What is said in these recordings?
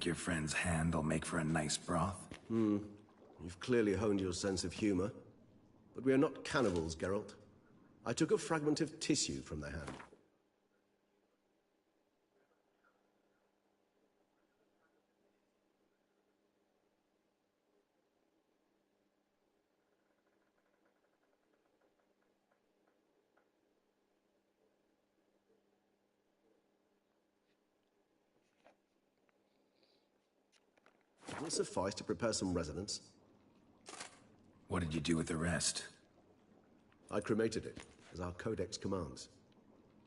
Think your friend's hand will make for a nice broth? You've clearly honed your sense of humor. But we are not cannibals, Geralt. I took a fragment of tissue from their hand. It will suffice to prepare some resonance. What did you do with the rest? I cremated it, as our codex commands.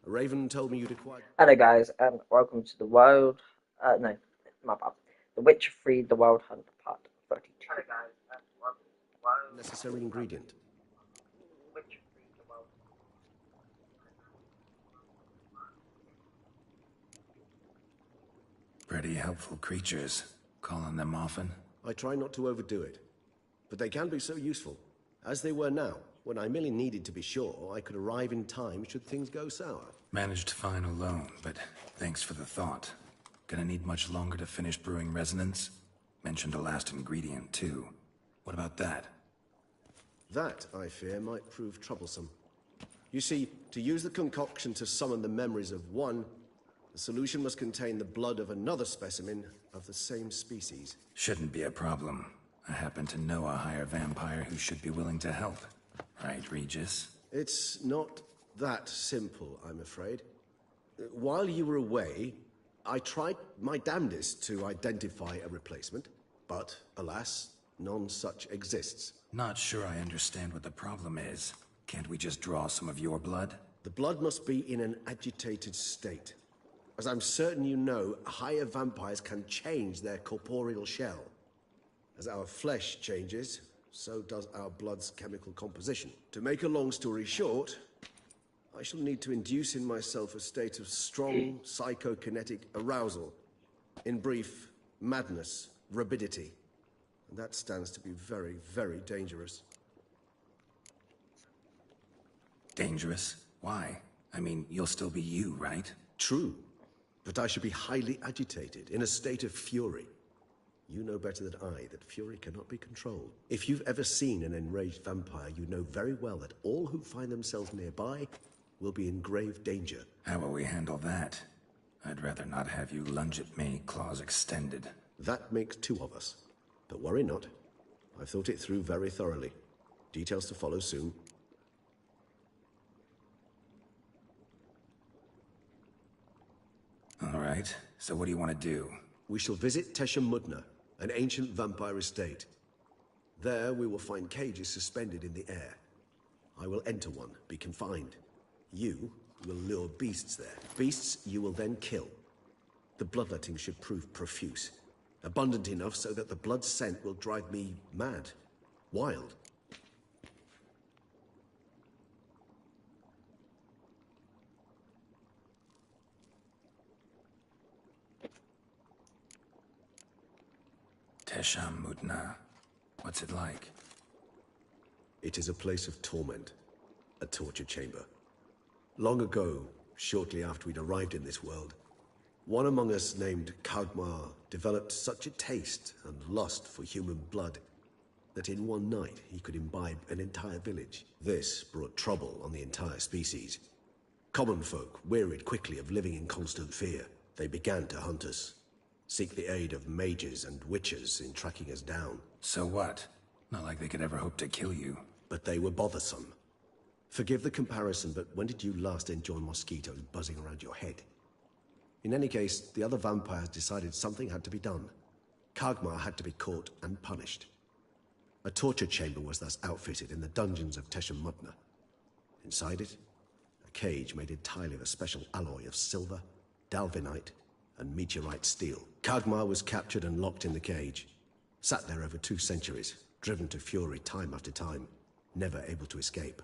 A raven told me you'd acquired... Hello guys, and welcome to the Wild... no, my bad. The Witcher 3, The Wild Hunt, Part 32. Hello guys, and welcome to the Wild... necessary ingredient. Witcher 3, The Wild Hunt. Pretty helpful creatures. Call on them often? I try not to overdo it. But they can be so useful. As they were now, when I merely needed to be sure I could arrive in time should things go sour. Managed fine alone, but thanks for the thought. Gonna need much longer to finish brewing resonance? Mentioned a last ingredient, too. What about that? That, I fear, might prove troublesome. You see, to use the concoction to summon the memories of one, the solution must contain the blood of another specimen of the same species. Shouldn't be a problem. I happen to know a higher vampire who should be willing to help. Right, Regis? It's not that simple, I'm afraid. While you were away, I tried my damnedest to identify a replacement, but alas, none such exists. Not sure I understand what the problem is. Can't we just draw some of your blood? The blood must be in an agitated state. As I'm certain you know, higher vampires can change their corporeal shell. As our flesh changes, so does our blood's chemical composition. To make a long story short, I shall need to induce in myself a state of strong psychokinetic arousal. In brief, madness, rabidity. And that stands to be very, very dangerous. Dangerous? Why? I mean, you'll still be you, right? True. But I should be highly agitated, in a state of fury. You know better than I that fury cannot be controlled. If you've ever seen an enraged vampire, you know very well that all who find themselves nearby will be in grave danger. How will we handle that? I'd rather not have you lunge at me, claws extended. That makes two of us. But worry not. I've thought it through very thoroughly. Details to follow soon. All right, so what do you want to do? We shall visit Teshem Mudna, an ancient vampire estate. There we will find cages suspended in the air. I will enter one, be confined. You will lure beasts there. Beasts you will then kill. The bloodletting should prove profuse. Abundant enough so that the blood scent will drive me mad. Wild. Teshem Mudna. What's it like? It is a place of torment. A torture chamber. Long ago, shortly after we'd arrived in this world, one among us named Kagmar developed such a taste and lust for human blood that in one night he could imbibe an entire village. This brought trouble on the entire species. Common folk wearied quickly of living in constant fear. They began to hunt us, seek the aid of mages and witches in tracking us down. So what? Not like they could ever hope to kill you. But they were bothersome. Forgive the comparison, but when did you last enjoy mosquitoes buzzing around your head? In any case, the other vampires decided something had to be done. Kagmar had to be caught and punished. A torture chamber was thus outfitted in the dungeons of Teshem Mudna. Inside it, a cage made entirely of a special alloy of silver, dalvinite, and meteorite steel. Kagmar was captured and locked in the cage. Sat there over 2 centuries, driven to fury time after time, never able to escape.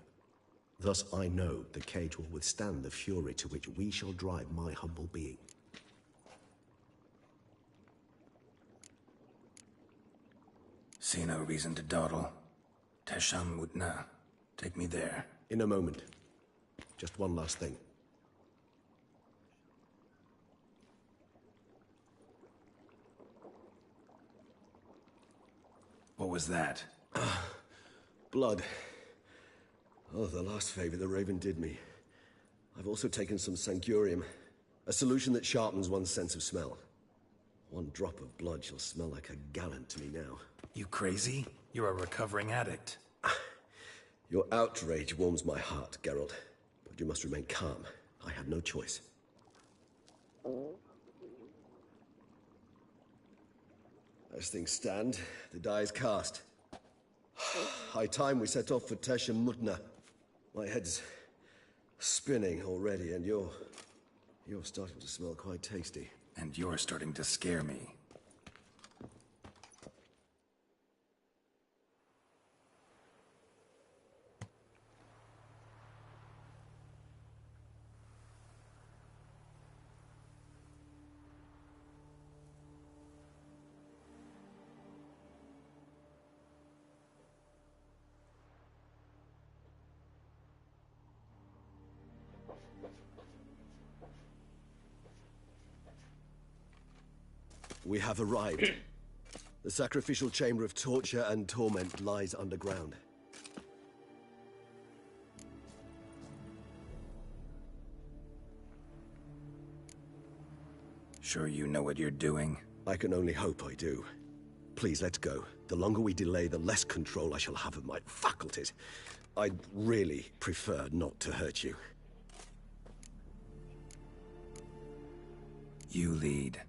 Thus I know the cage will withstand the fury to which we shall drive my humble being. See no reason to dawdle. Teshem Mudna. Take me there. In a moment. Just one last thing. What was that? Blood. Oh, the last favor the Raven did me. I've also taken some Sancurium, a solution that sharpens one's sense of smell. One drop of blood shall smell like a gallon to me now. You crazy? You're a recovering addict. Your outrage warms my heart, Geralt. But you must remain calm. I have no choice. As things stand, the die is cast. High time we set off for Tesh and Mutna. My head's spinning already, and you're starting to smell quite tasty. And you're starting to scare me. We have arrived. The sacrificial chamber of torture and torment lies underground. Sure you know what you're doing? I can only hope I do. Please, let's go. The longer we delay, the less control I shall have of my faculties. I'd really prefer not to hurt you. You lead.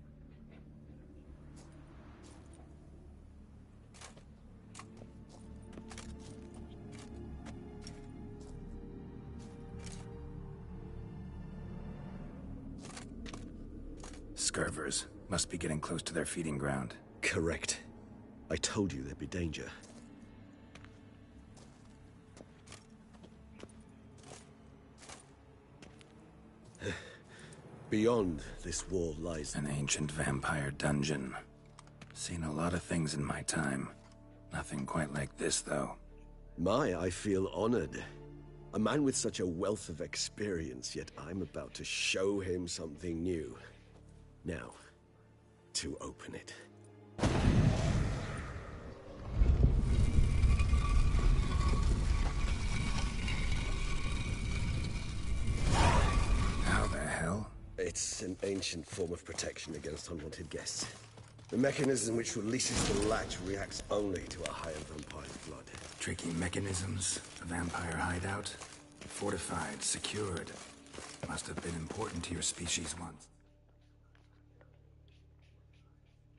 Scurvers must be getting close to their feeding ground. Correct. I told you there'd be danger. Beyond this wall lies An ancient vampire dungeon. Seen a lot of things in my time. Nothing quite like this, though. I feel honored. A man with such a wealth of experience, yet I'm about to show him something new. Now, to open it. How the hell? It's an ancient form of protection against unwanted guests. The mechanism which releases the latch reacts only to a higher vampire's blood. Tricky mechanisms, a vampire hideout. Fortified, secured. Must have been important to your species once.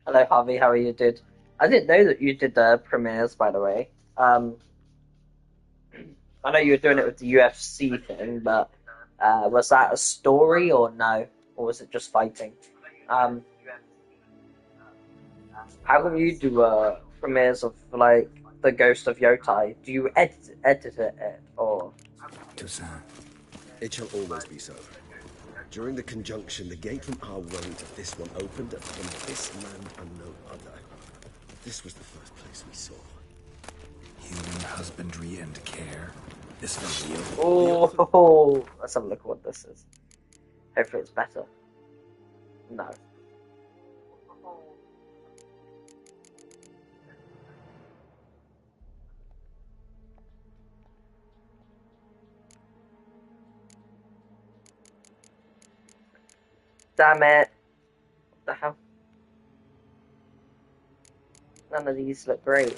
Hello, Harvey. How are you, dude? I didn't know that you did the premieres, by the way. I know you were doing it with the UFC thing, but was that a story or no? Or was it just fighting? How come you do premieres of, like, The Ghost of Yotai? Do you edit it, or...? Toussaint. It shall always be so. During the conjunction, the gate from our world to this one opened upon this land and no other. This was the first place we saw. Human husbandry and care. This for real? Oh, let's have a look at what this is. Hopefully it's better. No. Damn it. What the hell? None of these look great.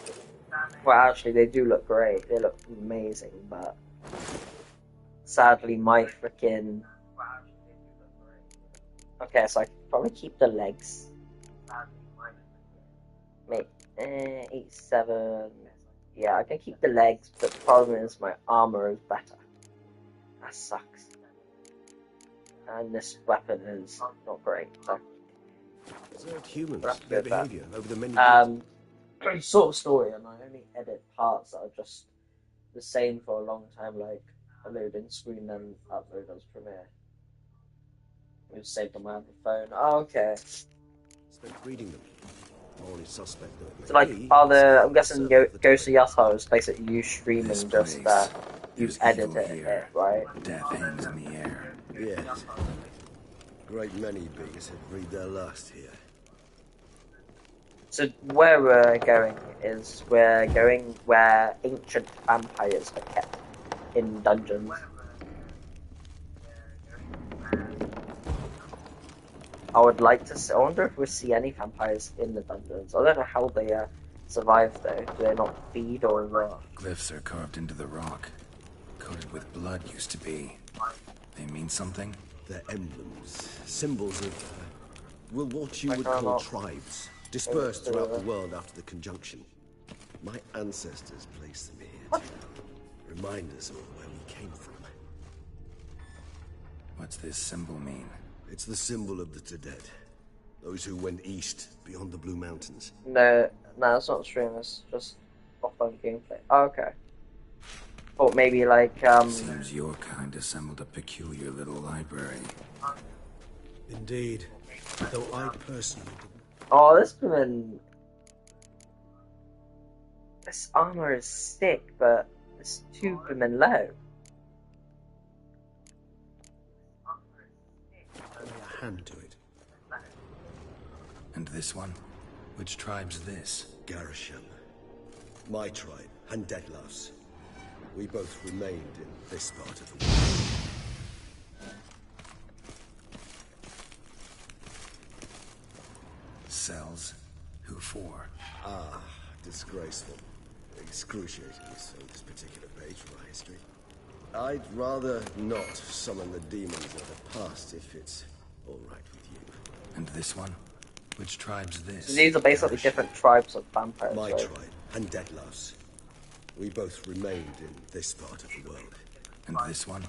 Well, actually, they do look great. They look amazing, but sadly, my freaking. Okay, so I could probably keep the legs. Mate, 87. Yeah, I can keep the legs, but the problem is my armor is better. That sucks. And this weapon is not great. So. Observed humans, We'll have to their go back. behavior over the many years. Sort of story, and I only edit parts that are just the same for a long time, like I load in screen and upload as Premiere. We've saved on my other phone. Oh, okay. Spent reading them. Morally suspect though it may So, like, be, I'm guessing Ghost of Yata is basically you streaming This just place. you There's edit evil it, here. right? Death hangs in the air. Yes. Great many beings have breathed their last here. So where we're going is we're going where ancient vampires are kept in dungeons. I would like to see, I wonder if we see any vampires in the dungeons. I don't know how they survive though. Do they not feed or Glyphs are carved into the rock. Coated with blood used to be. They mean something? They're emblems, symbols of, well, what you I would cannot call tribes, dispersed throughout the world after the conjunction. My ancestors placed them here to remind us of where we came from. What's this symbol mean? It's the symbol of the Tedet, those who went east beyond the Blue Mountains. No, it's not stream. It's just off-on gameplay. Oh, okay. Or maybe like Seems your kind assembled a peculiar little library. Indeed, though I personally didn't. Oh, this armor is sick, but it's too blooming low. Lay a hand to it. And this one? Which tribe's this? Garisham. My tribe, and Deadlouse. We both remained in this part of the world. Cells? Who for? Ah, disgraceful. Excruciatingly so, this particular page from our history. I'd rather not summon the demons of the past if it's all right with you. And this one? Which tribe's this? So these are basically different tribes of vampires. My right? tribe, and Deadlouse. We both remained in this part of the world. And this one?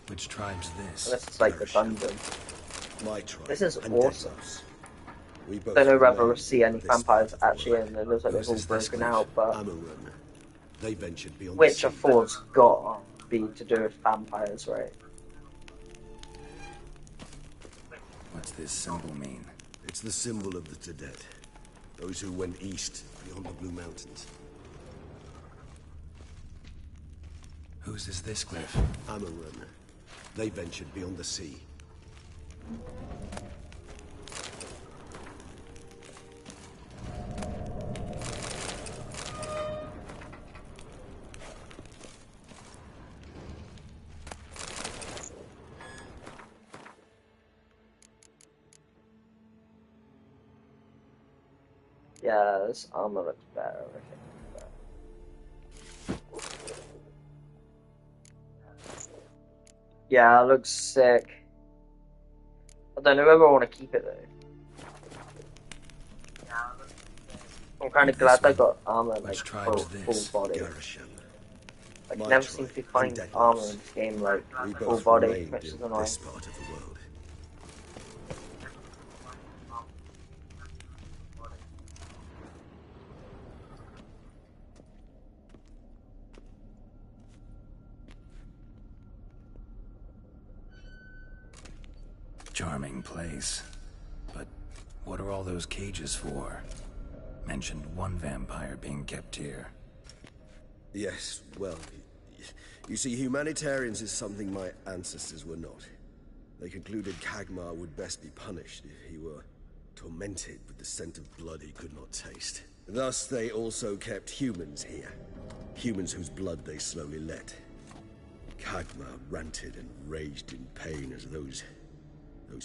Which tribe's this? This is like the dungeon. My tribe. This is and awesome. Deadlouse. We both Don't know whether we'll remained see any in this vampires part of the actually world. in the looks like they've all Who's this broken cliff? out, but Amarun. They ventured beyond which the of sea. four's got to be to do with vampires, right? What's this symbol mean? It's the symbol of the Tedet. Those who went east beyond the Blue Mountains. Whose is this cliff? Amarun. They ventured beyond the sea. Yeah, this armor looks better, I think. Yeah, it looks sick. I don't know whether I want to keep it though. I'm kind of glad they got armor like Which tribe's full this? body. Garisham. Like My never tribe, seem to and find Deadlouse. armor in this game like We full both body, remained which is in annoying. this part of the world. Charming place. But what are all those cages for? Mentioned one vampire being kept here. Yes, well, you see, humanitarians is something my ancestors were not. They concluded Kagmar would best be punished if he were tormented with the scent of blood he could not taste. Thus, they also kept humans here. Humans whose blood they slowly let. Kagmar ranted and raged in pain as those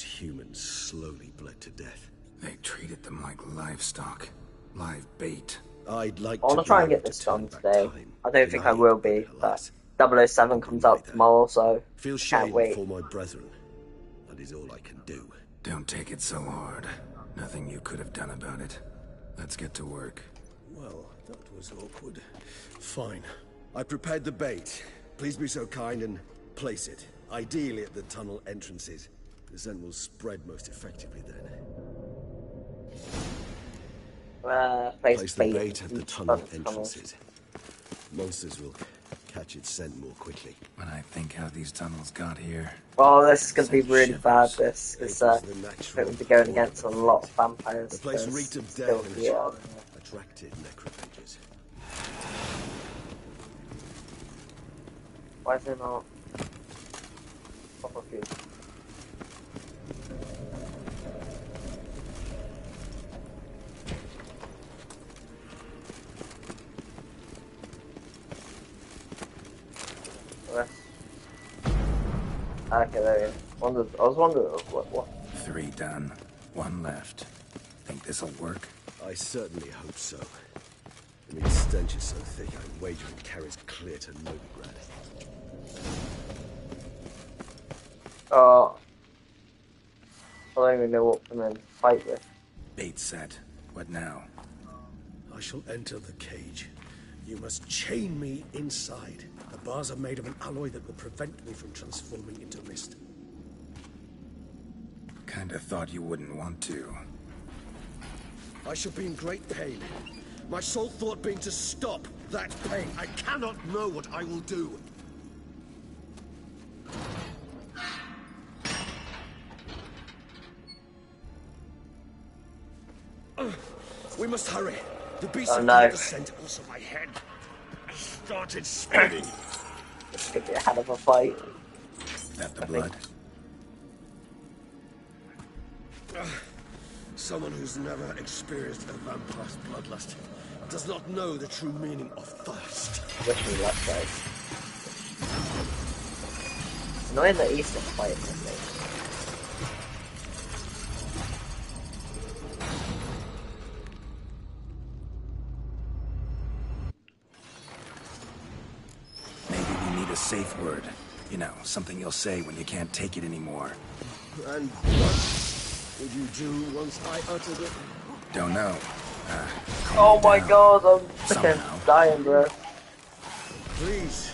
humans slowly bled to death. They treated them like livestock. Live bait. I'd like I want to try and be get able this to turn done back today. time, I don't think I deny will it, be, alas, but 007 comes out tomorrow, so feel can't shame wait. for my brethren. That is all I can do. Don't take it so hard. Nothing you could have done about it. Let's get to work. Well, that was awkward. Fine. I prepared the bait. Please be so kind and place it. Ideally at the tunnel entrances. The scent will spread most effectively then. Place the bait at the tunnel entrances. Monsters will catch its scent more quickly. When I think how these tunnels got here... Oh, this is going to be Send really shivers. bad, this. It Because was the we're natural going to be going order against a of the lot of place. vampires. The place There's reeked of still death and here. attracted necrophages. Why is there not proper food? Okay, there it is. I was wondering what. 3 done. 1 left. Think this'll work? I certainly hope so. I mean, the stench is so thick, I wager it carries clear to Novigrad. I don't even know what I'm going to fight with. Bait set. What now? I shall enter the cage. You must chain me inside. The bars are made of an alloy that will prevent me from transforming into mist. Kinda thought you wouldn't want to. I shall be in great pain. My sole thought being to stop that pain. I cannot know what I will do. We must hurry. The beast of no. descent. Also, my head started spinning. It's going to be a hell of a fight. That the blood? Someone who's never experienced a vampire's bloodlust does not know the true meaning of thirst. Wish me luck, guys. It's annoying that he's still fighting with me. Maybe we need a safe word. You know, something you'll say when you can't take it anymore. And what would you do once I uttered it? Don't know. Oh my god, I'm Somehow. freaking dying, bro. Please.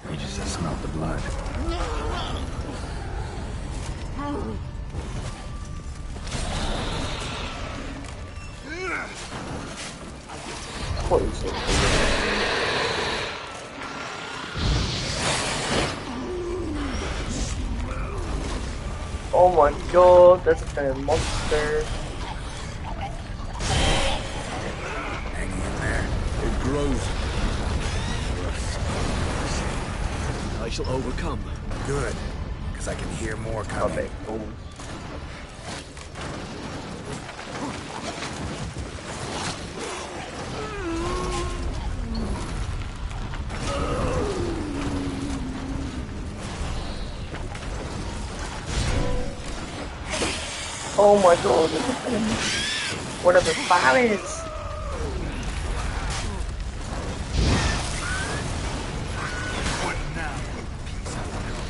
You just smelled the blood. What is it? Oh my god, that's a kind of monster. Hanging in there. It grows. I shall overcome. Good. Because I can hear more coming. Okay, cool. Oh my god, what are the fires?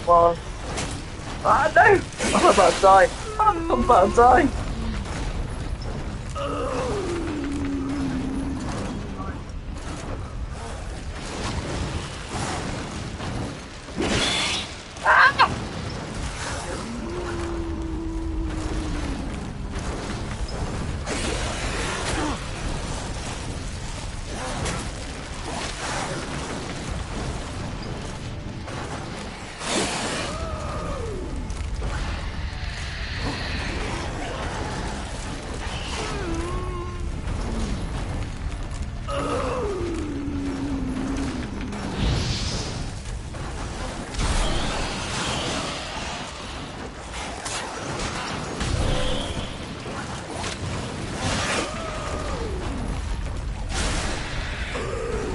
Come on. Ah no! I'm about to die. I'm about to die.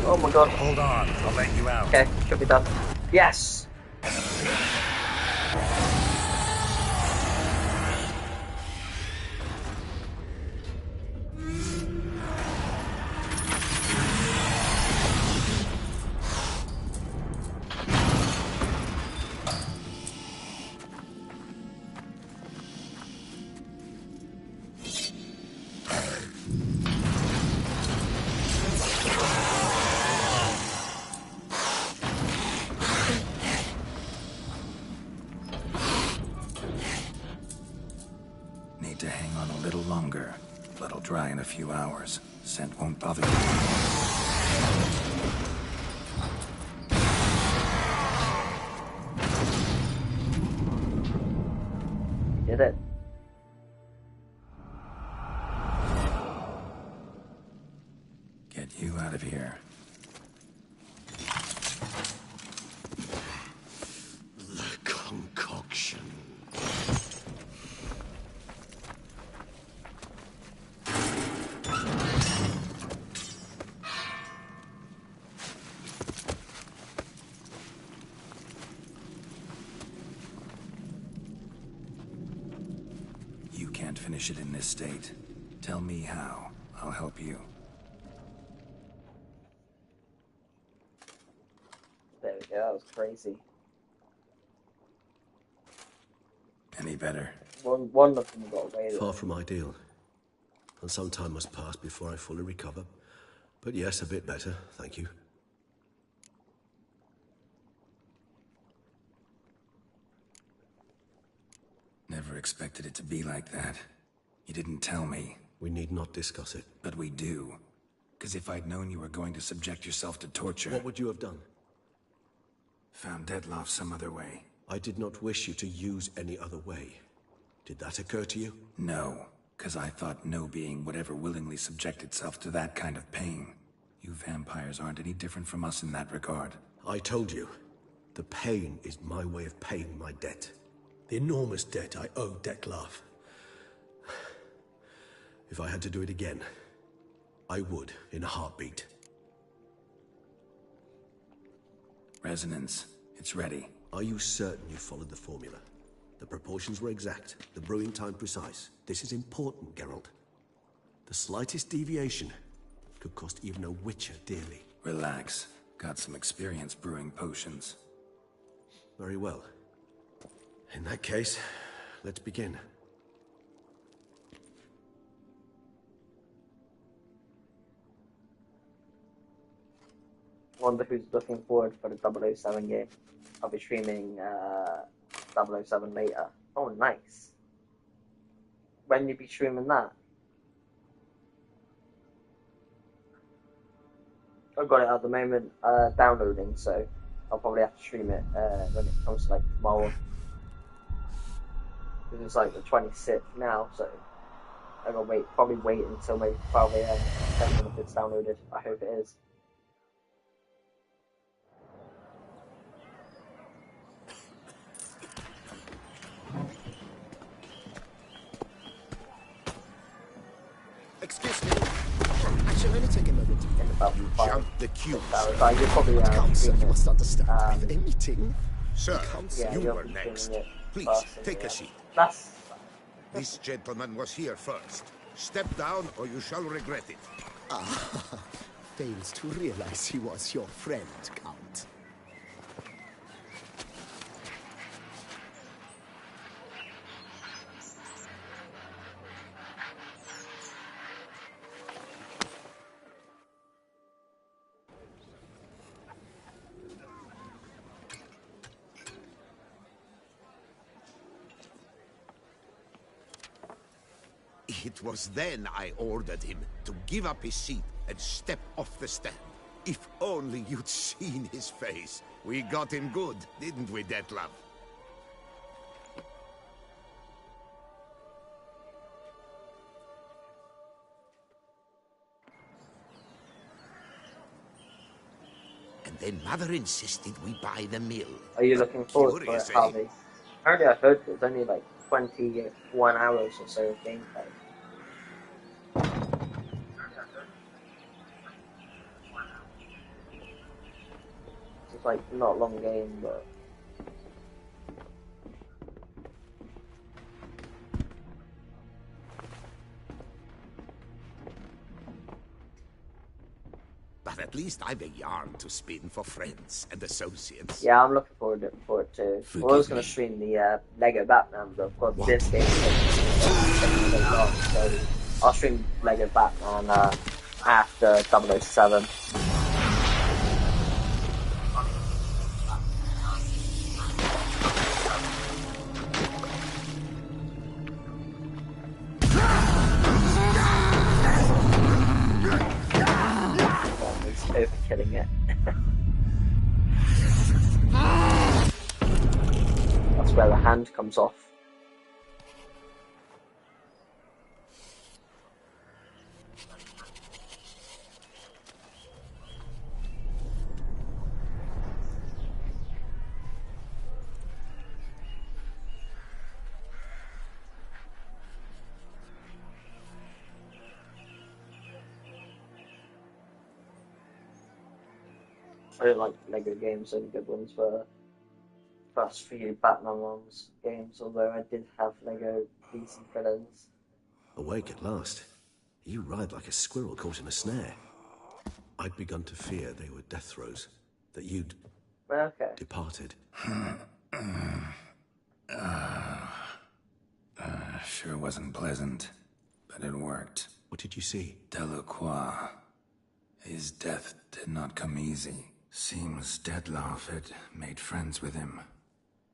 Oh my god. Hold on, I'll let you out. Okay, should be done. Yes! Need to hang on a little longer. Blood'll dry in a few hours. Scent won't bother you. Did it? Get you out of here. The concoction. finish it in this state. Tell me how. I'll help you. There we go, that was crazy. Any better? One of them got away. Far from ideal. And some time must pass before I fully recover. But yes, a bit better, thank you. Never expected it to be like that. You didn't tell me. We need not discuss it. But we do. Because if I'd known you were going to subject yourself to torture... What would you have done? Found Dettlaff some other way. I did not wish you to use any other way. Did that occur to you? No, because I thought no being would ever willingly subject itself to that kind of pain. You vampires aren't any different from us in that regard. I told you. The pain is my way of paying my debt. The enormous debt I owe Dettlaff. If I had to do it again, I would, in a heartbeat. Resonance. It's ready. Are you certain you followed the formula? The proportions were exact, the brewing time precise. This is important, Geralt. The slightest deviation could cost even a witcher dearly. Relax. Got some experience brewing potions. Very well. In that case, let's begin. Wonder who's looking forward for the 007 game. I'll be streaming 007 later. Oh, nice. When you be streaming that? I've got it at the moment downloading, so I'll probably have to stream it when it comes to like tomorrow. Because it's like the 26th now, so I gotta probably wait until maybe 12 AM, depending if it's downloaded. I hope it is. Excuse me. I shall only take a moment. In about You 5 jumped the queue. hours. You'll probably Council, stream you it. must understand. I have a meeting. Sir, Yeah, you you'll were be streaming next. it Please, first take anyway. a seat. That's This gentleman was here first. Step down or you shall regret it. Fails to realize he was your friend, Count. It was then I ordered him to give up his seat and step off the stand. If only you'd seen his face. We got him good, didn't we, Dettlaff? And then Mother insisted we buy the mill. Are you looking forward to Curious, it, Harvey? Apparently I heard there's only like 21 hours or so of gameplay. It's like not a long game, but But at least I've a yarn to spin for friends and associates. yeah, I'm looking forward to it too. I was going to stream the Lego Batman, but of course this game is so long, so I'll stream Lego Batman after 007. He's overkilling it. That's where the hand comes off. I don't like Lego games, so the good ones were first few Batman ones games, although I did have Lego DC villains. Awake at last. You ride like a squirrel caught in a snare. I'd begun to fear they were death throes, that you'd departed. Sure wasn't pleasant, but it worked. What did you see? Delacroix. His death did not come easy. Seems Dettlaff had made friends with him.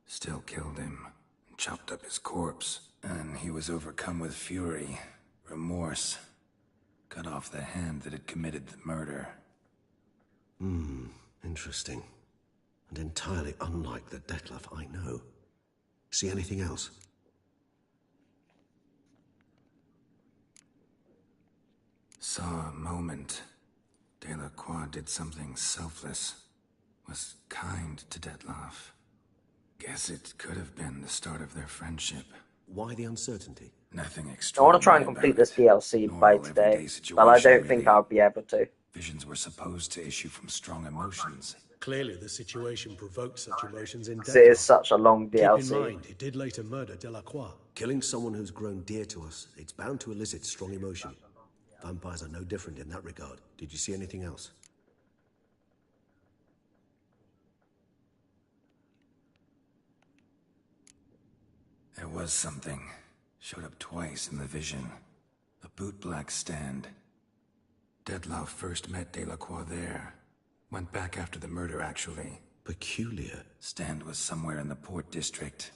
Still killed him, and chopped up his corpse. And he was overcome with fury, remorse. Cut off the hand that had committed the murder. Interesting. And entirely unlike the Dettlaff I know. See anything else? Saw a moment. Delacroix did something selfless. Was kind to Dettlaff. Guess it could have been the start of their friendship. Why the uncertainty? Nothing I extraordinary. want to try and complete this DLC by Normal, today, everyday but I situation, don't think really. I'll be able to. Visions were supposed to issue from strong emotions. Clearly, the situation provoked such emotions in Because it is Dettlaff. such a long Keep in DLC. mind, he did later murder Delacroix. Killing someone who's grown dear to us, it's bound to elicit strong emotion. Vampires are no different in that regard. Did you see anything else? There was something. Showed up twice in the vision. A bootblack stand. Dettlaff first met Delacroix there. Went back after the murder, actually. Peculiar. Stand was somewhere in the port district.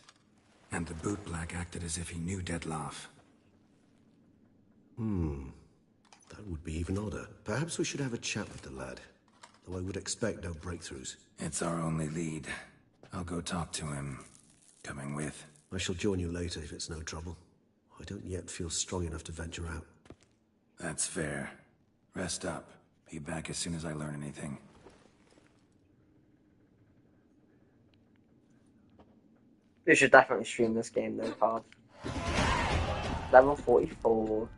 And the bootblack acted as if he knew Dettlaff. That would be even odder. Perhaps we should have a chat with the lad. Though I would expect no breakthroughs. It's our only lead. I'll go talk to him. Coming with. I shall join you later if it's no trouble. I don't yet feel strong enough to venture out. That's fair. Rest up. Be back as soon as I learn anything. We should definitely stream this game though, Card. Level 44.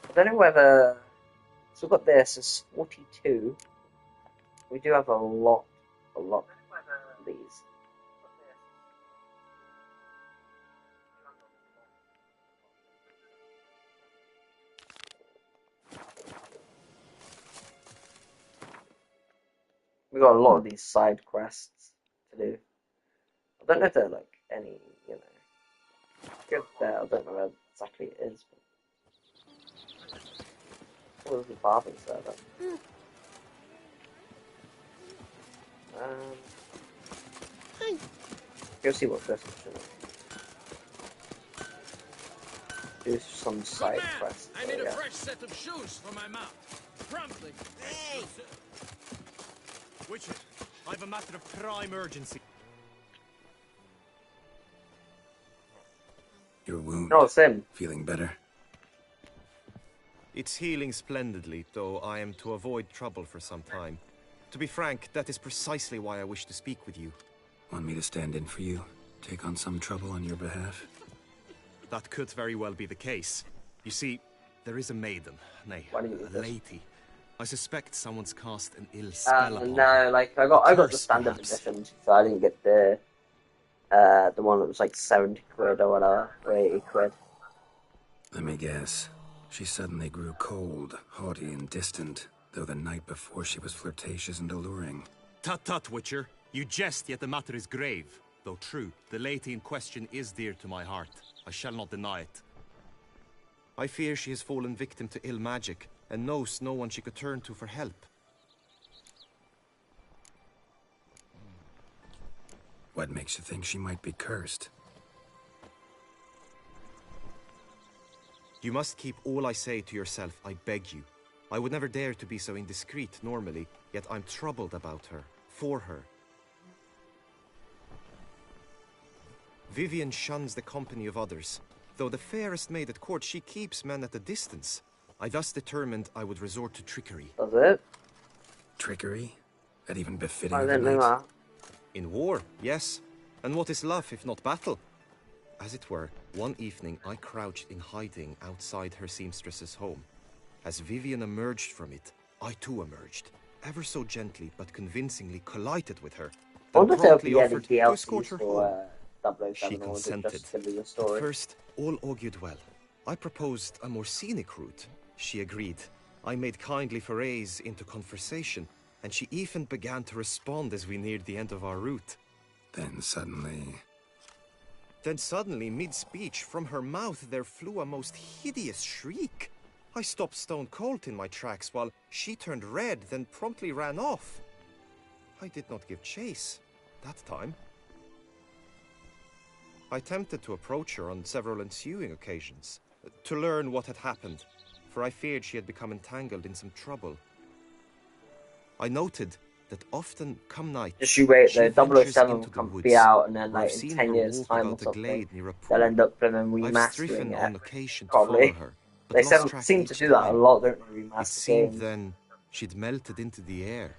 I don't know whether... So we've got this, it's 42. We do have a lot of these. We got a lot of these side quests to do. I don't know if they're like any, good there. I don't know where exactly it is. But... What was the bathroom server? Go see what this mission is. Do some side quests. I need so, a yeah. fresh set of shoes for my mount. Promptly. Hey! Witcher, I've a matter of prime urgency. Your wound. No, it's him. Feeling better? It's healing splendidly, though I am to avoid trouble for some time. To be frank, that is precisely why I wish to speak with you. Want me to stand in for you? Take on some trouble on your behalf? That could very well be the case. You see, there is a maiden, nay, Why do you a need this? lady. I suspect someone's cast an ill spell upon her. No, like I got the curse, standard perhaps. edition, so I didn't get the one that was like 70 quid or whatever, or 80 quid. Let me guess. She suddenly grew cold, haughty, and distant, though the night before she was flirtatious and alluring. Tut tut, Witcher. You jest, yet the matter is grave. Though true, the lady in question is dear to my heart. I shall not deny it. I fear she has fallen victim to ill magic, and knows no one she could turn to for help. What makes you think she might be cursed? You must keep all I say to yourself, I beg you. I would never dare to be so indiscreet normally, yet I'm troubled about her, for her. Vivienne shuns the company of others. Though the fairest maid at court, she keeps men at a distance. I thus determined I would resort to trickery. Does it? Trickery? That even befitting I of a didn't know knight? that. In war, yes. And what is love if not battle? As it were, one evening I crouched in hiding outside her seamstress's home. As Vivienne emerged from it, I too emerged, ever so gently but convincingly collided with her. I Then wonder if there'll promptly be any offered to escort DLCs her for home. 007, She or is it consented. just going to be the At story? first, all augured well. I proposed a more scenic route. She agreed. I made kindly forays into conversation, and she even began to respond as we neared the end of our route. Then suddenly... mid-speech, from her mouth there flew a most hideous shriek. I stopped stone cold in my tracks while she turned red, then promptly ran off. I did not give chase that time. I attempted to approach her on several ensuing occasions, to learn what had happened, for I feared she had become entangled in some trouble. I noted that often, come night, Just you wait, she though. ventures 007 will into the come woods, be out, and then, where I've like, in seen 10 her years' walk time or about a something, glade near a they'll pool. end up filming I've remastering striven it. on occasion to Probably. follow her, They but lost track seem to each do that a time. lot, don't they? It Remaster seemed games. then she'd melted into the air.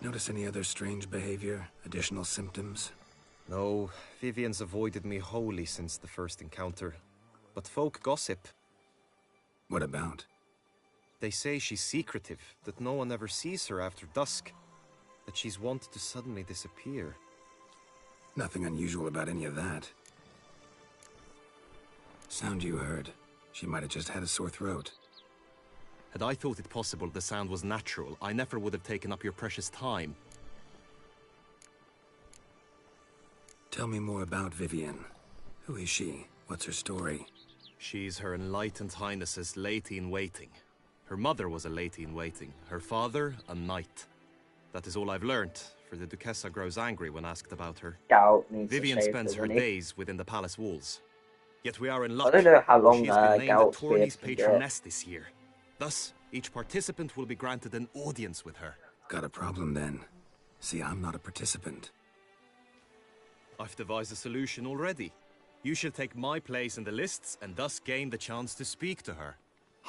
Notice any other strange behavior? Additional symptoms? No, Vivienne's avoided me wholly since the first encounter. But folk gossip. What about? They say she's secretive, that no one ever sees her after dusk, that she's wont to suddenly disappear. Nothing unusual about any of that. Sound you heard. She might have just had a sore throat. Had I thought it possible the sound was natural, I never would have taken up your precious time. Tell me more about Vivienne. Who is she? What's her story? She's Her Enlightened Highness's lady-in-waiting. Her mother was a lady-in-waiting, her father a knight. That is all I've learnt, for the Duchessa grows angry when asked about her. Scout needs Vivienne to shave, spends her doesn't he? days within the palace walls. Yet we are in I luck. don't know how long She has been named the Gout's beard tourney's can get. patroness this year. Thus, each participant will be granted an audience with her. Got a problem then. See, I'm not a participant. I've devised a solution already. You shall take my place in the lists and thus gain the chance to speak to her.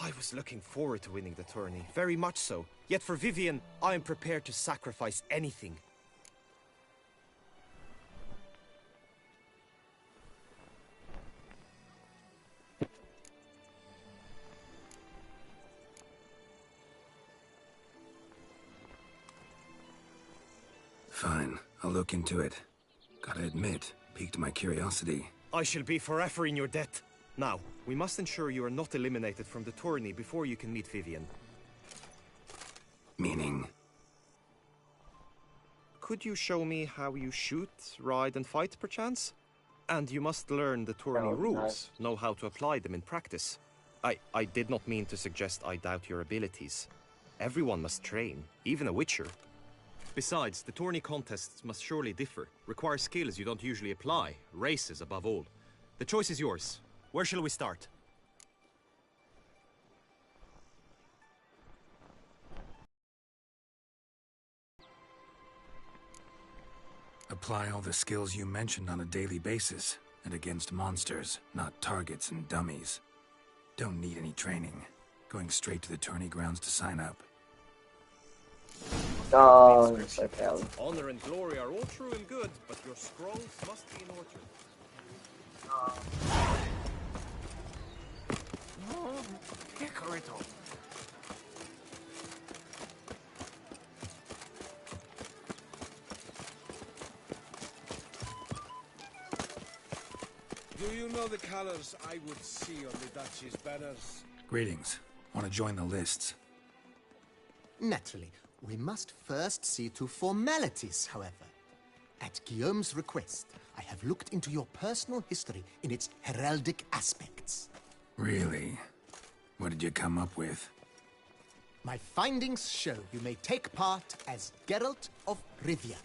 I was looking forward to winning the tourney, very much so. Yet for Vivienne, I am prepared to sacrifice anything. Fine, I'll look into it. Gotta admit, piqued my curiosity. I shall be forever in your debt. Now, we must ensure you are not eliminated from the tourney before you can meet Vivienne. Meaning? Could you show me how you shoot, ride and fight, perchance? And you must learn the tourney rules, know how to apply them in practice. I did not mean to suggest I doubt your abilities. Everyone must train, even a witcher. Besides, the tourney contests must surely differ, require skills you don't usually apply, races above all. The choice is yours. Where shall we start? Apply all the skills you mentioned on a daily basis, and against monsters, not targets and dummies. Don't need any training. Going straight to the tourney grounds to sign up. Oh, it's so failed. Honor and glory are all true and good, but your scrolls must be in order. Do you know the colors I would see on the Duchy's banners? Greetings. Want to join the lists? Naturally, we must first see to formalities, however. At Guillaume's request, I have looked into your personal history in its heraldic aspects. Really? What did you come up with? My findings show you may take part as Geralt of Rivia,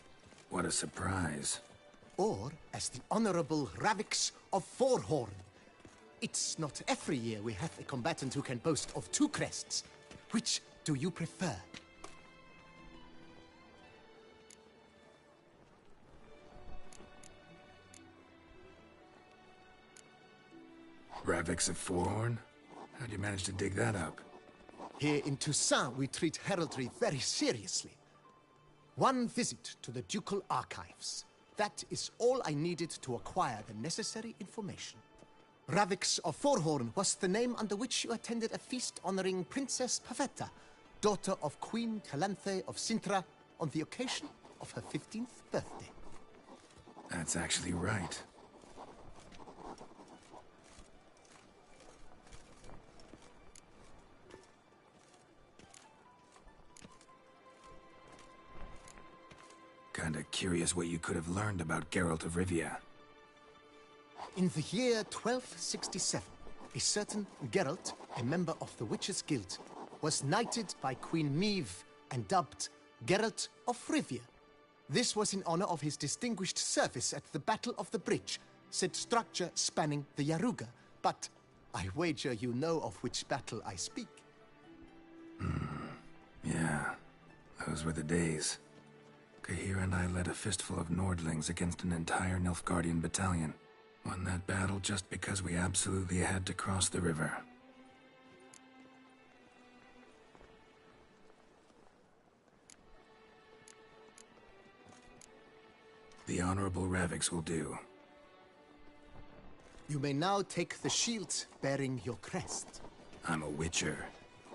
What a surprise. or as the Honorable Ravix of Forhorn. It's not every year we have a combatant who can boast of two crests. Which do you prefer? Ravix of Forehorn? How'd you manage to dig that up? Here in Toussaint, we treat heraldry very seriously. One visit to the ducal archives. That is all I needed to acquire the necessary information. Ravix of Forehorn was the name under which you attended a feast honoring Princess Pavetta, daughter of Queen Calanthe of Sintra, on the occasion of her 15th birthday. That's actually right. Kinda curious what you could have learned about Geralt of Rivia. In the year 1267, a certain Geralt, a member of the Witches' Guild, was knighted by Queen Meve and dubbed Geralt of Rivia. This was in honor of his distinguished service at the Battle of the Bridge, said structure spanning the Yaruga. But I wager you know of which battle I speak. Yeah, those were the days. Kahir and I led a fistful of Nordlings against an entire Nilfgaardian battalion. Won that battle just because we absolutely had to cross the river. The Honorable Ravix will do. You may now take the shield bearing your crest. I'm a Witcher.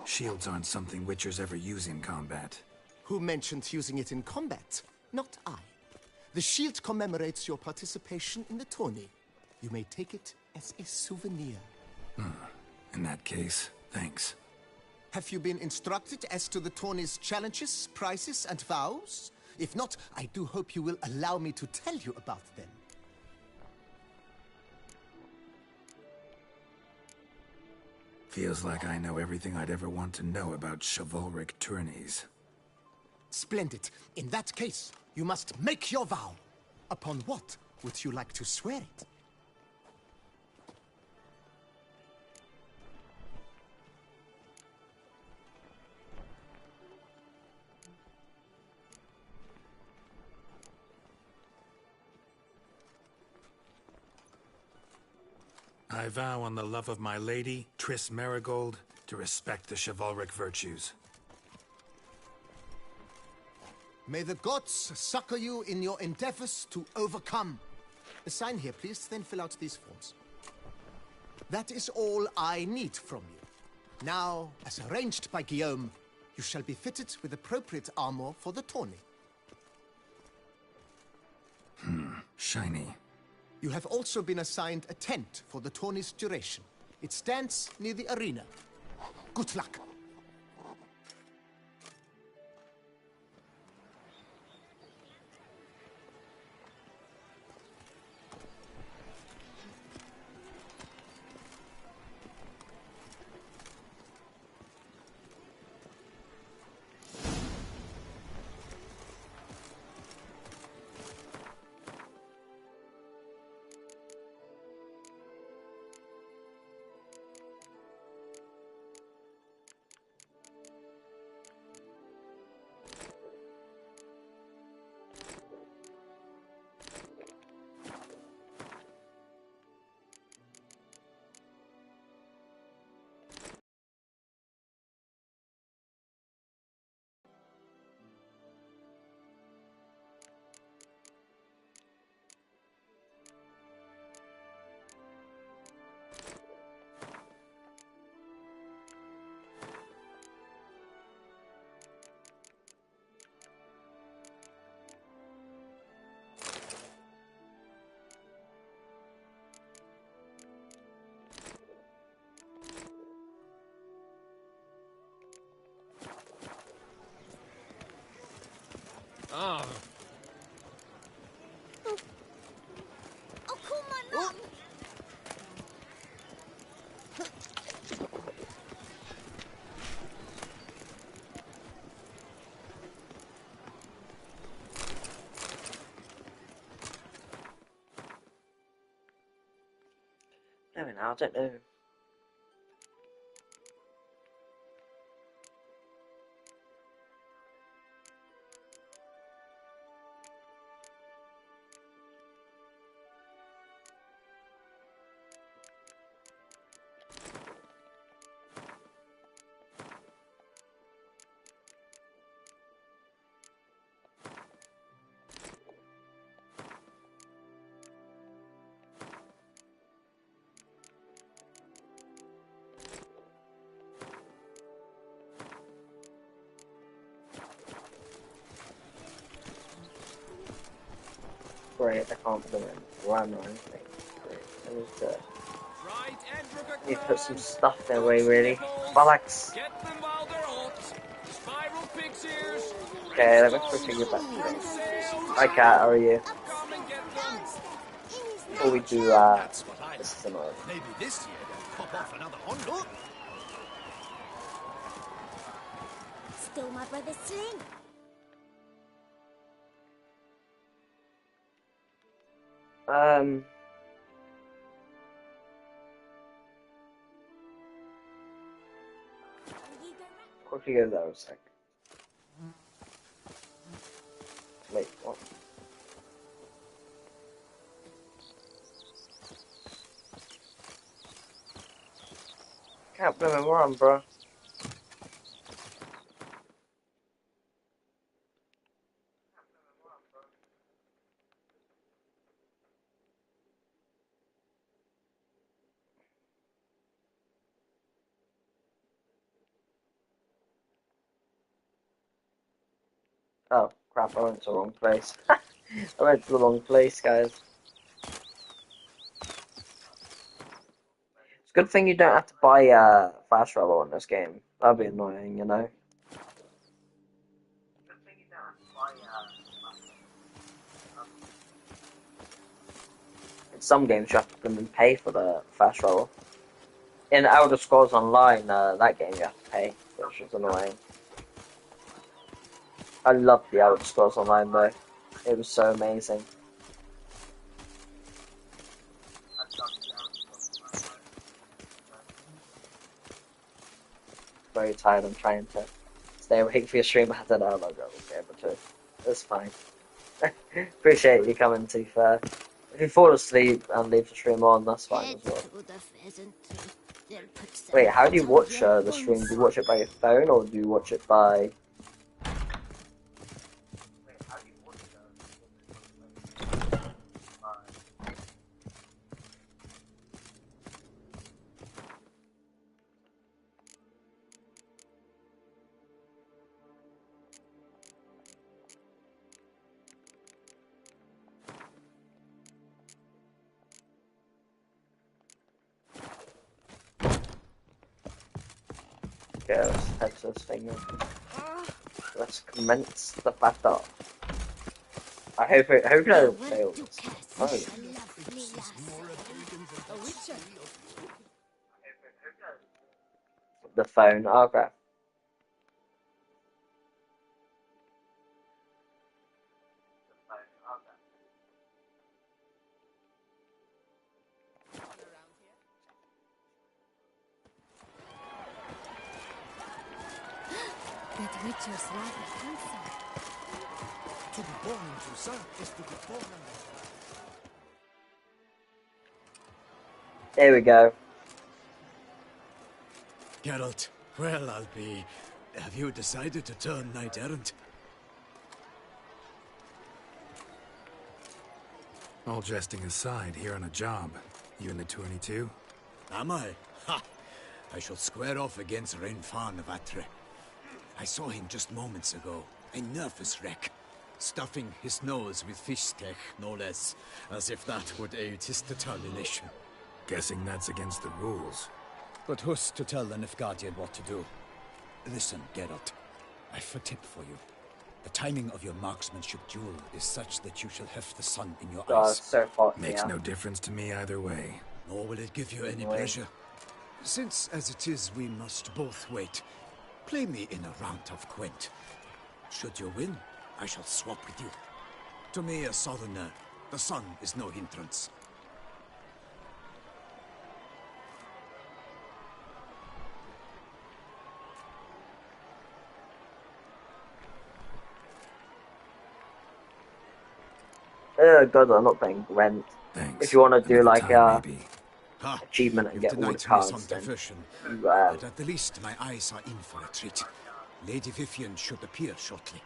Shields aren't something Witchers ever use in combat. Who mentioned using it in combat? Not I. The shield commemorates your participation in the tourney. You may take it as a souvenir. In that case, thanks. Have you been instructed as to the tourney's challenges, prizes, and vows? If not, I do hope you will allow me to tell you about them. Feels like I know everything I'd ever want to know about chivalric tourneys. Splendid. In that case, you must make your vow. Upon what would you like to swear it? I vow on the love of my lady, Triss Merigold, to respect the chivalric virtues. May the gods succor you in your endeavors to overcome. Sign here, please, then fill out these forms. That is all I need from you. Now, as arranged by Guillaume, you shall be fitted with appropriate armor for the tourney. Shiny. You have also been assigned a tent for the tourney's duration. It stands near the arena. Good luck. Oh. I'll call my mum. No, I don't know. Great, I can't put them in run or anything. Great. I need to, Right, Edric need to put some Clan. stuff their Don't way, really. sniffles. Bollocks. Get them while they're hot. Spiral pig's ears. Okay, let me Brimstone. quickly get back to Full things. sail Hi, Cat, how are down. you? Come and get them. Before we do, That's what I this is like. annoying. Maybe this year they'll pop off another Hondo. Still my brother's sling. Quickly go there a sec. Wait, what? Can't blame him on, bro. Oh, crap, I went to the wrong place. I went to the wrong place, guys. It's a good thing you don't have to buy fast travel in this game. That'd be annoying, you know. In some games you have to come and pay for the fast travel. In Elder Scrolls Online, that game you have to pay, which is annoying. I loved the Elder Scrolls Online though. It was so amazing. Very tired. I'm trying to stay awake for your stream. I don't know if I'll be able to. It's fine. Appreciate you coming, to be fair. If you fall asleep and leave the stream on, that's fine as well. Wait, how do you watch the stream? Do you watch it by your phone or do you watch it by... Okay, let's head to this thing then. Let's commence the battle. I hope I don't fail this. Oh. The phone, okay. That Witcher's rather handsome. To be born into sun is to be born in There we go. Geralt, well, I'll be... Have you decided to turn knight-errant? All jesting aside, here on a job. You in the 22? Am I? Ha! I shall square off against Rainfan of Atre. I saw him just moments ago. A nervous wreck. Stuffing his nose with fish steak, no less. As if that would aid his determination. Guessing that's against the rules. But who's to tell the Nilfgaardian what to do? Listen, Geralt. I've a tip for you. The timing of your marksmanship duel is such that you shall have the sun in your eyes. So hot, Makes yeah. no difference to me either way. Nor will it give you any pleasure. Since, as it is, we must both wait, play me in a round of Gwent. Should you win, I shall swap with you. To me, a southerner, the sun is no hindrance. Oh god, I'm not playing Gwent. Thanks. If you want to do Another like time, maybe. achievement and You've get all the denied me cards, some then diversion, you, but at the least my eyes are in for a treat. Lady Vivienne should appear shortly.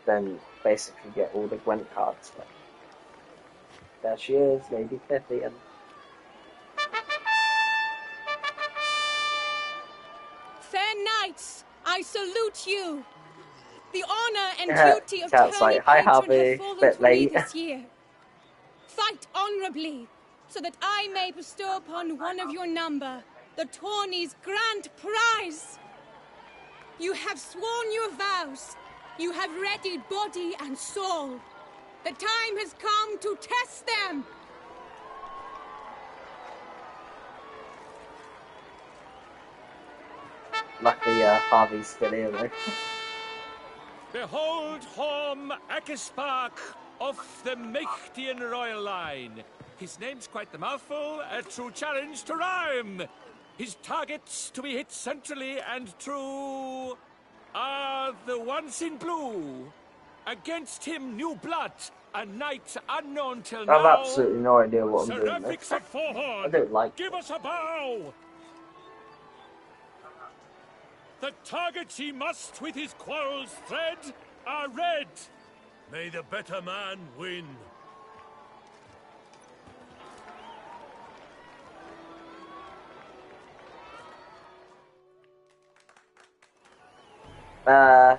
then basically get all the Gwent cards. But there she is, Lady Vivienne. Fair knights, I salute you. The honor and Yeah, duty of cat's tourney like, hi patron Harvey, have fallen bit to me late. this year. Fight honorably, so that I may bestow upon one of your number the tourney's grand prize. You have sworn your vows. You have readied body and soul. The time has come to test them. Luckily, Harvey's still here though. Behold Horm Akispark of the Mechtian royal line. His name's quite the mouthful, a true challenge to rhyme. His targets to be hit centrally and true are the ones in blue. Against him, new blood, a knight unknown till I have now. absolutely no idea what I'm doing Seraphics there. of Forehorn, I don't like give us a bow. The targets he must with his quarrels thread are red. May the better man win. What?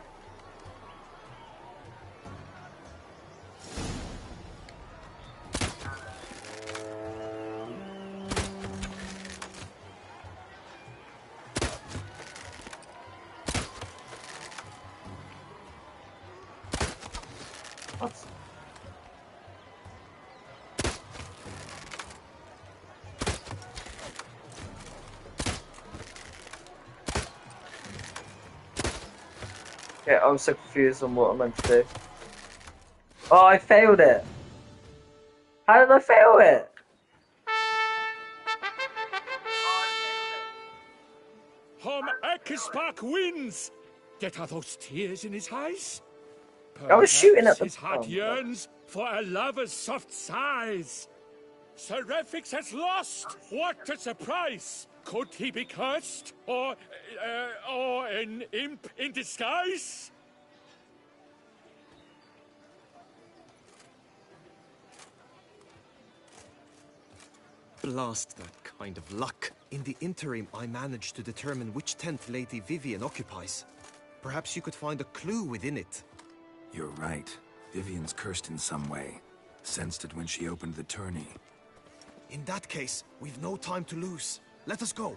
Okay, I'm so confused on what I'm meant to do. Oh, I failed it! How did I fail it? Horm Akispark wins! Yet are those tears in his eyes? I was shooting at Perhaps the... his heart oh, my God. yearns for a lover's soft sighs. Seraphics has lost! What a surprise! Could he be cursed? Or an imp in disguise? Blast that kind of luck. In the interim, I managed to determine which tent Lady Vivienne occupies. Perhaps you could find a clue within it. You're right. Vivienne's cursed in some way. Sensed it when she opened the tourney. In that case, we've no time to lose. Let us go.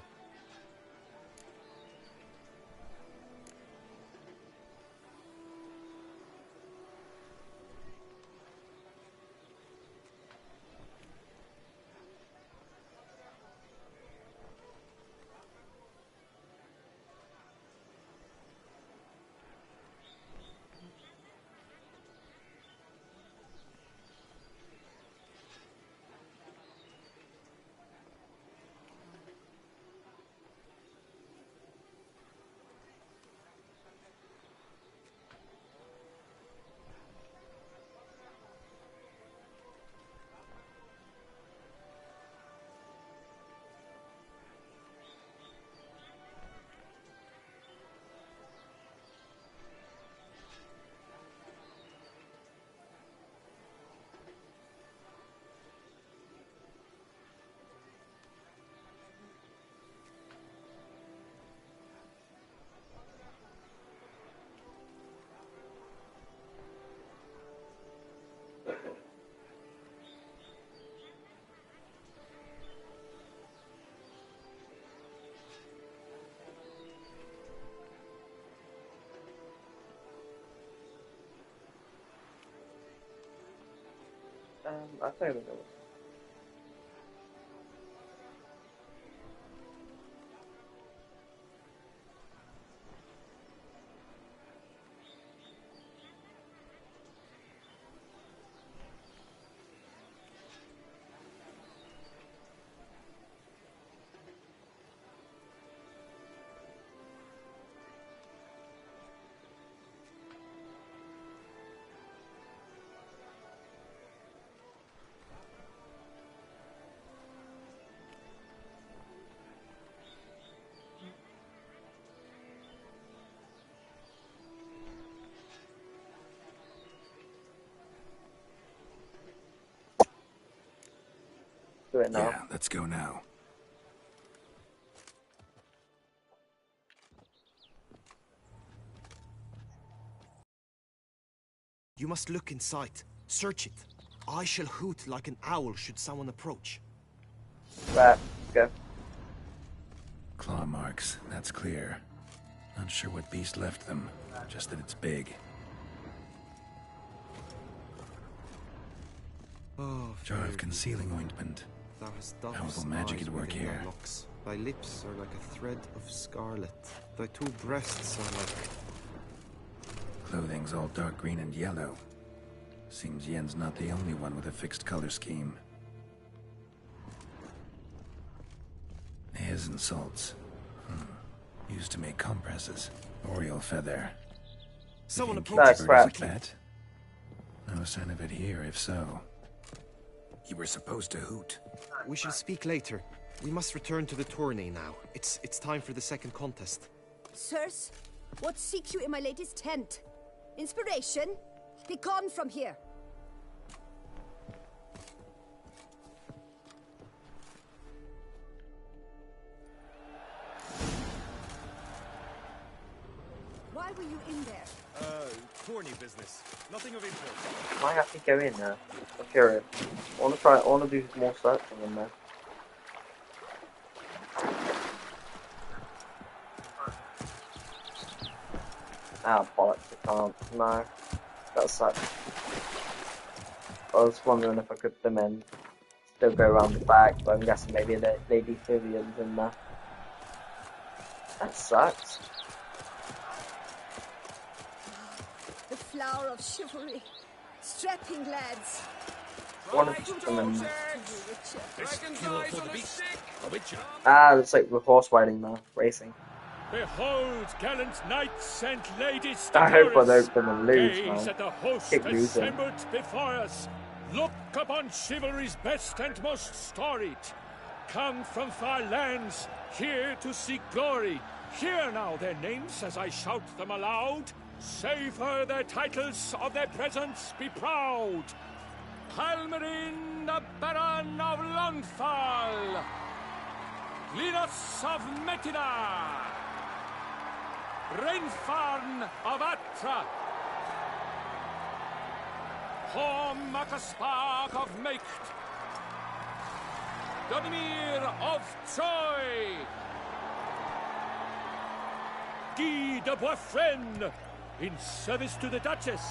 I don't even know. Do it now. Yeah, let's go now. You must look inside. Search it. I shall hoot like an owl should someone approach. Right, go. Claw marks, that's clear. Not sure what beast left them, just that it's big. Oh, Jar of concealing ointment. Thou hast Powerful magic at work here. Locks. Thy lips are like a thread of scarlet. Thy two breasts are like... Clothing's all dark green and yellow. Seems Yen's not the only one with a fixed color scheme. Hairs and salts. Used to make compresses. Oriole feather. Someone approaches. Like that? No sign of it here, if so. You were supposed to hoot. We shall speak later. We must return to the tourney now. It's time for the second contest. Sirs, what seek you in my lady's tent? Inspiration? Be gone from here. Why were you in there? Tourney business. Nothing of import. Might have to go in there. I'm curious. I wanna do more searching in there. Ah, bollocks, I can't. No. That sucks. I was wondering if I could them in. Still go around the back, but I'm guessing maybe Lady Vivienne's in there. That sucks. The flower of chivalry. Strapping lads. One of them. Witcher. Ah, it's like we're horse riding now, racing. Behold, gallant knights and ladies, I hope I don't gonna lose, gaze man. at the host Keep losing. assembled before us. Look upon chivalry's best and most storied. Come from far lands, here to seek glory. Hear now their names as I shout them aloud. Savor their titles, of their presence be proud. Palmerin, the Baron of Lonfal. Linus of Metina. Reinfarn of Atra. Horm Akaspark of Meicht. Donimir of Troy. Guy de Boisfren, in service to the Duchess.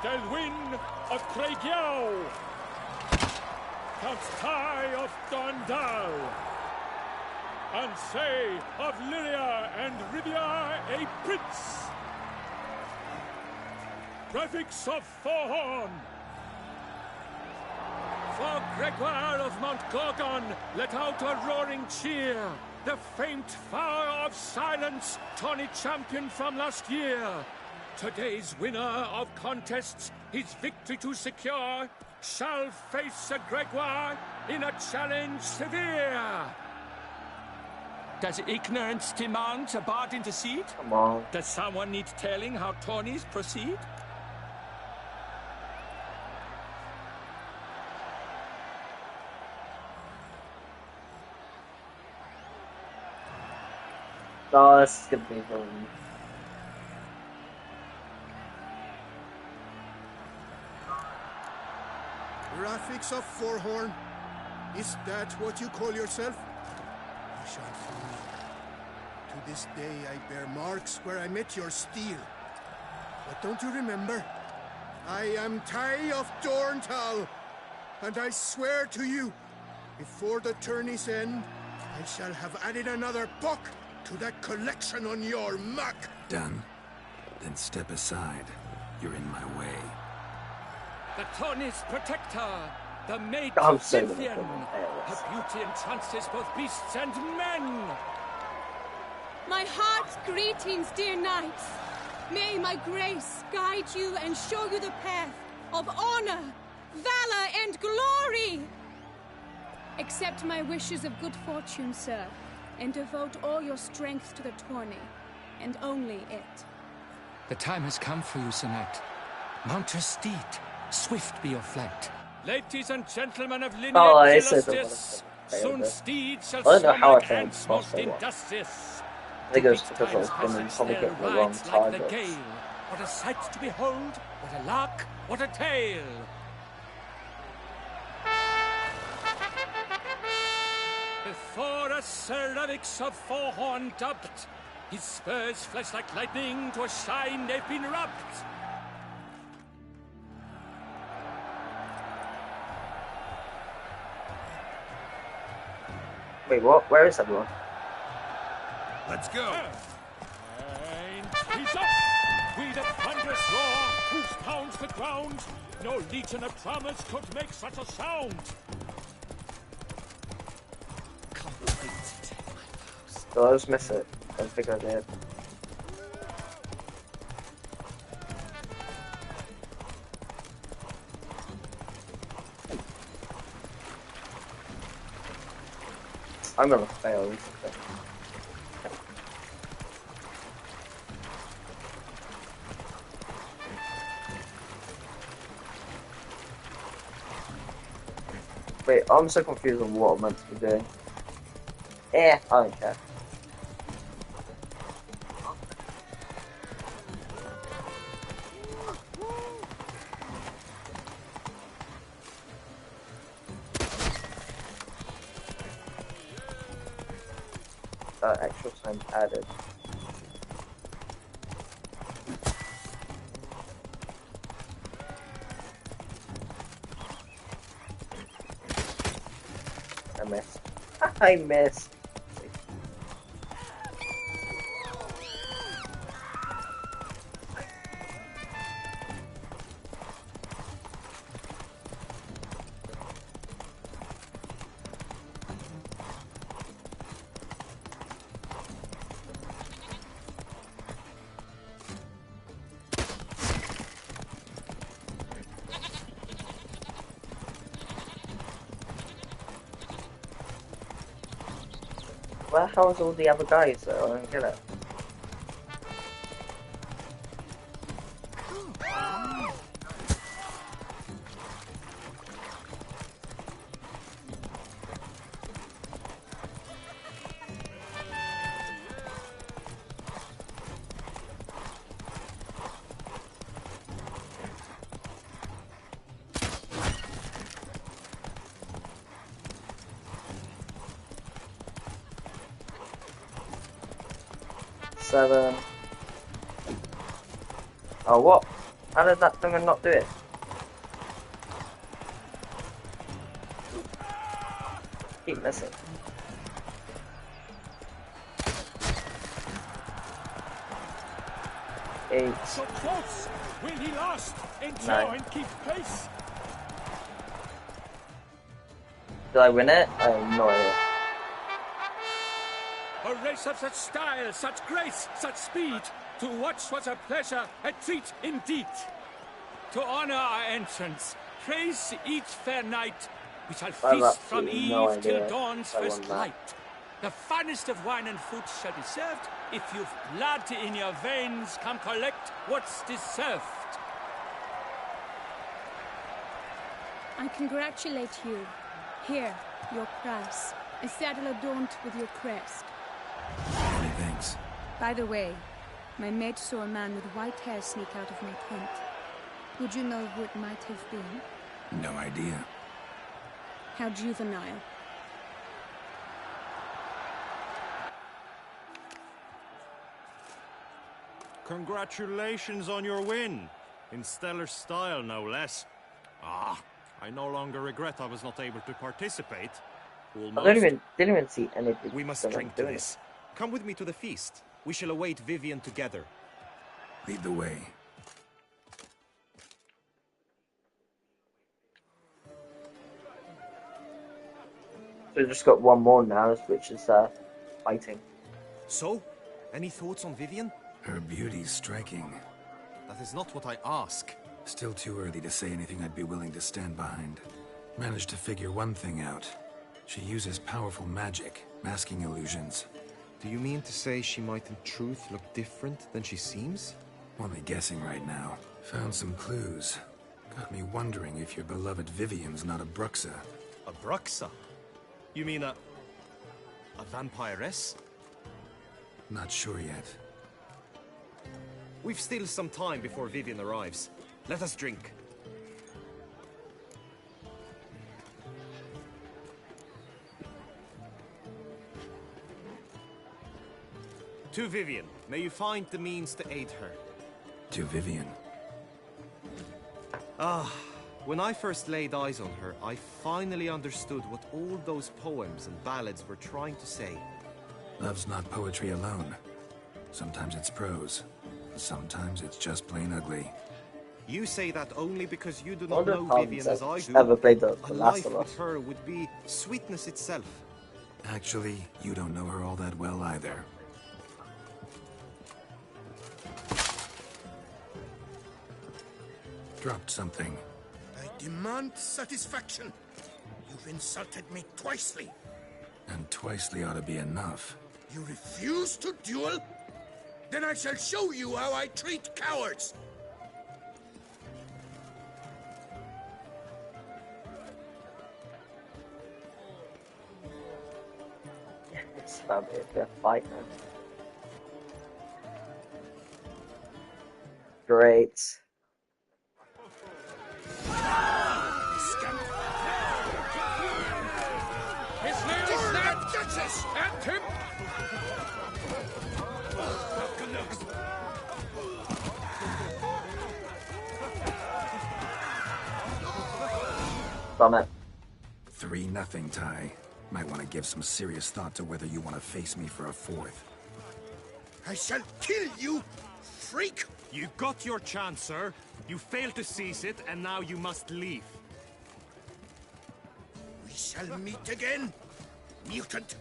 Delwyn of Craigiau. Count Tai of Dondal. Ansay of Lyria and Rivia a prince. Graphics of Forhorn. For Gregoire of Mount Gorgon, let out a roaring cheer. The famed Flower of Silence, tourney champion from last year. Today's winner of contests, his victory to secure, shall face a Gregoire in a challenge severe. Does ignorance demand a bard intercede? Come on. Does someone need telling how tourneys proceed? Oh, this is gonna be fun. Graphics of Forhorn? Is that what you call yourself? You shall flee. To this day I bear marks where I met your steel. But don't you remember? I am Tai of Dorntal, and I swear to you, before the tourney's end, I shall have added another buck to that collection on your map. Done. Then step aside. You're in my way. The tourney's protector, the maid I'm so gonna Vivienne. kill them. Her beauty entrances both beasts and men. My heart's greetings, dear knights. May my grace guide you and show you the path of honor, valor, and glory. Accept my wishes of good fortune, sir, and devote all your strength to the tourney, and only it. The time has come for you, Sir Knight. Mount your steed. Swift be your flight. Ladies and gentlemen of lineage Oh, I said illustrious, soon steeds shall I don't know swim how I like found ants most crossbow one. industrious. I think it was Defeat because I was time's running presence probably they'll getting the wrong ride like the targets. gale. What a sight to behold! What a lark! What a tale! Before us Sir Ravix of Fourhorn dubbed, his spurs flash like lightning, to a shine they've been rubbed. Wait, what? Where is everyone? Let's go. And he's up! With a thunderous roar, whose pounds the ground, no legion of drummers could make such a sound. Did I just miss it? I don't think I did. I'm gonna fail this thing. Wait, I'm so confused on what I'm meant to be doing. I don't care. Extra time added. I missed. I missed. Where the hell is all the other guys though? I don't get it. Seven. Oh, what? How did that thing not do it? Keep missing. Eight. So close! Will he last? Endure Nine. and keep pace? Did I win it? I have no idea. A race of such style, such grace, such speed. To watch was a pleasure, a treat indeed. To honor our entrance, praise each fair night. We shall feast from eve no till dawn's I won first that. light. The finest of wine and food shall be served. If you've blood in your veins, come collect what's deserved. I congratulate you. Here, your prize. A saddle adorned with your crest. Many thanks. By the way, my mate saw a man with white hair sneak out of my tent. Would you know who it might have been? No idea. How juvenile. Congratulations on your win. In stellar style, no less. I no longer regret I was not able to participate. I didn't even see anything. We must drink to this. Come with me to the feast. We shall await Vivienne together. Lead the way. So we just got one more now, which is fighting. So, any thoughts on Vivienne? Her beauty's striking. That is not what I ask. Still too early to say anything I'd be willing to stand behind. Managed to figure one thing out. She uses powerful magic, masking illusions. Do you mean to say she might in truth look different than she seems? Only guessing right now. Found some clues. Got me wondering if your beloved Vivienne's not a Bruxa. A Bruxa? You mean a vampiress? Not sure yet. We've still some time before Vivienne arrives. Let us drink. To Vivienne, may you find the means to aid her. To Vivienne. When I first laid eyes on her, I finally understood what all those poems and ballads were trying to say. Love's not poetry alone. Sometimes it's prose. Sometimes it's just plain ugly. You say that only because you do not Wonder know if Vivienne as I do. ever played the A Last life of with Us. her would be sweetness itself. Actually, you don't know her all that well either. Dropped something. I demand satisfaction. You've insulted me twicely. And twicely ought to be enough. You refuse to duel? Then I shall show you how I treat cowards. It's about to be a fight now. Great. His name is snapped! At him! From it. 3-0, Ty. Might want to give some serious thought to whether you want to face me for a fourth. I shall kill you, freak! You got your chance, sir. You failed to seize it, and now you must leave. We shall meet again, mutant.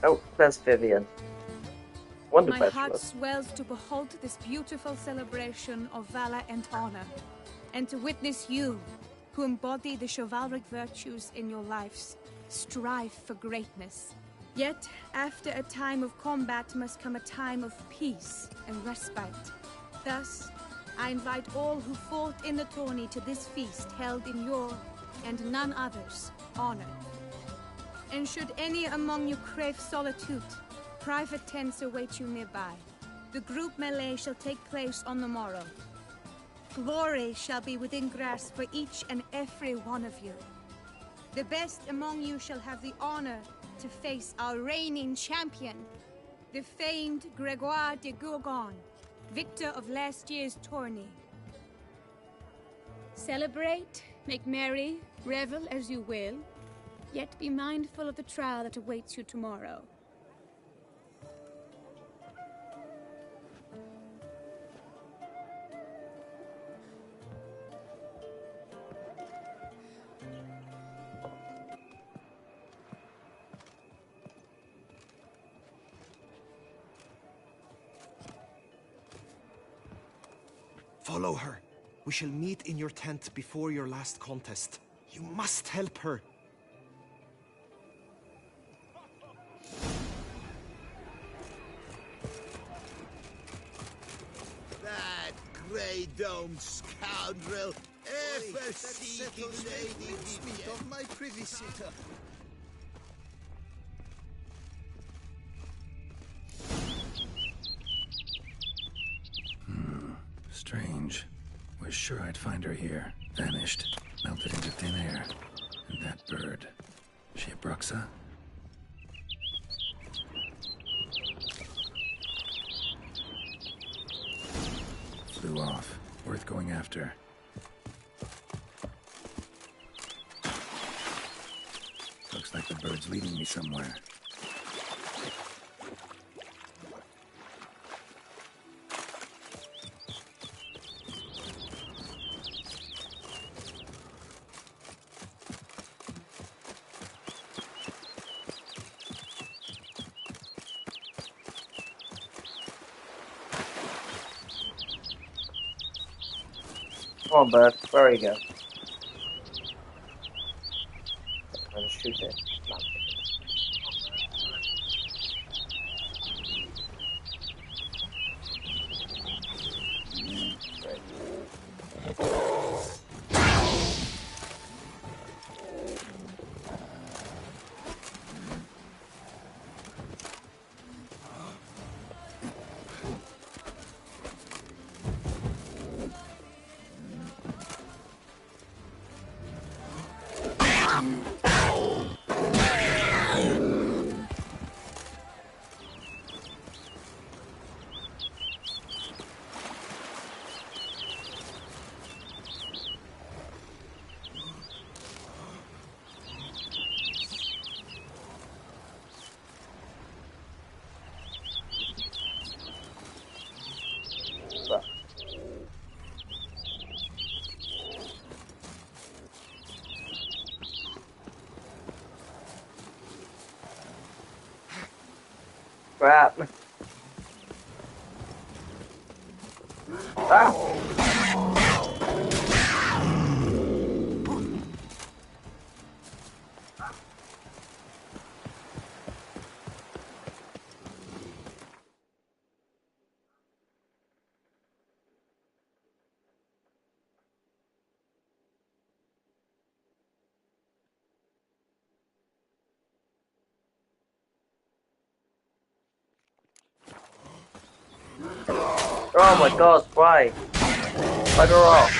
Oh, there's Vivienne. Wonder My Specialist. heart swells to behold this beautiful celebration of valor and honor, and to witness you, who embody the chivalric virtues in your lives, strive for greatness. Yet, after a time of combat must come a time of peace and respite. Thus, I invite all who fought in the tourney to this feast held in your, and none other's, honor. And should any among you crave solitude, private tents await you nearby. The group melee shall take place on the morrow. Glory shall be within grasp for each and every one of you. The best among you shall have the honor to face our reigning champion, the famed Gregoire de Gourgon, victor of last year's tourney. Celebrate, make merry, revel as you will, yet be mindful of the trial that awaits you tomorrow. Follow her. We shall meet in your tent before your last contest. You must help her. That grey-domed scoundrel, ever-seeking Lady Vivienne. Of my privy sitter. Strange. Was sure I'd find her here. Vanished. Melted into thin air. And that bird. She a Bruxa? Flew off. Worth going after. Looks like the bird's leading me somewhere. Come on, bird. Where are you go? shoot it. No. Crap. Ah. Oh my god, why? Bugger off.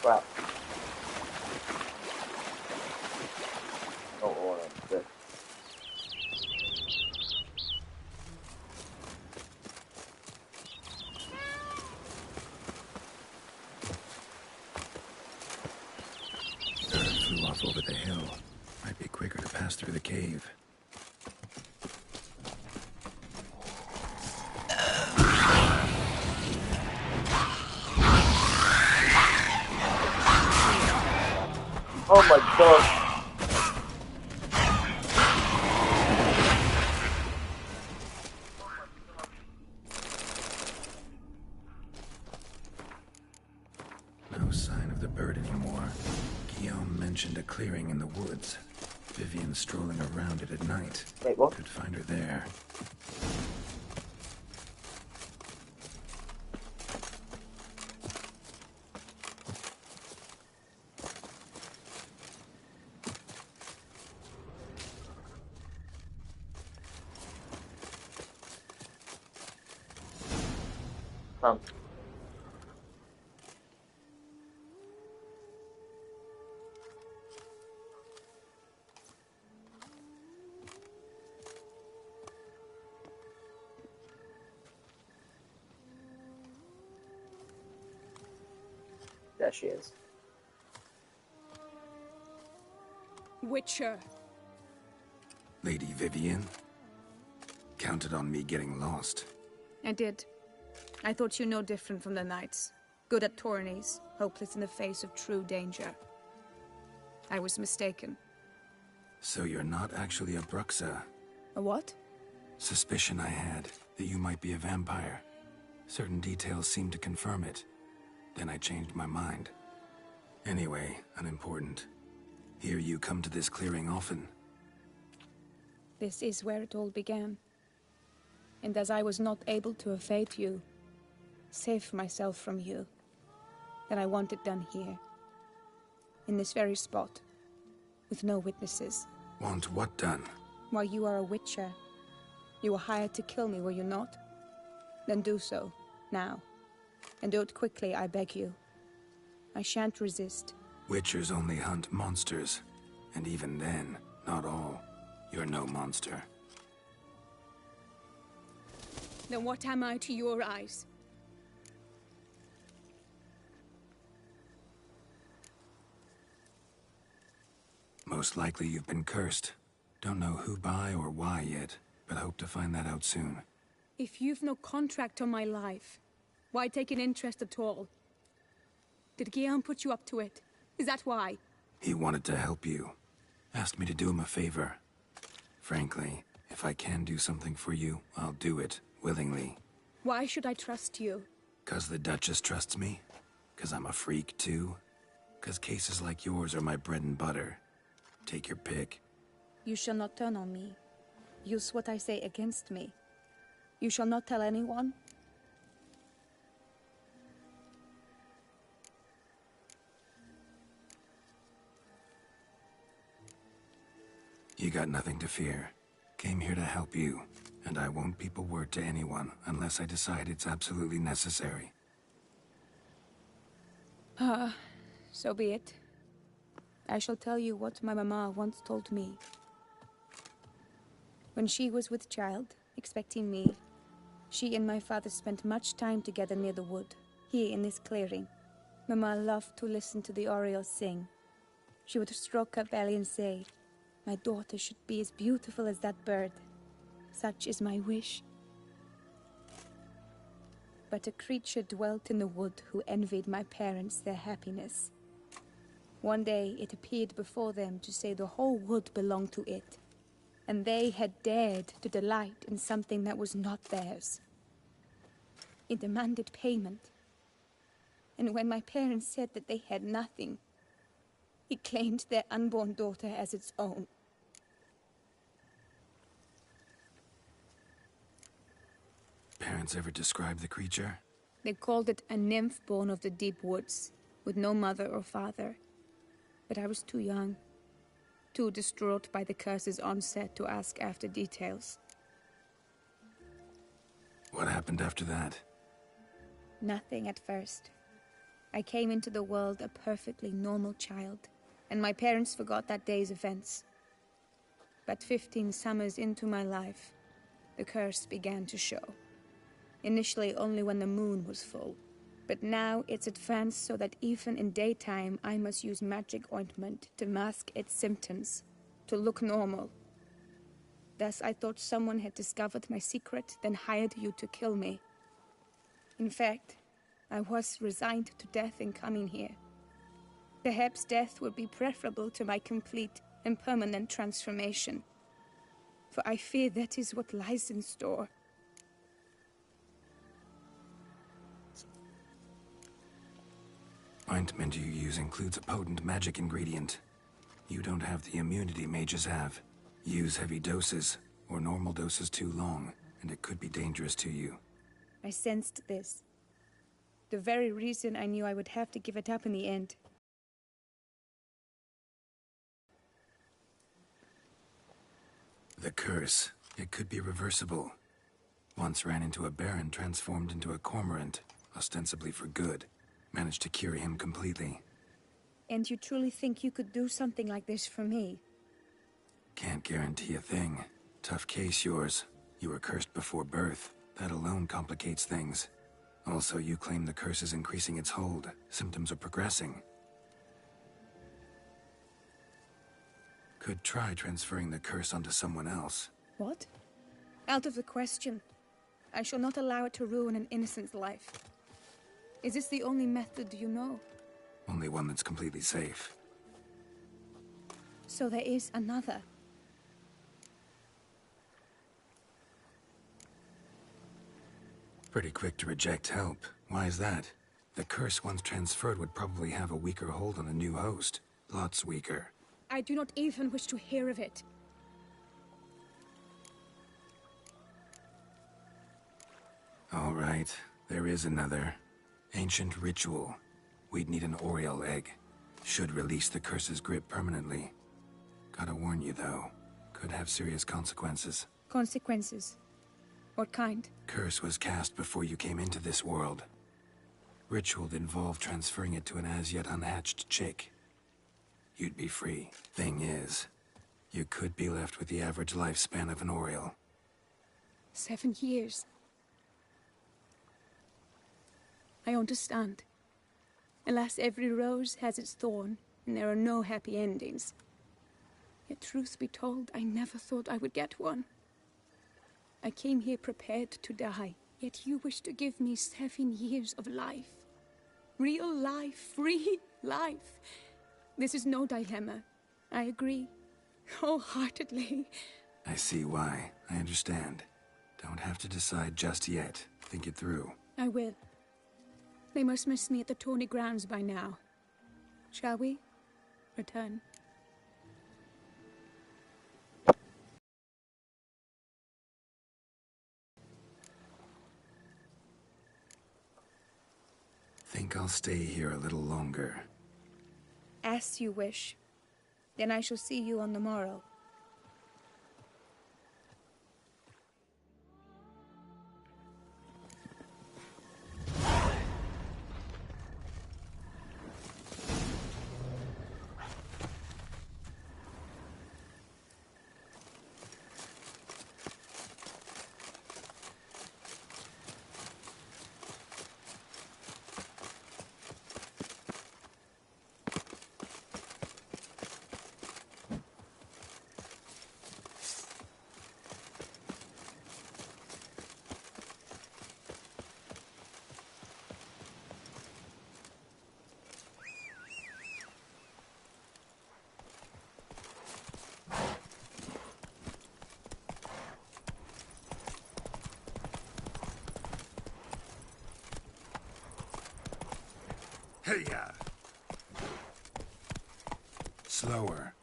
Crap. Oh, that's good. Flew off over the hill. Might be quicker to pass through the cave. Oh my god. No sign of the bird anymore. Guillaume mentioned a clearing in the woods. Vivienne strolling around it at night. Wait, what? Could find her there. There she is. Witcher. Lady Vivienne? Counted on me getting lost. I did. I thought you no different from the knights. Good at tourneys, hopeless in the face of true danger. I was mistaken. So you're not actually a Bruxa? A what? Suspicion I had, that you might be a vampire. Certain details seemed to confirm it. Then I changed my mind. Anyway, unimportant. Hear you come to this clearing often. This is where it all began. And as I was not able to evade you, save myself from you, then I want it done here. In this very spot. With no witnesses. Want what done? Why, you are a witcher. You were hired to kill me, were you not? Then do so, now. And do it quickly, I beg you. I shan't resist. Witchers only hunt monsters. And even then, not all. You're no monster. Then what am I to your eyes? Most likely you've been cursed. Don't know who by or why yet, but hope to find that out soon. If you've no contract on my life, why take an interest at all? Did Guillaume put you up to it? Is that why? He wanted to help you. Asked me to do him a favor. Frankly, if I can do something for you, I'll do it, willingly. Why should I trust you? 'Cause the Duchess trusts me? 'Cause I'm a freak, too? 'Cause cases like yours are my bread and butter. Take your pick. You shall not turn on me. Use what I say against me. You shall not tell anyone? You got nothing to fear. Came here to help you, and I won't peep a word to anyone unless I decide it's absolutely necessary. So be it. I shall tell you what my mama once told me. When she was with child, expecting me, she and my father spent much time together near the wood, here in this clearing. Mama loved to listen to the orioles sing. She would stroke her belly and say, "My daughter should be as beautiful as that bird. Such is my wish." But a creature dwelt in the wood who envied my parents their happiness. One day it appeared before them to say the whole wood belonged to it, and they had dared to delight in something that was not theirs. It demanded payment, and when my parents said that they had nothing, it claimed their unborn daughter as its own. Parents ever describe the creature? They called it a nymph born of the deep woods, with no mother or father. But I was too young, too distraught by the curse's onset to ask after details. What happened after that? Nothing at first. I came into the world a perfectly normal child, and my parents forgot that day's events. But 15 summers into my life, the curse began to show. Initially only when the moon was full. But now it's advanced so that even in daytime I must use magic ointment to mask its symptoms, to look normal. Thus I thought someone had discovered my secret, then hired you to kill me. In fact, I was resigned to death in coming here. Perhaps death would be preferable to my complete and permanent transformation. For I fear that is what lies in store. Ointment you use includes a potent magic ingredient. You don't have the immunity mages have. Use heavy doses, or normal doses too long, and it could be dangerous to you. I sensed this. The very reason I knew I would have to give it up in the end. The curse, it could be reversible. Once ran into a baron transformed into a cormorant, ostensibly for good. Managed to cure him completely. And you truly think you could do something like this for me? Can't guarantee a thing. Tough case, yours. You were cursed before birth. That alone complicates things. Also, you claim the curse is increasing its hold. Symptoms are progressing. Could try transferring the curse onto someone else. What? Out of the question. I shall not allow it to ruin an innocent's life. Is this the only method you know? Only one that's completely safe. So there is another. Pretty quick to reject help. Why is that? The curse once transferred would probably have a weaker hold on a new host. Lots weaker. I do not even wish to hear of it. All right, there is another. Ancient ritual. We'd need an Oriole egg. Should release the curse's grip permanently. Gotta warn you, though. Could have serious consequences. Consequences? What kind? Curse was cast before you came into this world. Ritual involved transferring it to an as-yet unhatched chick. You'd be free. Thing is, you could be left with the average lifespan of an Oriole. 7 years. I understand. Alas, every rose has its thorn, and there are no happy endings. Yet truth be told, I never thought I would get one. I came here prepared to die, yet you wish to give me 7 years of life. Real life, free life. This is no dilemma. I agree. Wholeheartedly. I see why. I understand. Don't have to decide just yet. Think it through. I will. They must miss me at the tourney grounds by now. Shall we? Return. Think I'll stay here a little longer. As you wish. Then I shall see you on the morrow. Hey-ya! Slower.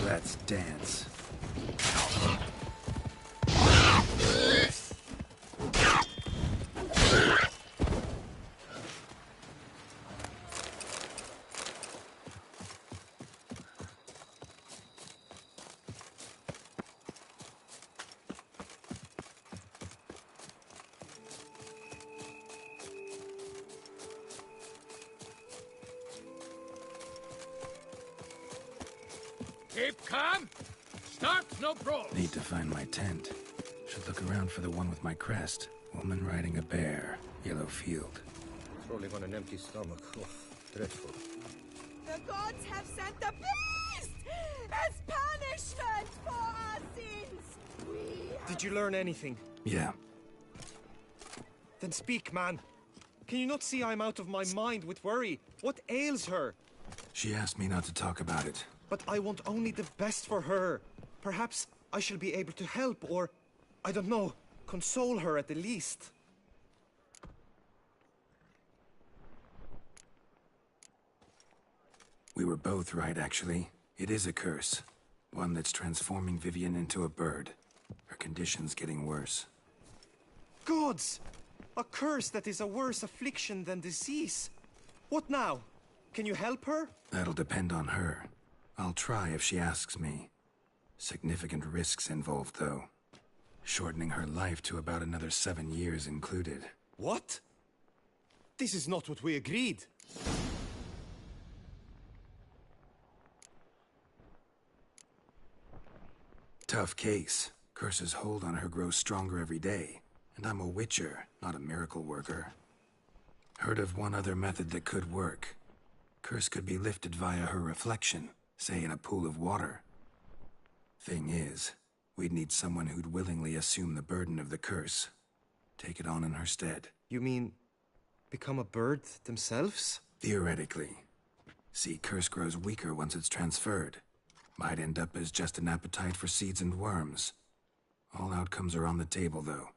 Let's dance. Keep calm. Start no brawl. Need to find my tent. Should look around for the one with my crest. Woman riding a bear. Yellow field. Rolling on an empty stomach. Oh, dreadful. The gods have sent the beast as punishment for our sins. Did you learn anything? Yeah. Then speak, man. Can you not see I'm out of my mind with worry? What ails her? She asked me not to talk about it. But I want only the best for her. Perhaps I shall be able to help, or, I don't know, console her at the least. We were both right, actually. It is a curse. One that's transforming Vivienne into a bird. Her condition's getting worse. Gods! A curse that is a worse affliction than disease. What now? Can you help her? That'll depend on her. I'll try if she asks me. Significant risks involved, though. Shortening her life to about another 7 years included. What? This is not what we agreed. Tough case. Curse's hold on her grows stronger every day. And I'm a witcher, not a miracle worker. Heard of one other method that could work. Curse could be lifted via her reflection, say in a pool of water. Thing is, we'd need someone who'd willingly assume the burden of the curse. Take it on in her stead. You mean, become a bird themselves? Theoretically. See, curse grows weaker once it's transferred. Might end up as just an appetite for seeds and worms. All outcomes are on the table, though.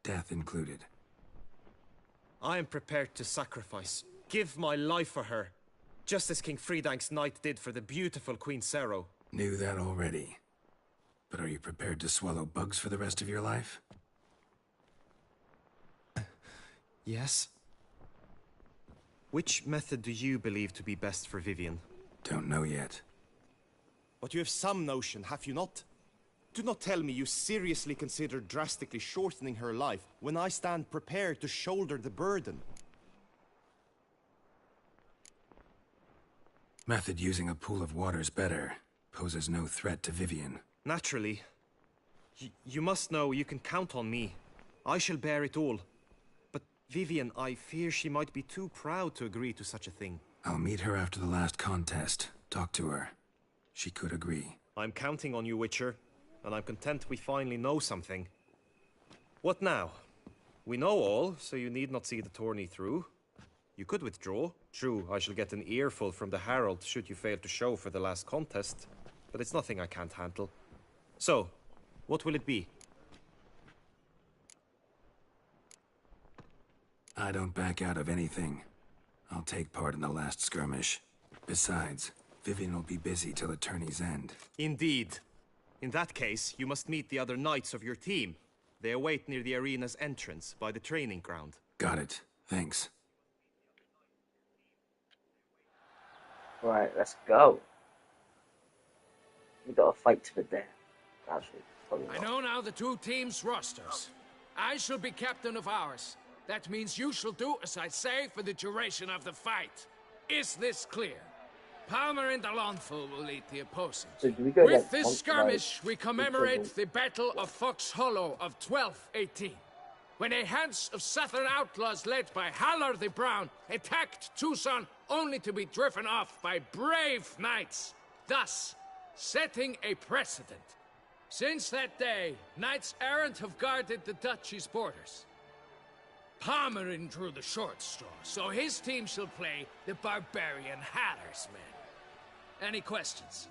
Death included. I am prepared to sacrifice. Give my life for her. Just as King Fridank's knight did for the beautiful Queen Sero. Knew that already. But are you prepared to swallow bugs for the rest of your life? Yes? Which method do you believe to be best for Vivienne? Don't know yet. But you have some notion, have you not? Do not tell me you seriously consider drastically shortening her life when I stand prepared to shoulder the burden. Method using a pool of water's better. Poses no threat to Vivienne. Naturally. You must know you can count on me. I shall bear it all. But Vivienne, I fear she might be too proud to agree to such a thing. I'll meet her after the last contest. Talk to her. She could agree. I'm counting on you, Witcher. And I'm content we finally know something. What now? We know all, so you need not see the tourney through. You could withdraw. True, I shall get an earful from the Herald should you fail to show for the last contest. But it's nothing I can't handle. So, what will it be? I don't back out of anything. I'll take part in the last skirmish. Besides, Vivienne will be busy till the tourney's end. Indeed. In that case, you must meet the other knights of your team. They await near the arena's entrance, by the training ground. Got it. Thanks. Right, let's go. We got a fight to the death. Actually, I know now the two teams' rosters. I shall be captain of ours. That means you shall do as I say for the duration of the fight. Is this clear? Palmer and Alonful will lead the opposing. So with this skirmish, we commemorate the Battle of Fox Hollow of 1218, when a Hans of Southern outlaws led by Haller the Brown attacked Tucson only to be driven off by brave knights, thus setting a precedent. Since that day, knights errant have guarded the duchy's borders. Palmerin drew the short straw, so his team shall play the barbarian Haller's men. Any questions?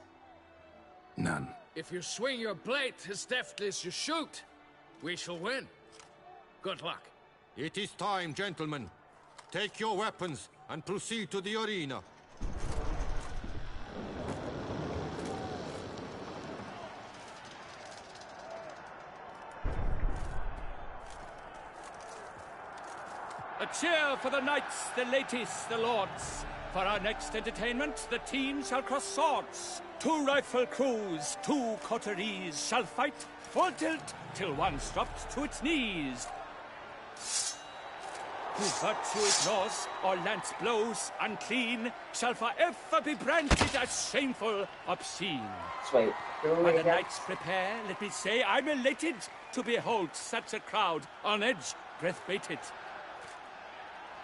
None. If you swing your blade as deftly as you shoot, we shall win. Good luck. It is time, gentlemen. Take your weapons and proceed to the arena. A cheer for the knights, the ladies, the lords. For our next entertainment, the teams shall cross swords. 2 rifle crews, 2 coteries shall fight full tilt till one's dropped to its knees. Who virtue ignores or lance blows unclean shall forever be branded as shameful, obscene. Wait, while the knights prepare, let me say I'm elated to behold such a crowd on edge, breath baited.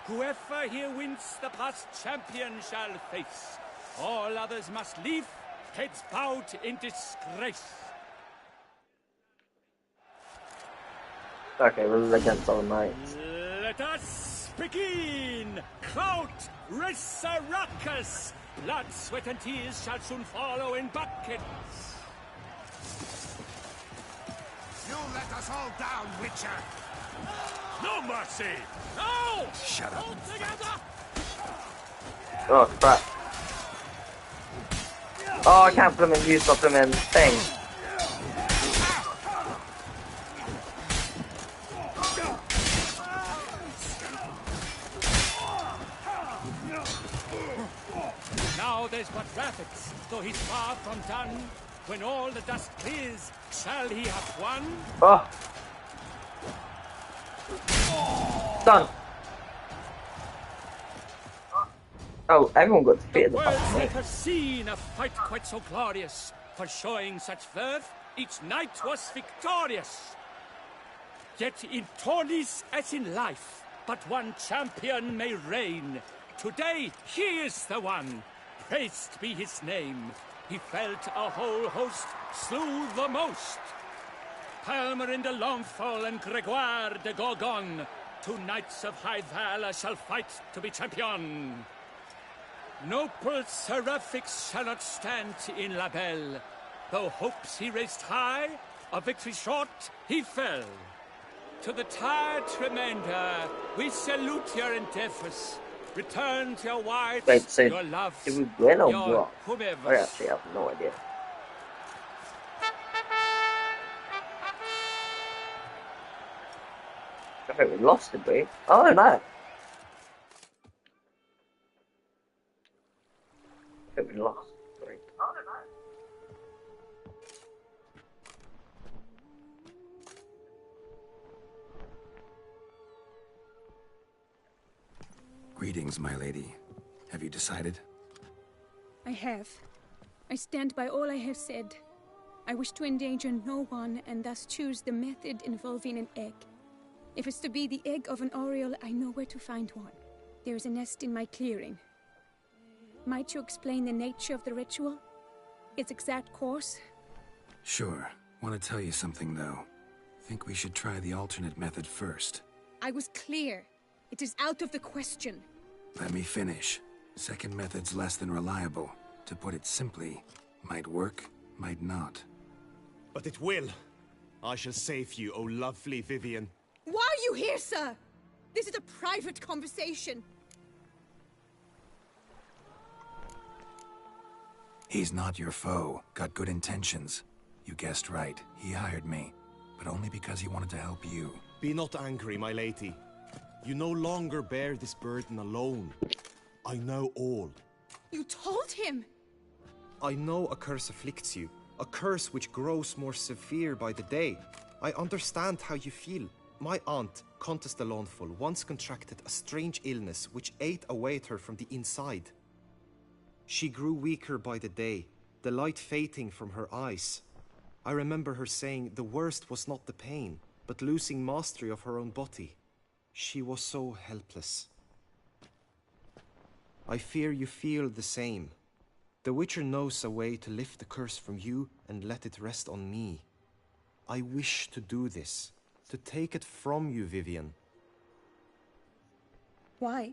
Whoever here wins the past champion shall face. All others must leave, heads bowed in disgrace. Okay, we're against all the knights. Let us begin! Kraut, Rissaruckus! Blood, sweat, and tears shall soon follow in buckets. You let us all down, Witcher! No mercy! No! Shut up. All together! Oh, crap. Oh, I can't blooming use the blooming thing. Now there's but Raffix, though he's far from done. When all the dust clears, shall he have won? Oh. Done. Oh, everyone got defeated. The world's never seen a fight quite so glorious. For showing such verve, each knight was victorious. Yet in tourneys as in life, but one champion may reign. Today, he is the one. Praised be his name. He felt a whole host, slew the most. Palmer de Longfall and Gregoire de Gorgon, 2 knights of high valor shall fight to be champion. Noble Seraphix shall not stand in La Belle. Though hopes he raised high, of victory short he fell. To the tired remainder, we salute your endeavors. Return to your wives, Wait, so your loves, did we win or your what? whomever. I actually have no idea. I think we lost, did we? Oh no. I think we lost. Sorry. Greetings, my lady. Have you decided? I have. I stand by all I have said. I wish to endanger no one and thus choose the method involving an egg. If it's to be the egg of an oriole, I know where to find one. There is a nest in my clearing. Might you explain the nature of the ritual? Its exact course? Sure. Want to tell you something, though. Think we should try the alternate method first. I was clear. It is out of the question. Let me finish. Second method's less than reliable. To put it simply, might work, might not. But it will. I shall save you, O lovely Vivienne. Why are you here, sir? This is a private conversation. He's not your foe. Got good intentions. You guessed right. He hired me. But only because he wanted to help you. Be not angry, my lady. You no longer bear this burden alone. I know all. You told him? I know a curse afflicts you. A curse which grows more severe by the day. I understand how you feel. My aunt, Countess de Lawnful, once contracted a strange illness which ate away at her from the inside. She grew weaker by the day, the light fading from her eyes. I remember her saying the worst was not the pain, but losing mastery of her own body. She was so helpless. I fear you feel the same. The Witcher knows a way to lift the curse from you and let it rest on me. I wish to do this, to take it from you, Vivienne. Why?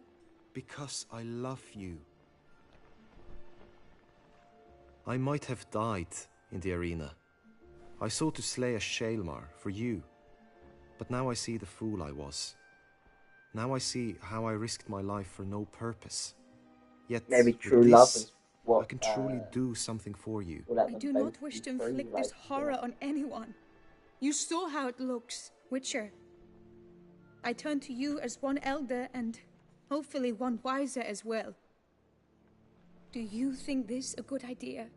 Because I love you. I might have died in the arena. I sought to slay a Shaelmar for you. But now I see the fool I was. Now I see how I risked my life for no purpose. Yet, maybe true with love this, is what I can truly do something for you. I do not wish to inflict this horror on anyone. You saw how it looks, Witcher. I turn to you as one elder and hopefully one wiser as well. Do you think this a good idea?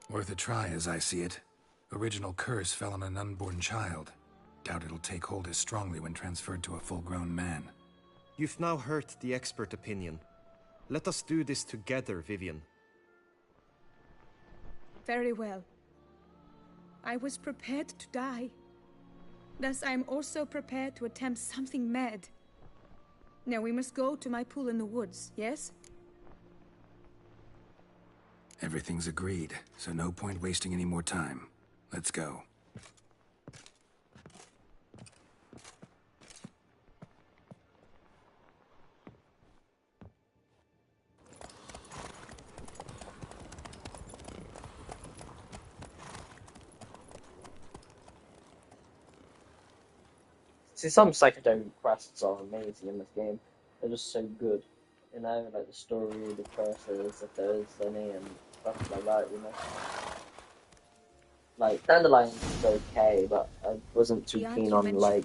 Worth a try, as I see it. Original curse fell on an unborn child. Doubt it'll take hold as strongly when transferred to a full-grown man. You've now heard the expert opinion. Let us do this together, Vivienne. Very well. I was prepared to die. Thus I am also prepared to attempt something mad. Now we must go to my pool in the woods, yes? Everything's agreed, so no point wasting any more time. Let's go. See, some psychedelic quests are amazing in this game. They're just so good. You know, like the story, the curses, if there is any, and stuff like that, you know. Like, Dandelion's is okay, but I wasn't too keen on, it. I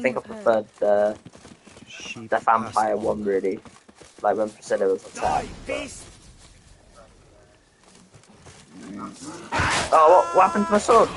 think I preferred the vampire one, really. Like, when Priscilla was attacked. Oh, what happened to my sword?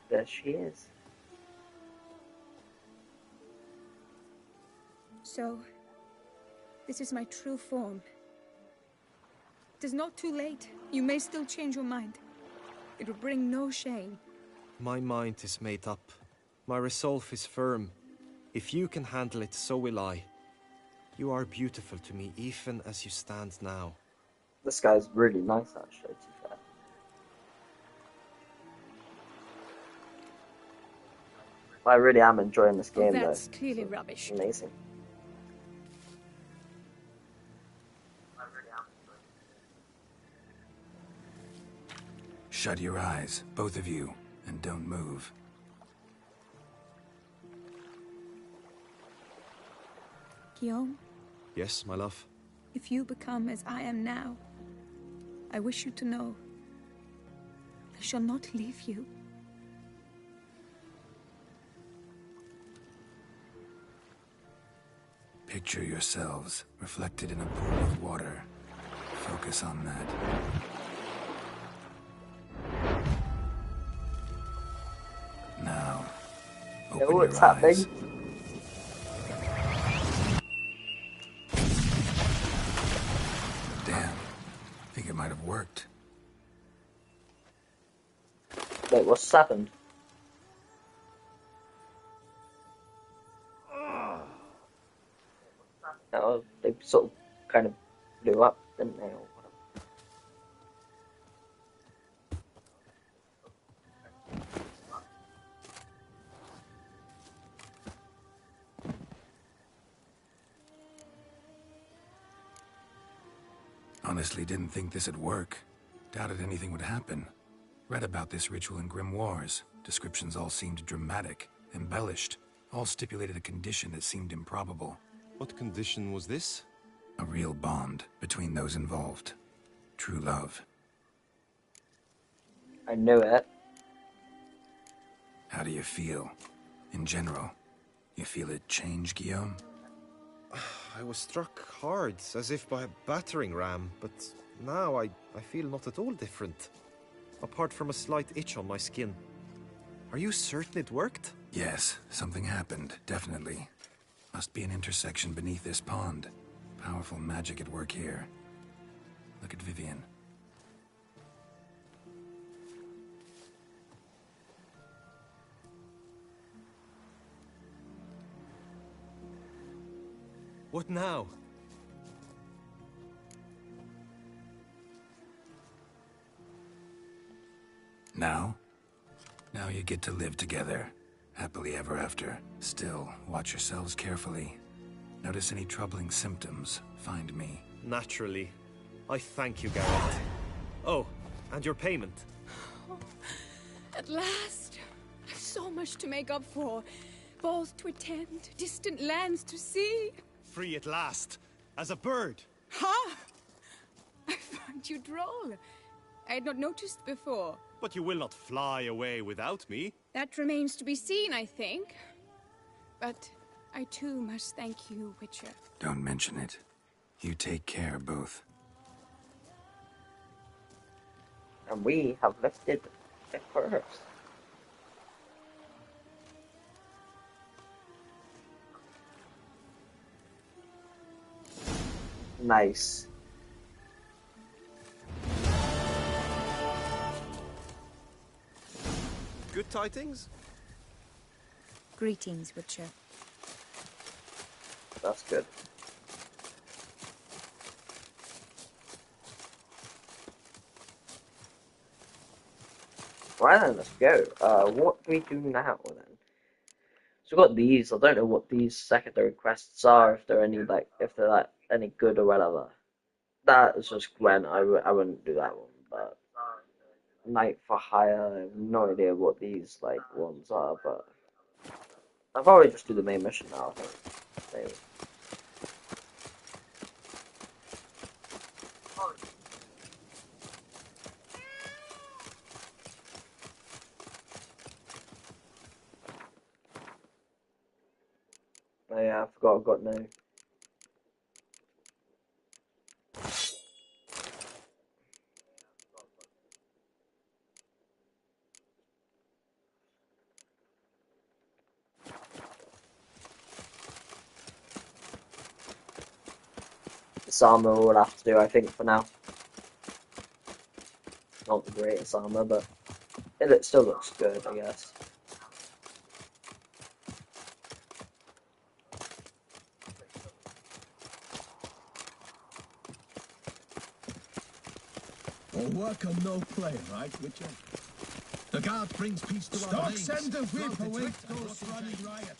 There she is. So, this is my true form. It is not too late. You may still change your mind. It will bring no shame. My mind is made up. My resolve is firm. If you can handle it, so will I. You are beautiful to me, even as you stand now. This guy's really nice, actually, to be fair. I really am enjoying this game, though. That's clearly rubbish. Amazing. Shut your eyes, both of you, and don't move. Guillaume, Yes, my love? if you become as I am now, I wish you to know I shall not leave you. Picture yourselves reflected in a pool of water. Focus on that. Now, open your what's happening? eyes. Damn, I think it might have worked. Wait, what's happened? Oh, they sort of kind of blew up, didn't they? Or whatever. Honestly, didn't think this'd work. Doubted anything would happen. Read about this ritual in grimoires. Descriptions all seemed dramatic, embellished. All stipulated a condition that seemed improbable. What condition was this? A real bond between those involved. True love. I knew it. How do you feel? In general, you feel it change, Guillaume? I was struck hard, as if by a battering ram, but now I feel not at all different. Apart from a slight itch on my skin. Are you certain it worked? Yes, something happened, definitely. Must be an intersection beneath this pond. Powerful magic at work here. Look at Vivienne. What now? Now? Now you get to live together. Happily ever after. Still, watch yourselves carefully. Notice any troubling symptoms, find me. Naturally. I thank you, Garrett. Oh, and your payment. At last! I've so much to make up for. Balls to attend, distant lands to see. Free at last, as a bird. Ha! I find you droll. I had not noticed before. But you will not fly away without me. That remains to be seen, I think. But I too must thank you, Witcher. Don't mention it. You take care, both. And we have lifted the curse. Nice. Good tidings? Greetings, Witcher. That's good. Right then, let's go. What do we do now then? So we've got these. I don't know what these secondary quests are. If they're any if they're like any good or whatever. That is just Gwen. I wouldn't do that one. But Night for Hire. I have no idea what these ones are. But I'll probably just do the main mission now. I think. Maybe. Oh yeah, I forgot I've got no. This armor will have to do, I think, for now. Not the greatest armor, but it still looks good, I guess. Or work on no play, right, Witcher? The guard brings peace to our veins. Send the whip away those running riot.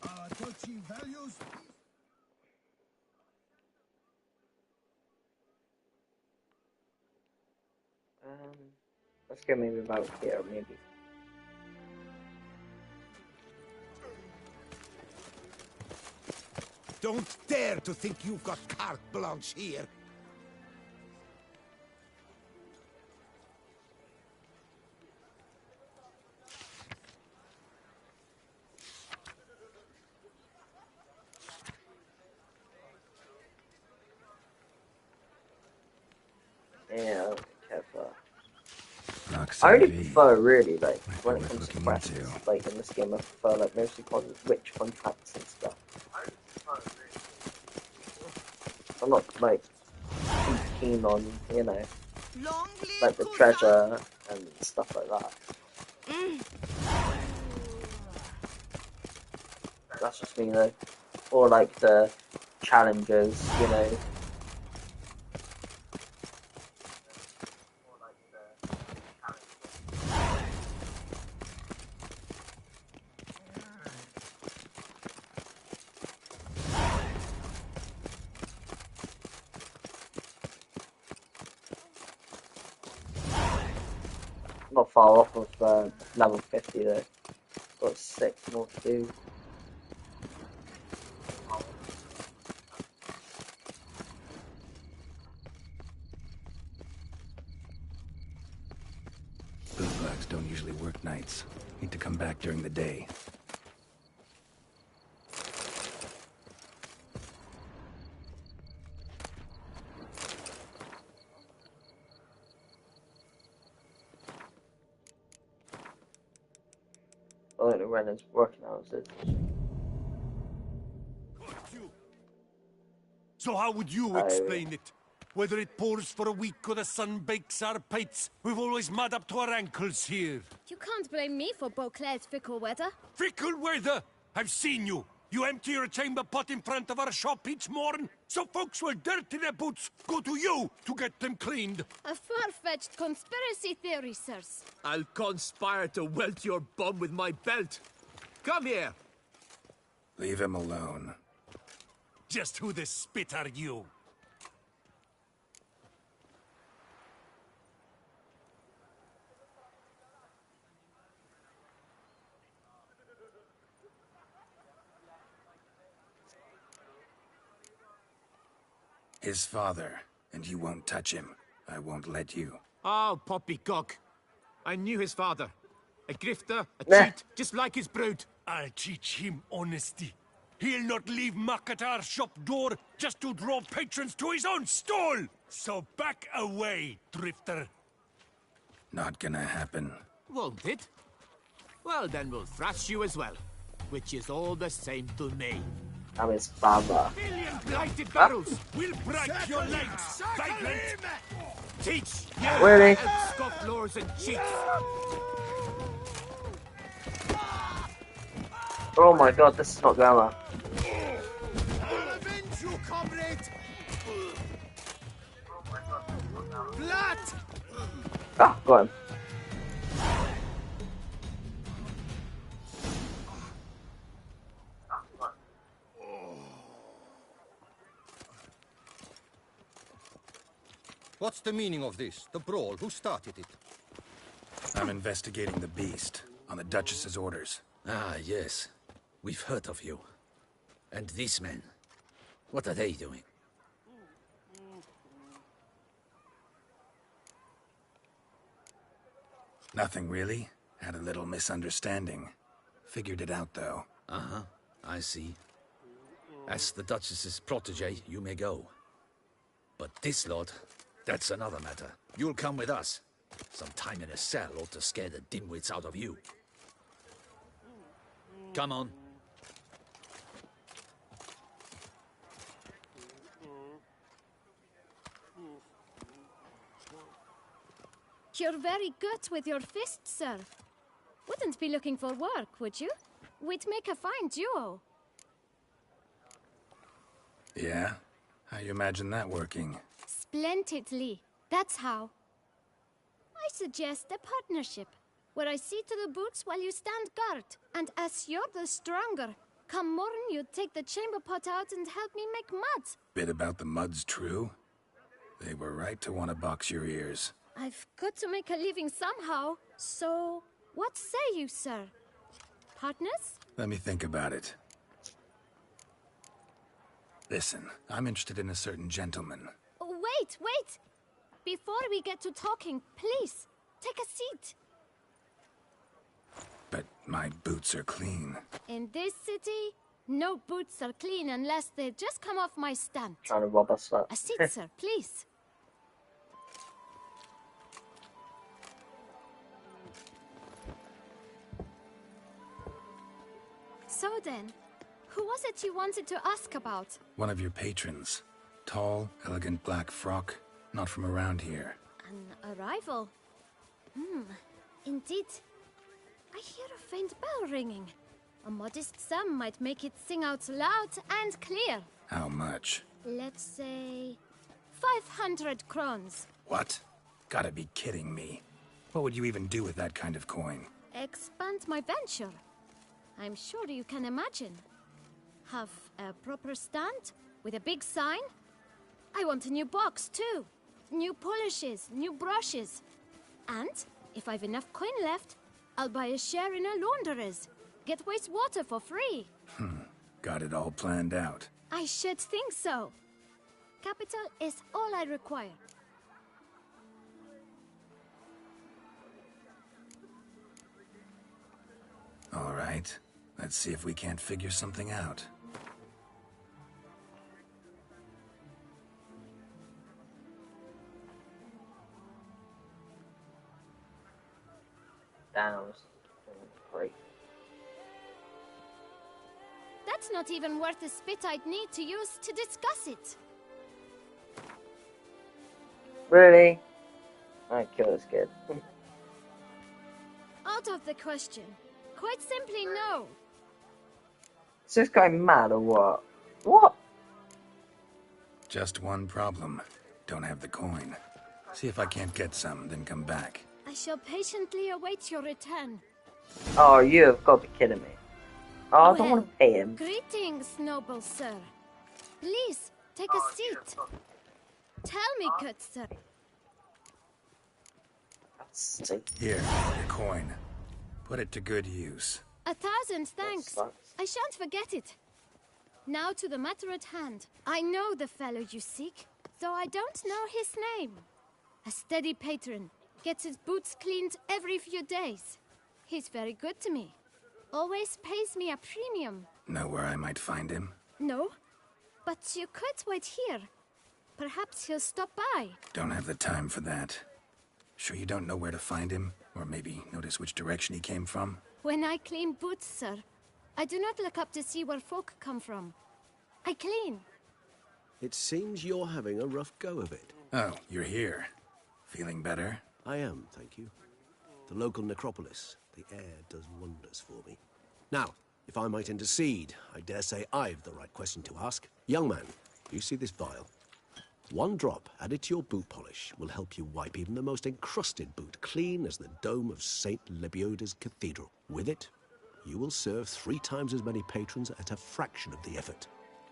Our duchy values. Let's go maybe about here, maybe. Don't dare to think you've got carte blanche here. Yeah, I really prefer, really, like, when it comes to quests, like, in this game, I prefer, like, mostly witch contracts and stuff. I'm not, like, too keen on, you know, like, the treasure and stuff like that. That's just me, though. Or, like, the challenges, you know. Not far off of level 50 though. Got 6 more to do. Bootlegs don't usually work nights. Need to come back during the day. I don't know when it's working hours is. So how would you explain it? Whether it pours for a week or the sun bakes our pates, we've always mud up to our ankles here. You can't blame me for Beauclair's fickle weather. Fickle weather? I've seen you. You empty your chamber pot in front of our shop each morn, so folks will dirty their boots, go to you to get them cleaned. A far-fetched conspiracy theory, sirs. I'll conspire to welt your bum with my belt. Come here. Leave him alone. Just who the spit are you? His father, and you won't touch him. I won't let you. Oh, poppycock. I knew his father. A grifter, a cheat, just like his brood. I'll teach him honesty. He'll not leave muck at our shop door just to draw patrons to his own stall! So back away, drifter. Not gonna happen. Won't it? Well, then we'll thrash you as well. Which is all the same to me. I'm his father. Million blighted barrels! We'll break your legs, vagrant! Teach Really? scoff lords and cheats! Oh my god, this is not grammar. Avenge you, comrade! Blood! Ah, go on. What's the meaning of this? The brawl? Who started it? I'm investigating the beast, on the Duchess's orders. Ah, yes. We've heard of you. And these men, what are they doing? Nothing really. Had a little misunderstanding. Figured it out, though. Uh-huh, I see. As the Duchess's protege, you may go. But this lot, that's another matter. You'll come with us. Some time in a cell ought to scare the dimwits out of you. Come on. You're very good with your fists, sir. Wouldn't be looking for work, would you? We'd make a fine duo. Yeah? How you imagine that working? Splendidly. That's how. suggest a partnership, where I see to the boots while you stand guard. And as you're the stronger, come morn you take the chamber pot out and help me make mud. Bit about the mud's true? They were right to want to box your ears. I've got to make a living somehow, so what say you, sir? Partners? Let me think about it. Listen, I'm interested in a certain gentleman. Wait! Before we get to talking, please, take a seat. But my boots are clean. In this city, no boots are clean unless they just come off my stand. Trying to rob us up. A seat, sir, please. So then, who was it you wanted to ask about? One of your patrons. Tall, elegant black frock. Not from around here. An arrival? Indeed. I hear a faint bell ringing. A modest sum might make it sing out loud and clear. How much? Let's say 500 crowns. What? Gotta be kidding me. What would you even do with that kind of coin? Expand my venture. I'm sure you can imagine. Have a proper stand with a big sign. I want a new box too. New polishes, new brushes. And if I've enough coin left, I'll buy a share in a launderer's. Get wastewater for free. Got it all planned out. I should think so. Capital is all I require. All right. Let's see if we can't figure something out. Great. That's not even worth the spit I'd need to use to discuss it. Really? I'd kill this kid. Out of the question. Quite simply, no. Is this guy mad or what? What? Just one problem. Don't have the coin. See if I can't get some, then come back. I shall patiently await your return. Oh, you have got to be kidding me. Oh, I don't Well, want to pay him. Greetings, noble sir. Please, take a seat. Tell me, good sir. Here, your coin. Put it to good use. 1,000 thanks. I shan't forget it. Now to the matter at hand. I know the fellow you seek, though I don't know his name. A steady patron. Gets his boots cleaned every few days. He's very good to me. Always pays me a premium. Know where I might find him? No, but you could wait here. Perhaps he'll stop by. Don't have the time for that. Sure you don't know where to find him? Or maybe notice which direction he came from? When I clean boots, sir, I do not look up to see where folk come from. I clean. It seems you're having a rough go of it. Oh, you're here. Feeling better? I am, thank you. The local necropolis. The air does wonders for me. Now, if I might intercede, I dare say I've the right question to ask. Young man, you see this vial? One drop added to your boot polish will help you wipe even the most encrusted boot clean as the dome of St. Lebioda's Cathedral. With it, you will serve 3 times as many patrons at a fraction of the effort.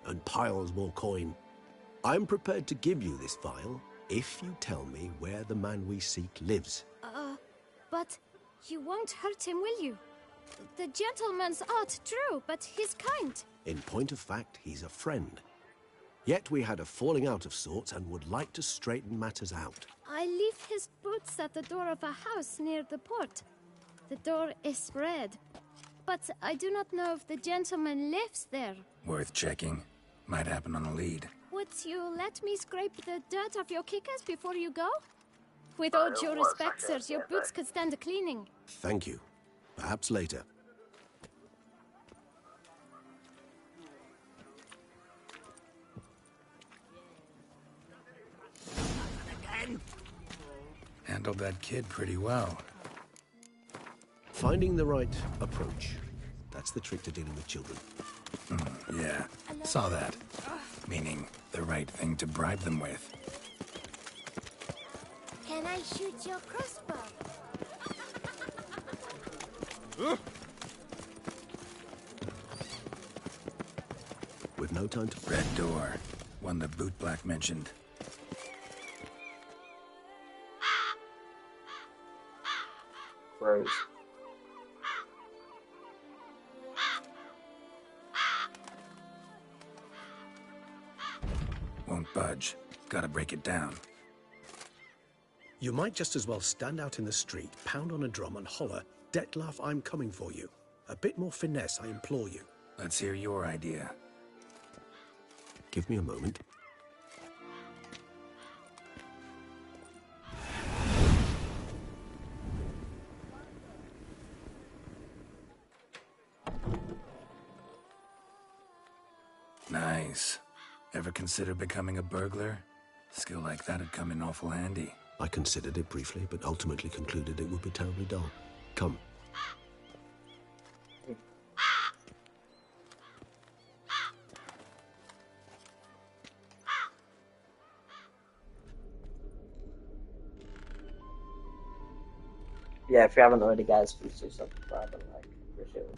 And piles more coin. I'm prepared to give you this vial if you tell me where the man we seek lives. But you won't hurt him, will you? The gentleman's odd, true, but he's kind. In point of fact, he's a friend. Yet we had a falling out of sorts and would like to straighten matters out. I leave his boots at the door of a house near the port. The door is red, but I do not know if the gentleman lives there. Worth checking. Might happen on a lead. Would you let me scrape the dirt off your kickers before you go? With all due respect, sirs, your boots could stand a cleaning. Thank you. Perhaps later. Handled that kid pretty well. Finding the right approach. That's the trick to dealing with children. Yeah, saw that. Meaning, the right thing to bribe them with. Can I shoot your crossbow? With no time to... Red door. One the bootblack mentioned. Rose. Won't budge. Gotta break it down. You might just as well stand out in the street, pound on a drum and holler, "Dettlaff, I'm coming for you." A bit more finesse, I implore you. Let's hear your idea. Give me a moment. Nice. Ever consider becoming a burglar? Skill like that'd come in awful handy. I considered it briefly, but ultimately concluded it would be terribly dull. Come. Yeah, if you haven't already, guys, please do subscribe and like. Appreciate it.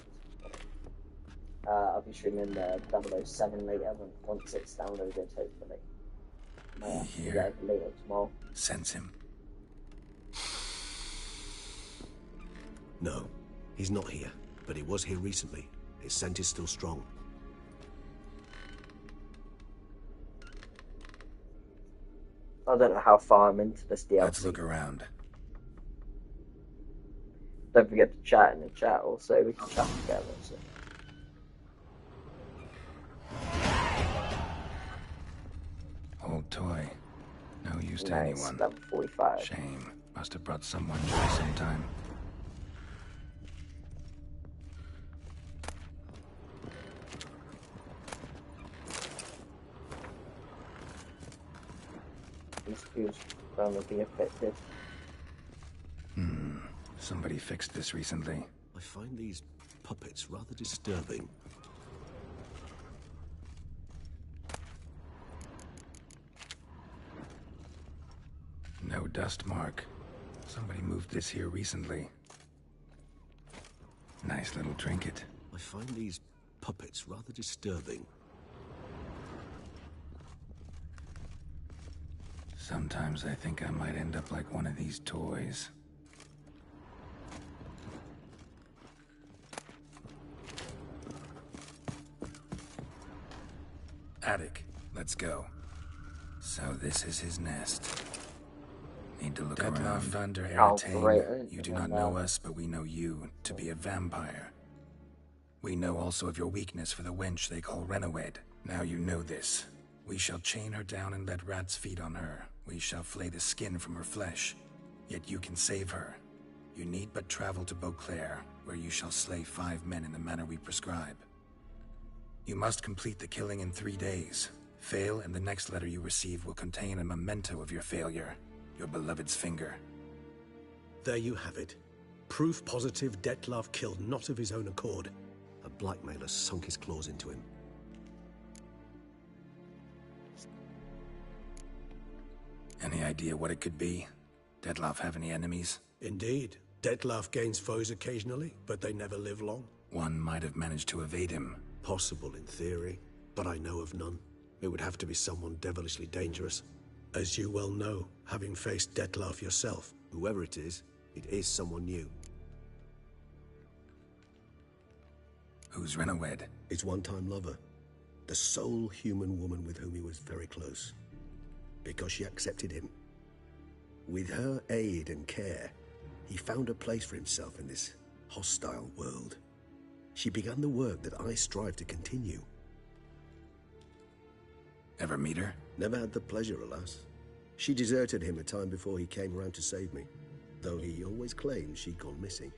I'll be streaming the 007 later once it's downloaded, hopefully. Here. Later tomorrow. Sense him. No, he's not here, but he was here recently. His scent is still strong. I don't know how far I'm into this DLC. Let's look around. Don't forget to chat in the chat also, we can chat together. So. Old toy. No use to Nice, anyone. level 45. Shame. Must have brought someone joy sometime. This feels gonna be affected. Somebody fixed this recently. I find these puppets rather disturbing. No dust mark. Somebody moved this here recently. Nice little trinket. I find these puppets rather disturbing. Sometimes I think I might end up like one of these toys. Attic. Let's go. So this is his nest. Need to look around. Vander Eritane. You do not know us, but we know you to be a vampire. We know also of your weakness for the wench they call Renowed. Now you know this. We shall chain her down and let rats feed on her. We shall flay the skin from her flesh. Yet you can save her. You need but travel to Beauclair, where you shall slay 5 men in the manner we prescribe. You must complete the killing in 3 days. Fail, and the next letter you receive will contain a memento of your failure. Your beloved's finger. There you have it. Proof positive Dettlaff killed not of his own accord. A blackmailer sunk his claws into him. Any idea what it could be? Dettlaff have any enemies? Indeed. Dettlaff gains foes occasionally, but they never live long. One might have managed to evade him. Possible in theory, but I know of none. It would have to be someone devilishly dangerous. As you well know, having faced Dettlaff yourself, whoever it is someone new. Who's Renowed? His one-time lover. The sole human woman with whom he was very close. Because she accepted him. With her aid and care, he found a place for himself in this hostile world. She began the work that I strive to continue. Ever meet her? Never had the pleasure, alas. She deserted him a time before he came around to save me, though he always claimed she'd gone missing.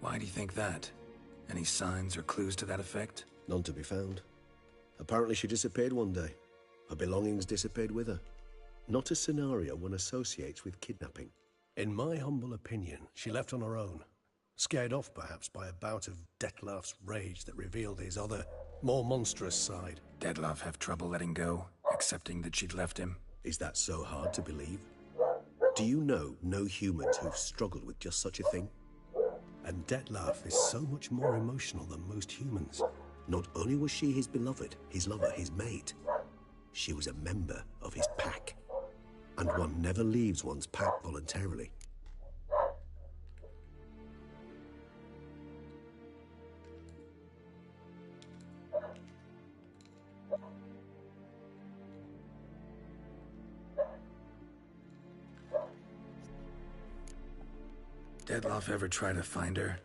Why do you think that? Any signs or clues to that effect? None to be found. Apparently she disappeared one day. Her belongings disappeared with her. Not a scenario one associates with kidnapping. In my humble opinion, she left on her own. Scared off, perhaps, by a bout of Detlef's rage that revealed his other, more monstrous side. Detlef have trouble letting go, accepting that she'd left him? Is that so hard to believe? Do you know no humans who've struggled with just such a thing? And Detlef is so much more emotional than most humans. Not only was she his beloved, his lover, his mate, she was a member of his pack. And one never leaves one's pack voluntarily. Detlef ever try to find her?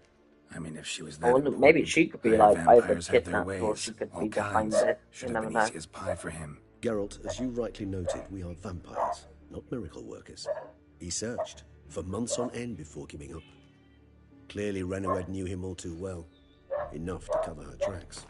I mean, if she was I that wonder, important, maybe she could be higher like either vampires have their kidnapped or ways, she could all be behind kinds. it. Should You have never been know. easy as pie for him. Geralt, as you rightly noted, we are vampires, not miracle workers. He searched for months on end before giving up. Clearly, Renowed knew him all too well, enough to cover her tracks.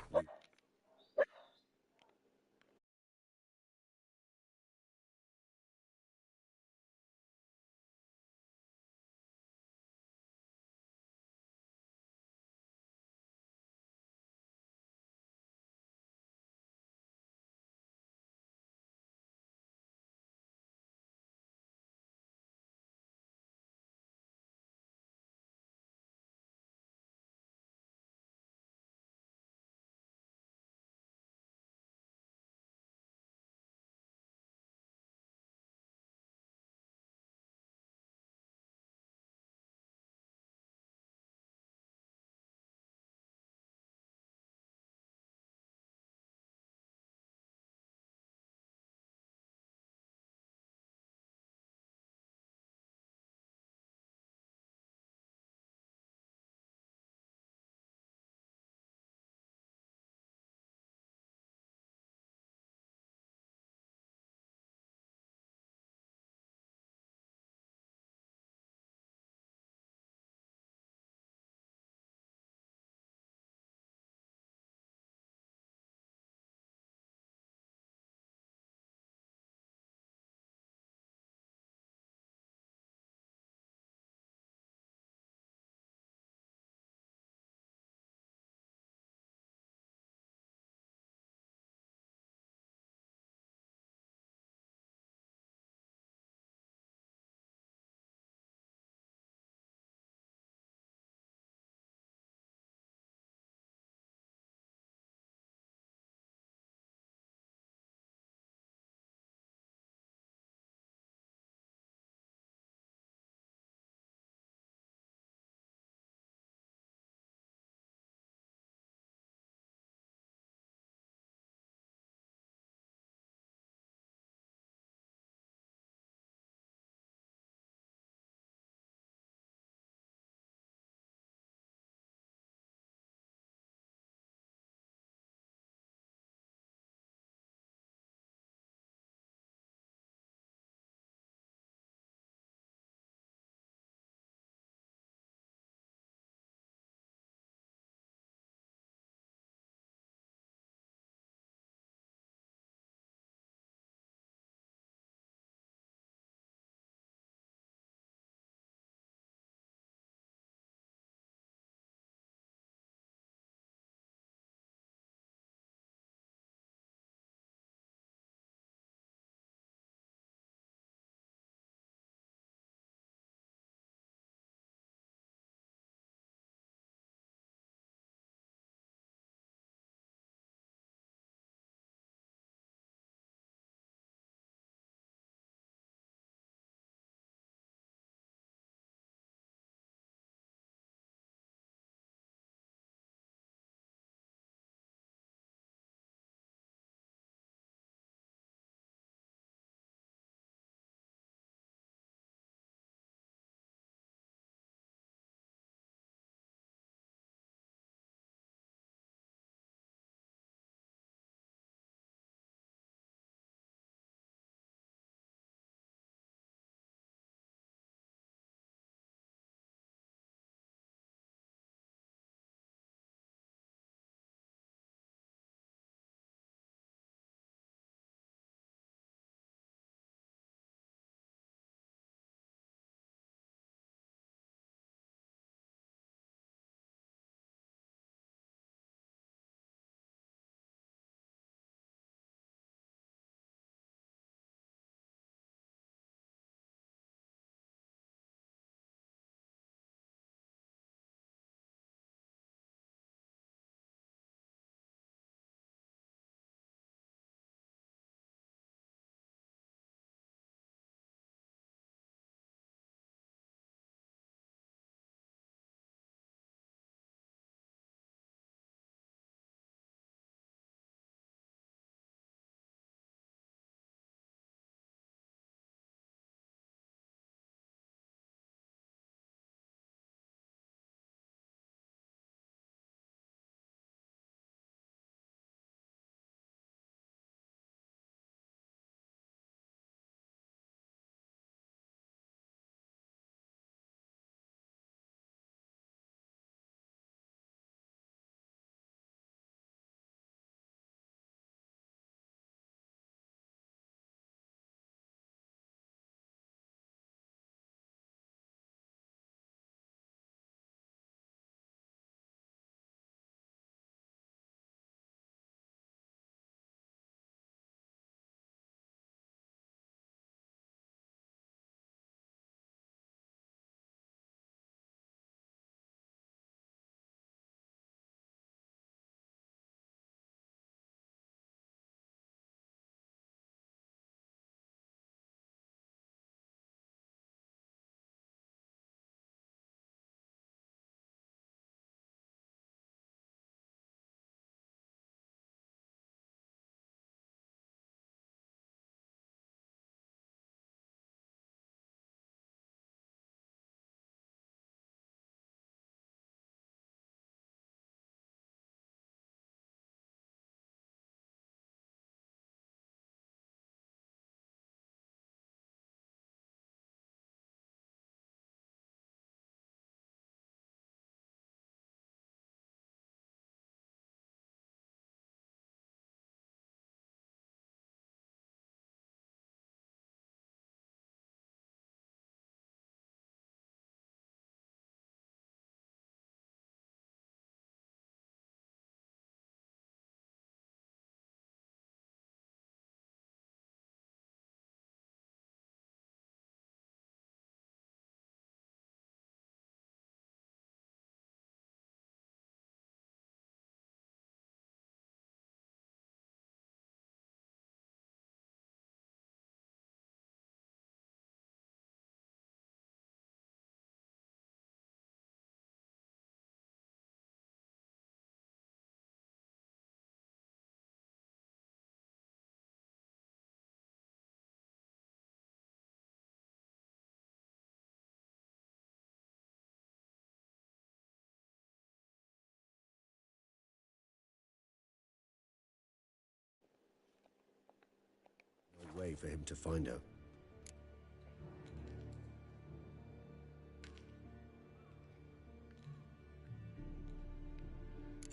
way for him to find out.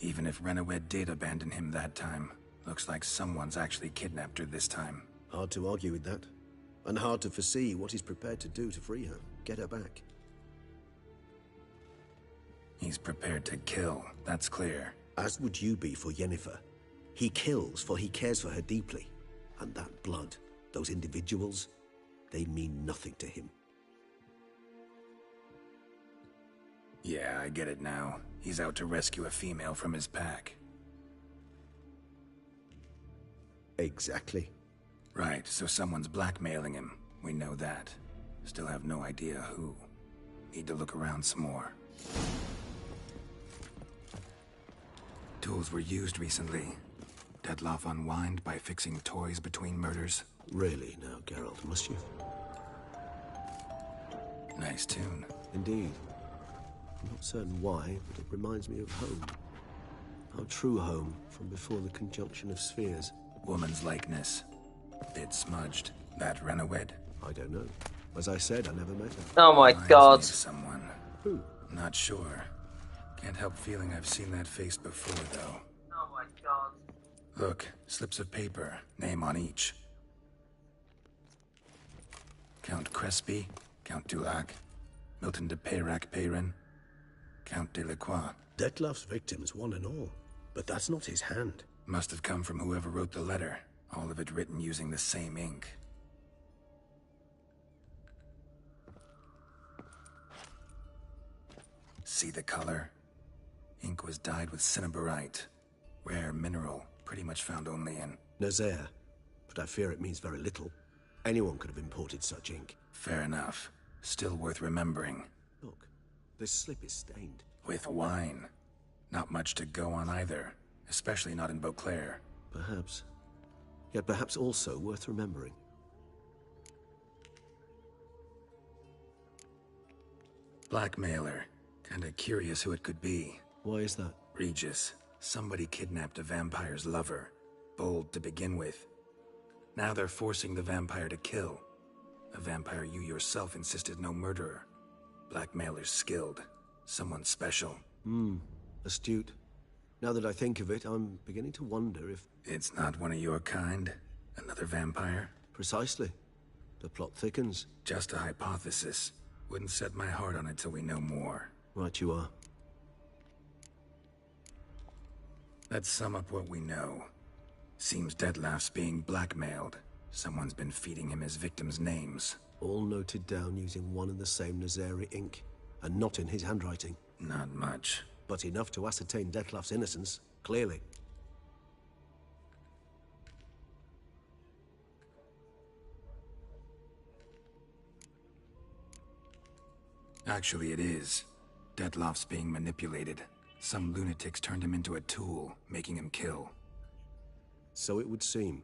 Even if Renawed did abandon him that time, looks like someone's actually kidnapped her this time. Hard to argue with that. And hard to foresee what he's prepared to do to free her, get her back. He's prepared to kill, that's clear. As would you be for Yennefer. He kills for he cares for her deeply. And that blood, those individuals, they mean nothing to him. Yeah, I get it now. He's out to rescue a female from his pack. Exactly. Right, so someone's blackmailing him. We know that. Still have no idea who. Need to look around some more. Tools were used recently. Dettlaff unwind by fixing toys between murders. Really now, Geralt, must you? Nice tune. Indeed. I'm not certain why, but it reminds me of home. Our true home from before the conjunction of spheres. Woman's likeness. Bit smudged. That Renawed? I don't know. As I said, I never met her. Oh my god. Me of someone. Who? Not sure. Can't help feeling I've seen that face before, though. Oh my god. Look, slips of paper, name on each. Count Crespi, Count Dulac, Milton de Peyrac-Peyrin, Count Delacroix. Dettlaff's victims, one and all. But that's not his hand. Must have come from whoever wrote the letter. All of it written using the same ink. See the color? Ink was dyed with cinnabarite. Rare mineral, pretty much found only in Nazaire. But I fear it means very little. Anyone could have imported such ink. Fair enough. Still worth remembering. Look, this slip is stained. With wine. Not much to go on either. Especially not in Beauclair. Perhaps. Yet perhaps also worth remembering. Blackmailer. Kinda curious who it could be. Why is that? Regis. Somebody kidnapped a vampire's lover. Bold to begin with. Now they're forcing the vampire to kill. A vampire you yourself insisted no murderer. Blackmailer's skilled. Someone special. Astute. Now that I think of it, I'm beginning to wonder if... It's not one of your kind? Another vampire? Precisely. The plot thickens. Just a hypothesis. Wouldn't set my heart on it till we know more. Right you are. Let's sum up what we know. Seems Dettlaff's being blackmailed. Someone's been feeding him his victims' names. All noted down using one and the same Nazari ink. And not in his handwriting. Not much. But enough to ascertain Dettlaff's innocence, clearly. Actually, it is. Dettlaff's being manipulated. Some lunatics turned him into a tool, making him kill. So it would seem.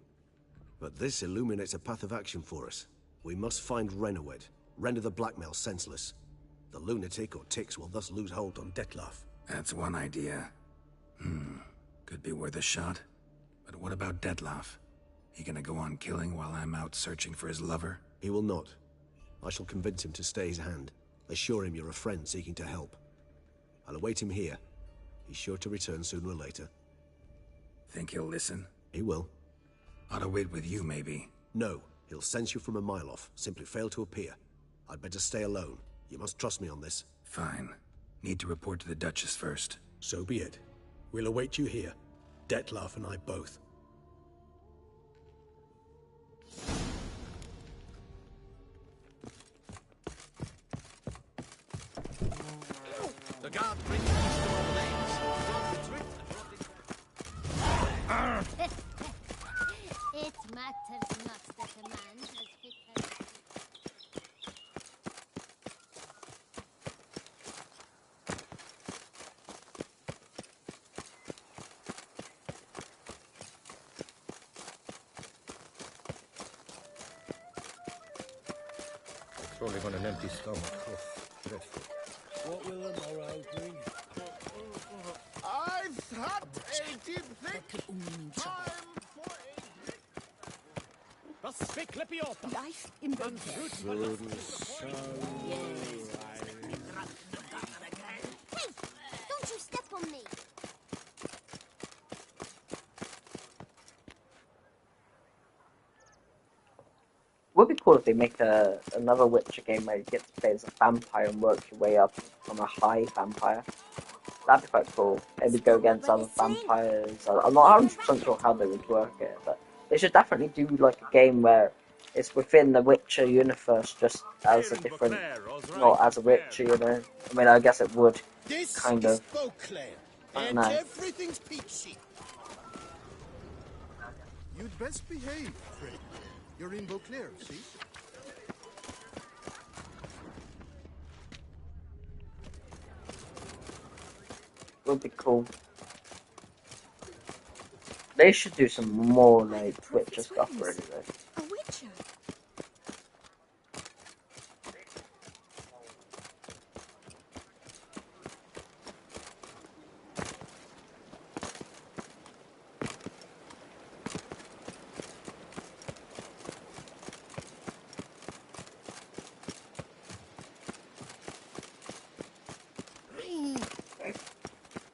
But this illuminates a path of action for us. We must find Renawed, render the blackmail senseless. The lunatic or ticks will thus lose hold on Dettlaff. That's one idea. Could be worth a shot. But what about Dettlaff? He gonna go on killing while I'm out searching for his lover? He will not. I shall convince him to stay his hand. Assure him you're a friend seeking to help. I'll await him here. He's sure to return sooner or later. Think he'll listen? He will. Ought to wait with you, maybe. No, he'll sense you from a mile off. Simply fail to appear. I'd better stay alone. You must trust me on this. Fine. Need to report to the Duchess first. So be it. We'll await you here. Dettlaff and I both. The guard brings peace to all names. It matters not that a man has fit her. Crawling on an empty stomach. Oh, dreadful. What will the morrow bring? I've had a deep think. Time for a Was Speck Life in the Hey! Don't you step on me! Would be cool if they make another Witcher game where you get to play as a vampire and work your way up from a high vampire. That'd be quite cool. Maybe go against other vampires. I'm not 100% sure how they would work it, but they should definitely do like a game where it's within the Witcher universe, just as a different, not as a Witcher, you know. I mean, I guess it would kind of. I don't know. Everything's peachy. You'd best behave, Fred. You're in Beauclair, see? Would be cool. They should do some more like Witcher stuff, really. Though. A Witcher.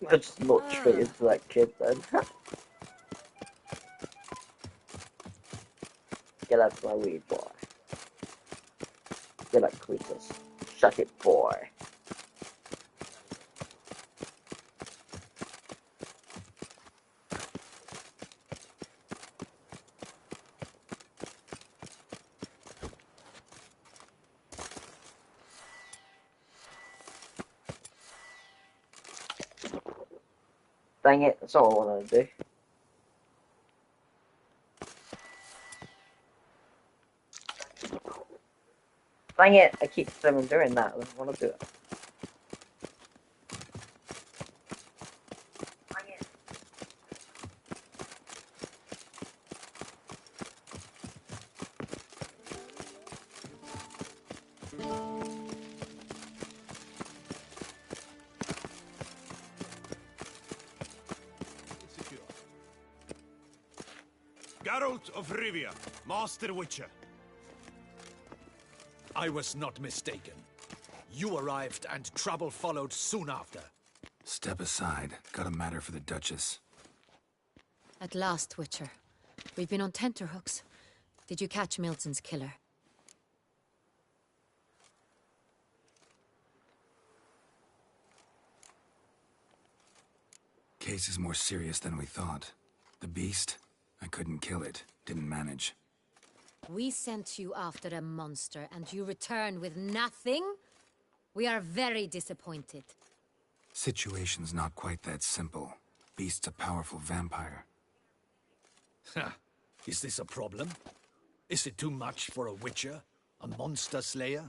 I just looked straight into that kid then. Get out of my weed, boy. Get out, creatures. Shut it, boy. Dang it, that's all I want to do. Dang it, I keep doing that. I don't want to do it. Dang it. Geralt of Rivia, Master Witcher. I was not mistaken. You arrived and trouble followed soon after. Step aside. Got a matter for the Duchess. At last, Witcher. We've been on tenterhooks. Did you catch Milton's killer? Case is more serious than we thought. The beast? I couldn't kill it. Didn't manage. We sent you after a monster, and you returned with nothing? We are very disappointed. Situation's not quite that simple. Beast's a powerful vampire. Ha! Is this a problem? Is it too much for a witcher? A monster slayer?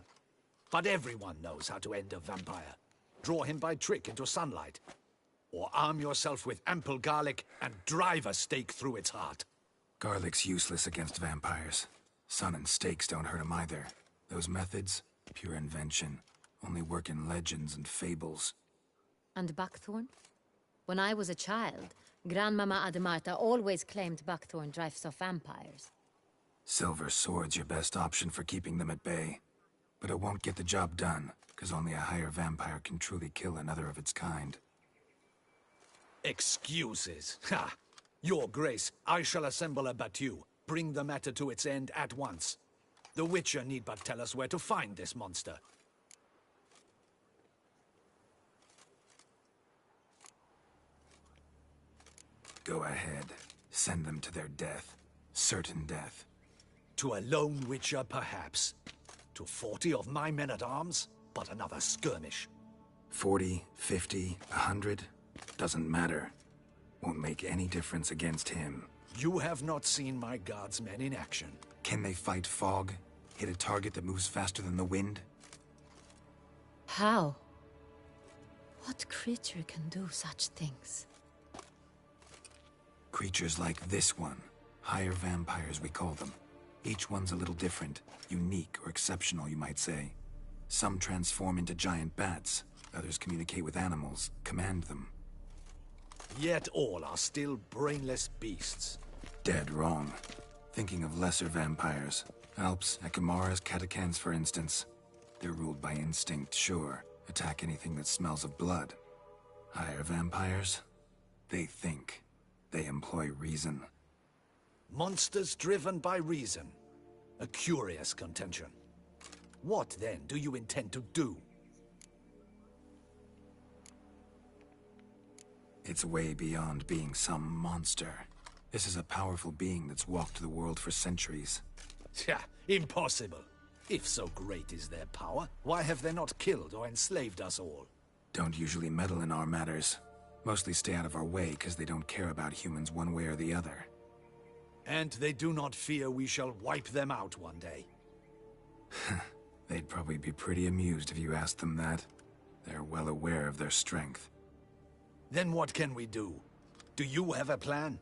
But everyone knows how to end a vampire. Draw him by trick into sunlight. Or arm yourself with ample garlic and drive a stake through its heart. Garlic's useless against vampires. Sun and stakes don't hurt him either. Those methods, pure invention. Only work in legends and fables. And buckthorn? When I was a child, Grandmama Ademarta always claimed buckthorn drives off vampires. Silver sword's your best option for keeping them at bay. But it won't get the job done, because only a higher vampire can truly kill another of its kind. Excuses. Ha! Your Grace, I shall assemble a battue. Bring the matter to its end at once. The Witcher need but tell us where to find this monster. Go ahead. Send them to their death. Certain death. To a lone Witcher, perhaps. To 40 of my men-at-arms, but another skirmish. 40, 50, 100? Doesn't matter. Won't make any difference against him. You have not seen my guardsmen in action. Can they fight fog? Hit a target that moves faster than the wind? How? What creature can do such things? Creatures like this one. Higher vampires, we call them. Each one's a little different. Unique or exceptional, you might say. Some transform into giant bats. Others communicate with animals, command them. Yet all are still brainless beasts. Dead wrong. Thinking of lesser vampires. Alps, Ekamaras, Catechans, for instance. They're ruled by instinct, sure. Attack anything that smells of blood. Higher vampires? They think. They employ reason. Monsters driven by reason. A curious contention. What, then, do you intend to do? It's way beyond being some monster. This is a powerful being that's walked the world for centuries. Yeah, impossible. If so great is their power, why have they not killed or enslaved us all? Don't usually meddle in our matters. Mostly stay out of our way because they don't care about humans one way or the other. And they do not fear we shall wipe them out one day. They'd probably be pretty amused if you asked them that. They're well aware of their strength. Then what can we do? Do you have a plan?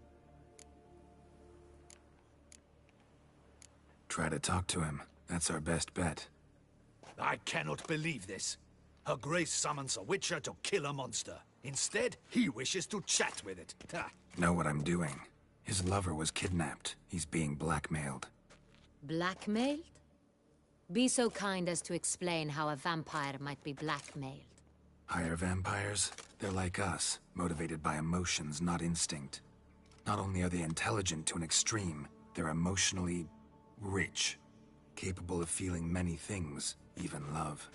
Try to talk to him. That's our best bet. I cannot believe this. Her Grace summons a witcher to kill a monster. Instead, he wishes to chat with it. Know what I'm doing. His lover was kidnapped. He's being blackmailed. Blackmailed? Be so kind as to explain how a vampire might be blackmailed. Higher vampires? They're like us, motivated by emotions, not instinct. Not only are they intelligent to an extreme, they're emotionally rich. Capable of feeling many things, even love.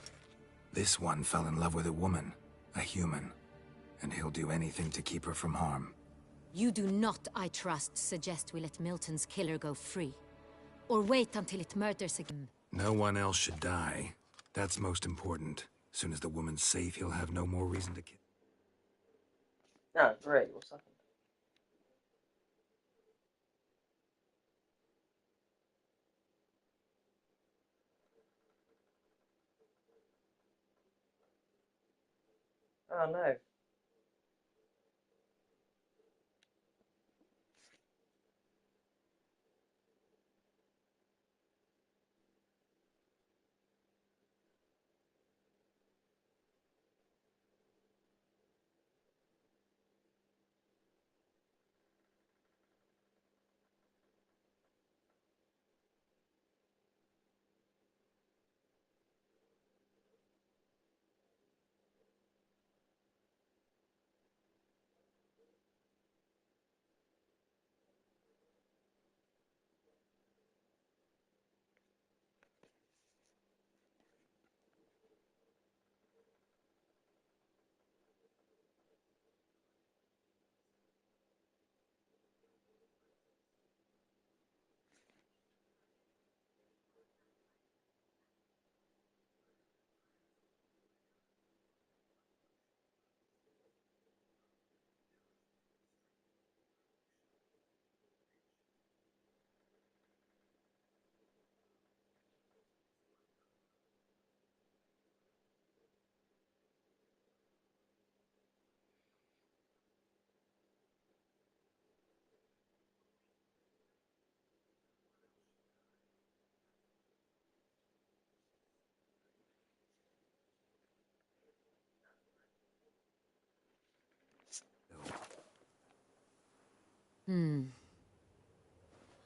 This one fell in love with a woman, a human. And he'll do anything to keep her from harm. You do not, I trust, suggest we let Milton's killer go free. Or wait until it murders again. No one else should die. That's most important. Soon as the woman's safe, he'll have no more reason to kill. Oh, great. What's happened? Oh, no.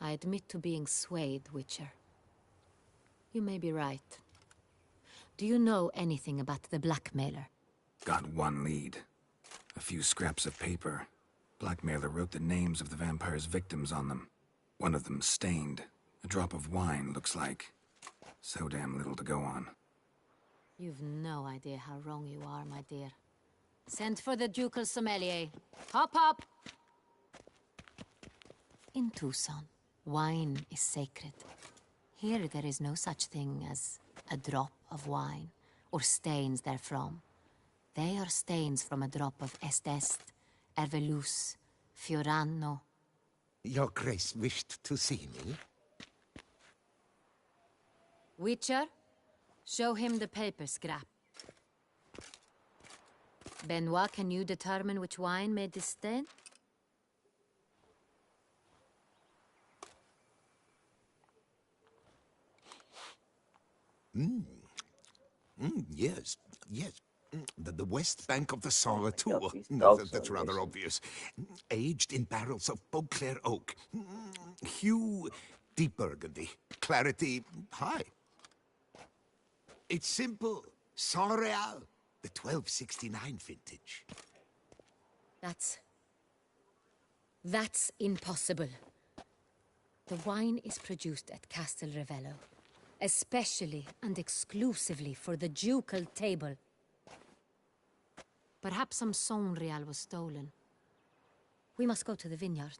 I admit to being swayed, Witcher. You may be right. Do you know anything about the blackmailer? Got one lead. A few scraps of paper. Blackmailer wrote the names of the vampire's victims on them. One of them stained. A drop of wine, looks like. So damn little to go on. You've no idea how wrong you are, my dear. Send for the ducal sommelier. Hop, hop! In Tucson, wine is sacred. Here there is no such thing as a drop of wine, or stains therefrom. They are stains from a drop of Estest, Ervelus, Fiorano. Your Grace wished to see me? Witcher, show him the paper scrap. Benoit, can you determine which wine made this stain? Yes, yes. The west bank of the Sorra, too. That's rather obvious. Aged in barrels of Beauclair oak. Hugh deep burgundy. Clarity, high. It's simple. Sans Real, the 1269 vintage. That's impossible. The wine is produced at Castel Ravello, especially and exclusively for the ducal table. Perhaps some Sans Real was stolen. We must go to the vineyard,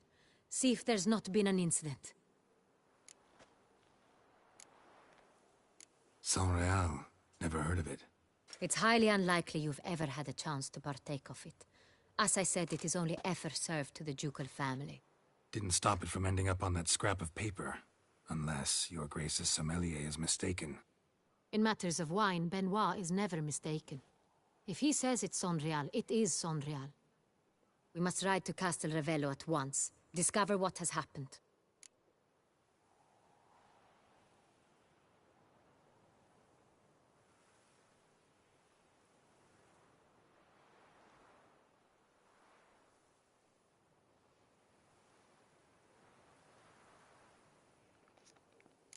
see if there's not been an incident. Sans Real. Never heard of it. It's highly unlikely you've ever had a chance to partake of it. As I said, it is only ever served to the ducal family. Didn't stop it from ending up on that scrap of paper. Unless your Grace's sommelier is mistaken. In matters of wine, Benoit is never mistaken. If he says it's Sans Real, it is Sans Real. We must ride to Castel Ravello at once. Discover what has happened.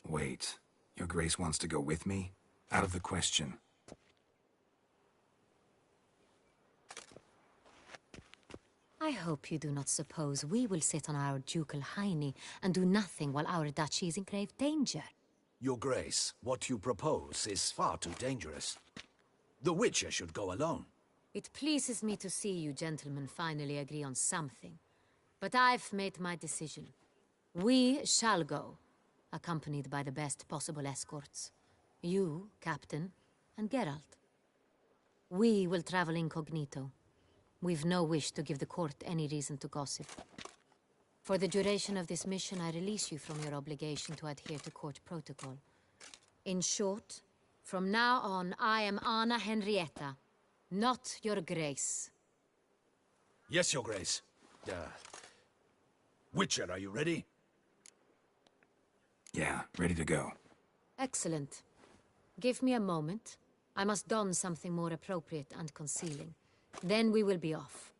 Wait. Your Grace wants to go with me? Out of the question. I hope you do not suppose we will sit on our ducal hiney and do nothing while our duchy is in grave danger. Your Grace, what you propose is far too dangerous. The Witcher should go alone. It pleases me to see you gentlemen finally agree on something. But I've made my decision. We shall go, accompanied by the best possible escorts. You, Captain, and Geralt. We will travel incognito. We've no wish to give the court any reason to gossip. For the duration of this mission, I release you from your obligation to adhere to court protocol. In short, from now on, I am Anna Henrietta, not your Grace. Yes, Your Grace. Witcher, are you ready? Yeah, ready to go. Excellent. Give me a moment. I must don something more appropriate and concealing. Then we will be off.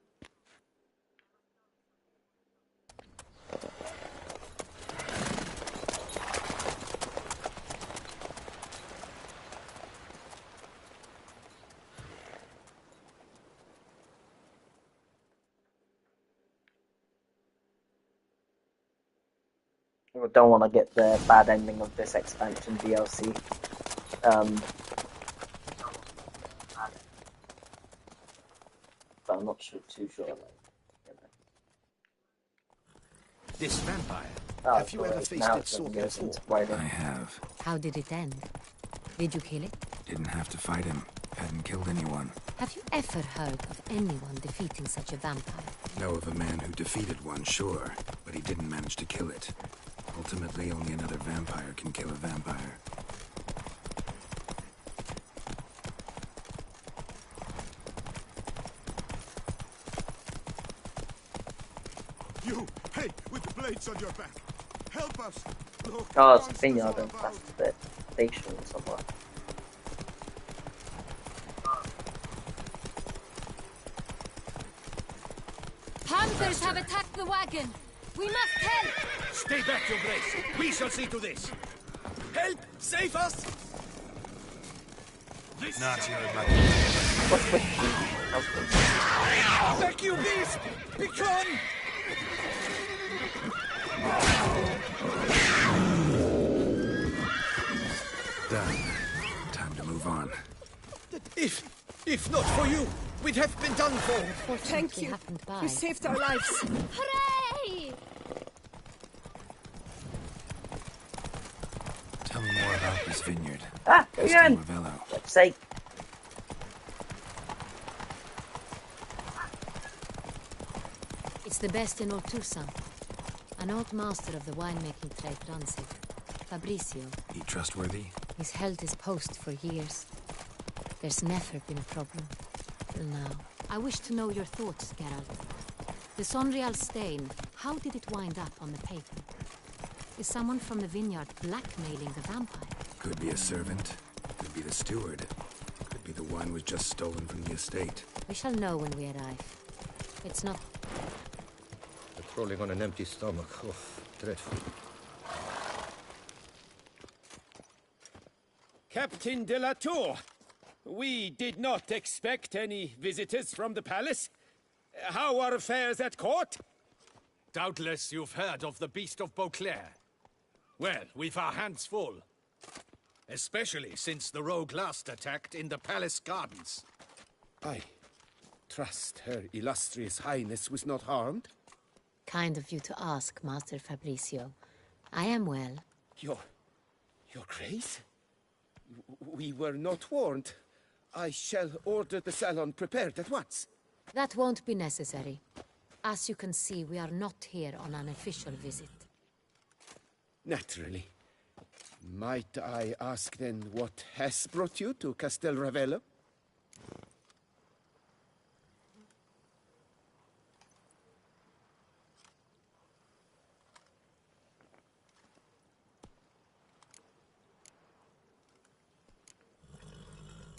I don't want to get the bad ending of this expansion DLC. But I'm not too sure. This vampire. Have you ever feasted sword before? I have. How did it end? Did you kill it? Didn't have to fight him. Hadn't killed anyone. Have you ever heard of anyone defeating such a vampire? Know of a man who defeated one, sure, but he didn't manage to kill it. Ultimately, only another vampire can kill a vampire. You, hey, with the blades on your back. Help us. Look, oh, it's the vineyard and past the station somewhere. Panthers have attacked the wagon. We must help. Stay back, Your Grace. We shall see to this. Help! Save us! Not your majesty. Back, you beast! Be gone! Done. Time to move on. If not for you, we'd have been done for. Oh, thank you. You saved our lives. Hooray! Tell me more about this vineyard. Ah, again! Let's say. It's the best in all Toussaint. An old master of the winemaking trade runs it. Fabricio. He trustworthy? He's held his post for years. There's never been a problem. Till now. I wish to know your thoughts, Geralt. The Sans Real stain, how did it wind up on the pavement? Is someone from the vineyard blackmailing the vampire? Could be a servant. Could be the steward. Could be the wine was just stolen from the estate. We shall know when we arrive. It's not... Crawling on an empty stomach. Oh, dreadful. Captain de la Tour, we did not expect any visitors from the palace. How are affairs at court? Doubtless you've heard of the Beast of Beauclair. Well, we've our hands full. Especially since the rogue last attacked in the palace gardens. I trust Her Illustrious Highness was not harmed? Kind of you to ask, Master Fabricio. I am well. Your Grace? We were not warned. I shall order the salon prepared at once. That won't be necessary. As you can see, we are not here on an official visit. Naturally. Might I ask then what has brought you to Castel Ravello?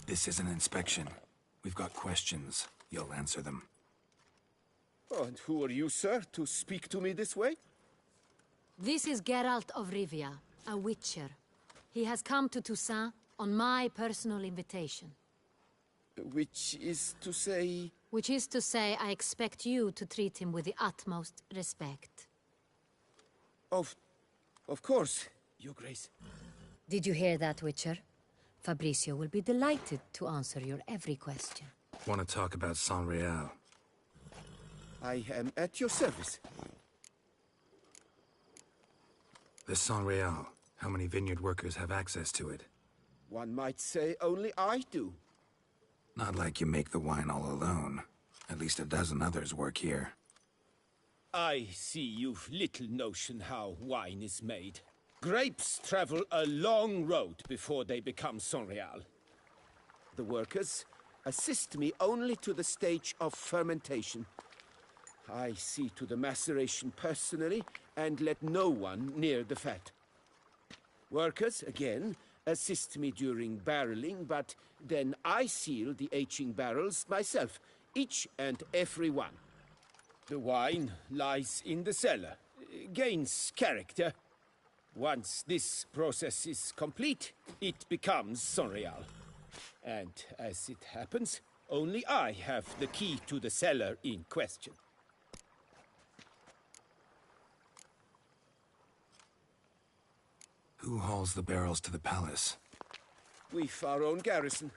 This is an inspection. We've got questions. You'll answer them. Oh, and who are you, sir, to speak to me this way? This is Geralt of Rivia, a witcher. He has come to Toussaint on my personal invitation. Which is to say... Which is to say, I expect you to treat him with the utmost respect. Of course, Your Grace. Did you hear that, Witcher? Fabricio will be delighted to answer your every question. Want to talk about Saint-Réal? I am at your service. The Saint-Réal. How many vineyard workers have access to it? One might say only I do. Not like you make the wine all alone. At least a dozen others work here. I see you've little notion how wine is made. Grapes travel a long road before they become Saint-Réal. The workers assist me only to the stage of fermentation. I see to the maceration personally and let no one near the fat. Workers, again, assist me during barreling, but then I seal the aging barrels myself, each and every one. The wine lies in the cellar, gains character. Once this process is complete, it becomes Saint-Réal. And as it happens, only I have the key to the cellar in question. Who hauls the barrels to the palace? We've our own garrison.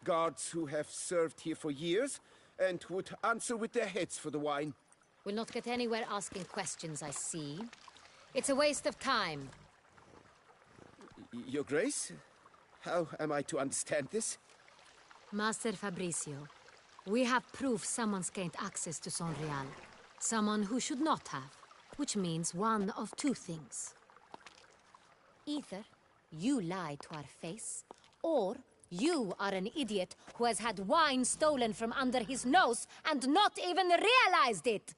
Guards who have served here for years and would answer with their heads for the wine. We'll not get anywhere asking questions, I see. It's a waste of time. Your Grace? How am I to understand this? Master Fabricio, we have proof someone's gained access to Saint-Réal. Someone who should not have. Which means one of two things. Either you lie to our face, or you are an idiot who has had wine stolen from under his nose and not even realized it.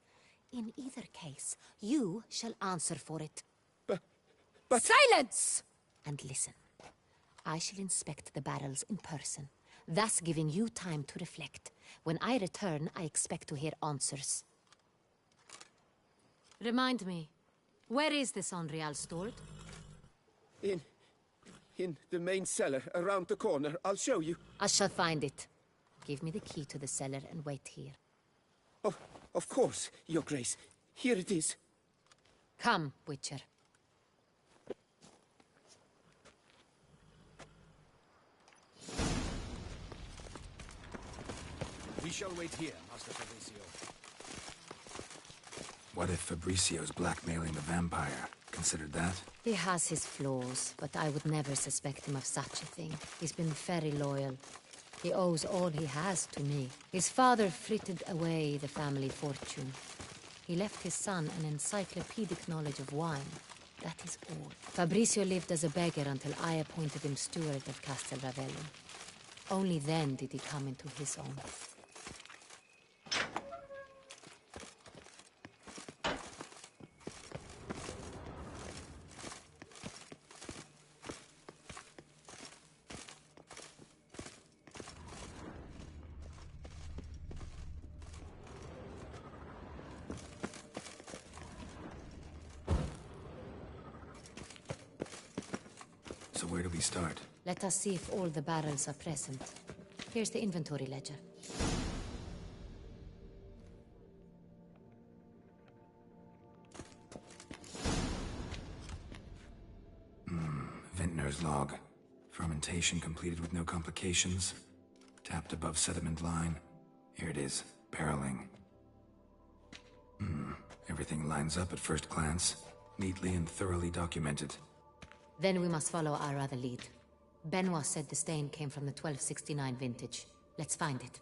In either case, you shall answer for it. But... Silence! And listen. I shall inspect the barrels in person, thus giving you time to reflect. When I return, I expect to hear answers. Remind me, where is the Saint-Réal stored? In the main cellar, around the corner. I'll show you. I shall find it. Give me the key to the cellar and wait here. Of course, Your Grace. Here it is. Come, Witcher. We shall wait here, Master Fabricio. What if Fabricio's blackmailing the vampire? Considered that? He has his flaws, but I would never suspect him of such a thing. He's been very loyal. He owes all he has to me. His father frittered away the family fortune. He left his son an encyclopedic knowledge of wine. That is all. Fabricio lived as a beggar until I appointed him steward of Castel Ravello. Only then did he come into his own. So where do we start? Let us see if all the barrels are present. Here's the inventory ledger. Vintner's log. Fermentation completed with no complications. Tapped above sediment line. Here it is. Barreling. Everything lines up at first glance. Neatly and thoroughly documented. Then we must follow our other lead. Benoit said the stain came from the 1269 vintage. Let's find it.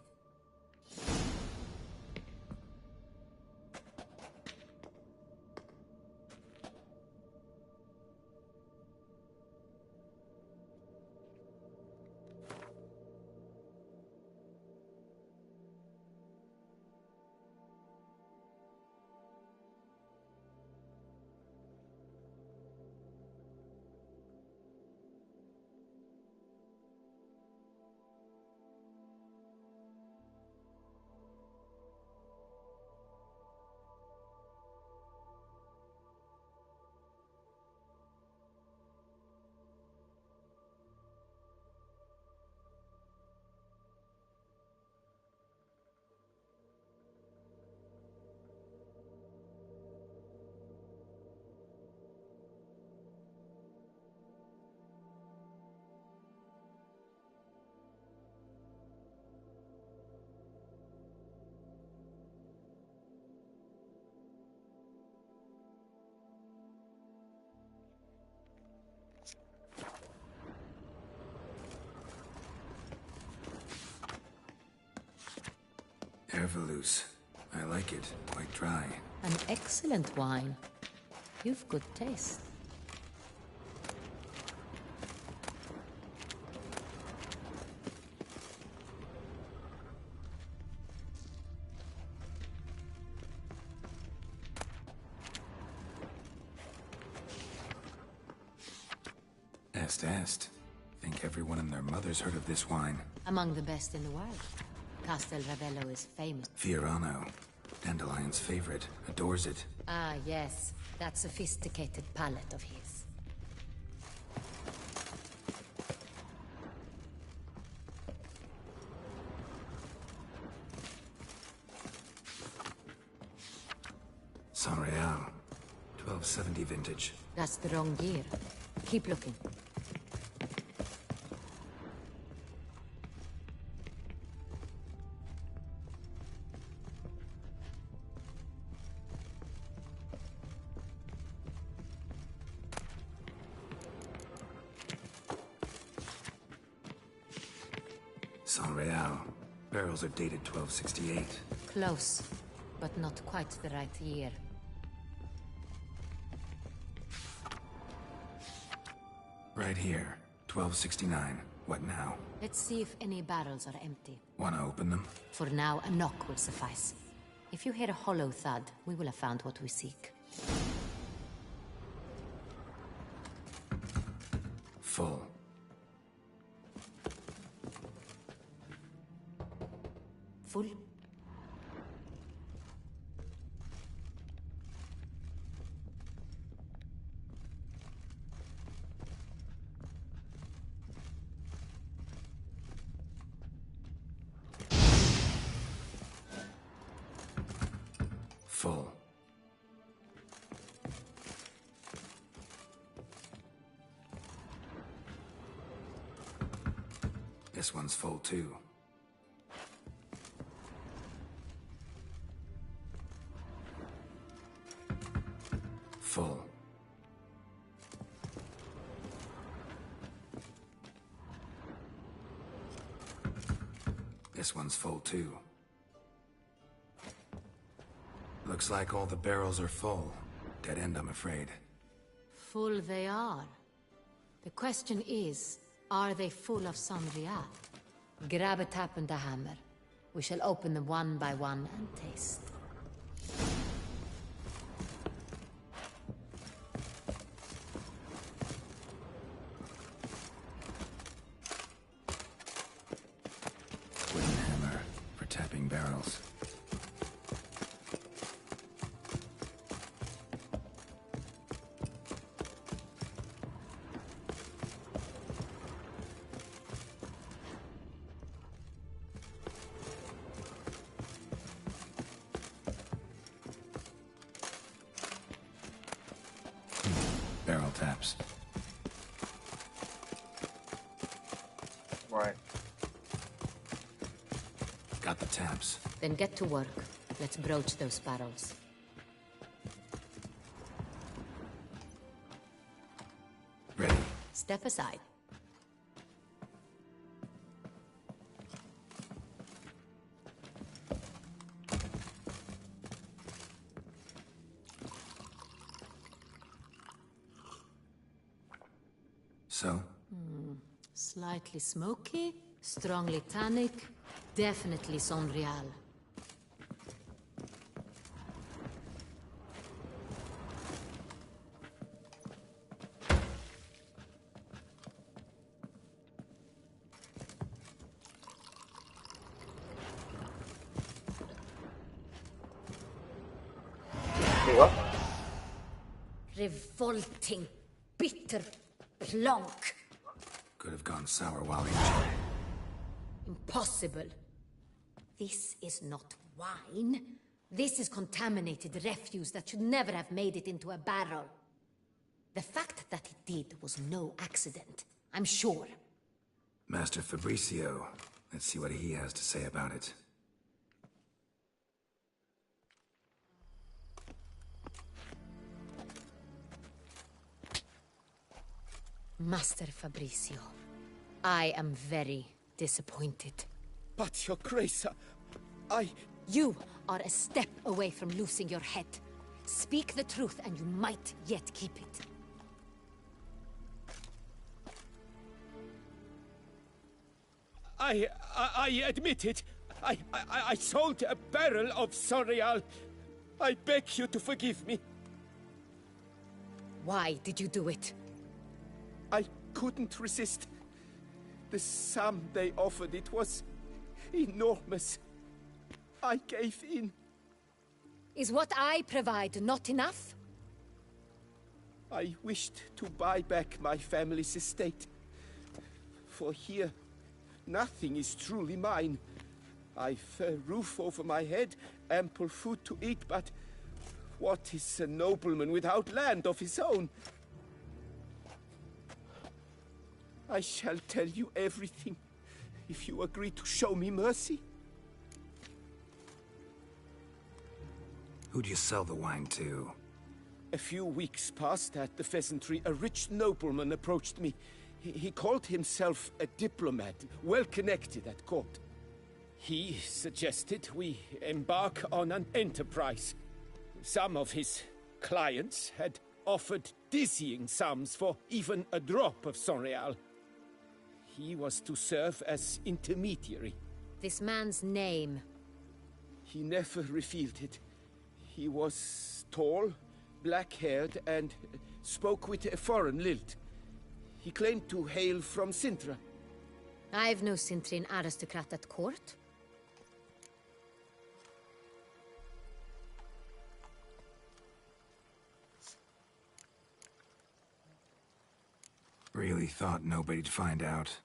Ervelous. I like it. Quite dry. An excellent wine. You've good taste. Est. Think everyone and their mother's heard of this wine. Among the best in the world. Castel Ravello is famous. Fiorano. Dandelion's favorite. Adores it. Ah, yes. That sophisticated palate of his. Saint-Réal. 1270 vintage. That's the wrong year. Keep looking. Saint-Réal. Barrels are dated 1268. Close, but not quite the right year. Right here. 1269. What now? Let's see if any barrels are empty. Wanna open them? For now, a knock will suffice. If you hear a hollow thud, we will have found what we seek. Full. Full? Full. This one's full too. Full. This one's full too. Looks like all the barrels are full. Dead end, I'm afraid. Full they are. The question is, are they full of Saint-Réal? Grab a tap and a hammer. We shall open them one by one and taste. Wooden hammer for tapping barrels. Got the tabs. Then get to work. Let's broach those barrels. Ready. Step aside. So? Slightly smoky, strongly tannic, definitely Sonreal. Revolting, bitter plonk. Could have gone sour while aging. Impossible. This is not wine. This is contaminated refuse that should never have made it into a barrel. The fact that it did was no accident, I'm sure. Master Fabricio. Let's see what he has to say about it. Master Fabricio, I am very disappointed. But, Your Grace, You are a step away from losing your head. Speak the truth and you might yet keep it. I admit it. I sold a barrel of Sonreal. I beg you to forgive me. Why did you do it? I couldn't resist. The sum they offered, it was enormous. I gave in. Is what I provide not enough? I wished to buy back my family's estate. For here, nothing is truly mine. I've a roof over my head, ample food to eat, but what is a nobleman without land of his own? I shall tell you everything, if you agree to show me mercy. Who'd you sell the wine to? A few weeks past at the pheasantry, a rich nobleman approached me. He called himself a diplomat, well connected at court. He suggested we embark on an enterprise. Some of his clients had offered dizzying sums for even a drop of Sonreal. He was to serve as intermediary. This man's name? He never revealed it. He was tall, black-haired, and spoke with a foreign lilt. He claimed to hail from Sintra. I've no Sintrin aristocrat at court. Really thought nobody'd find out.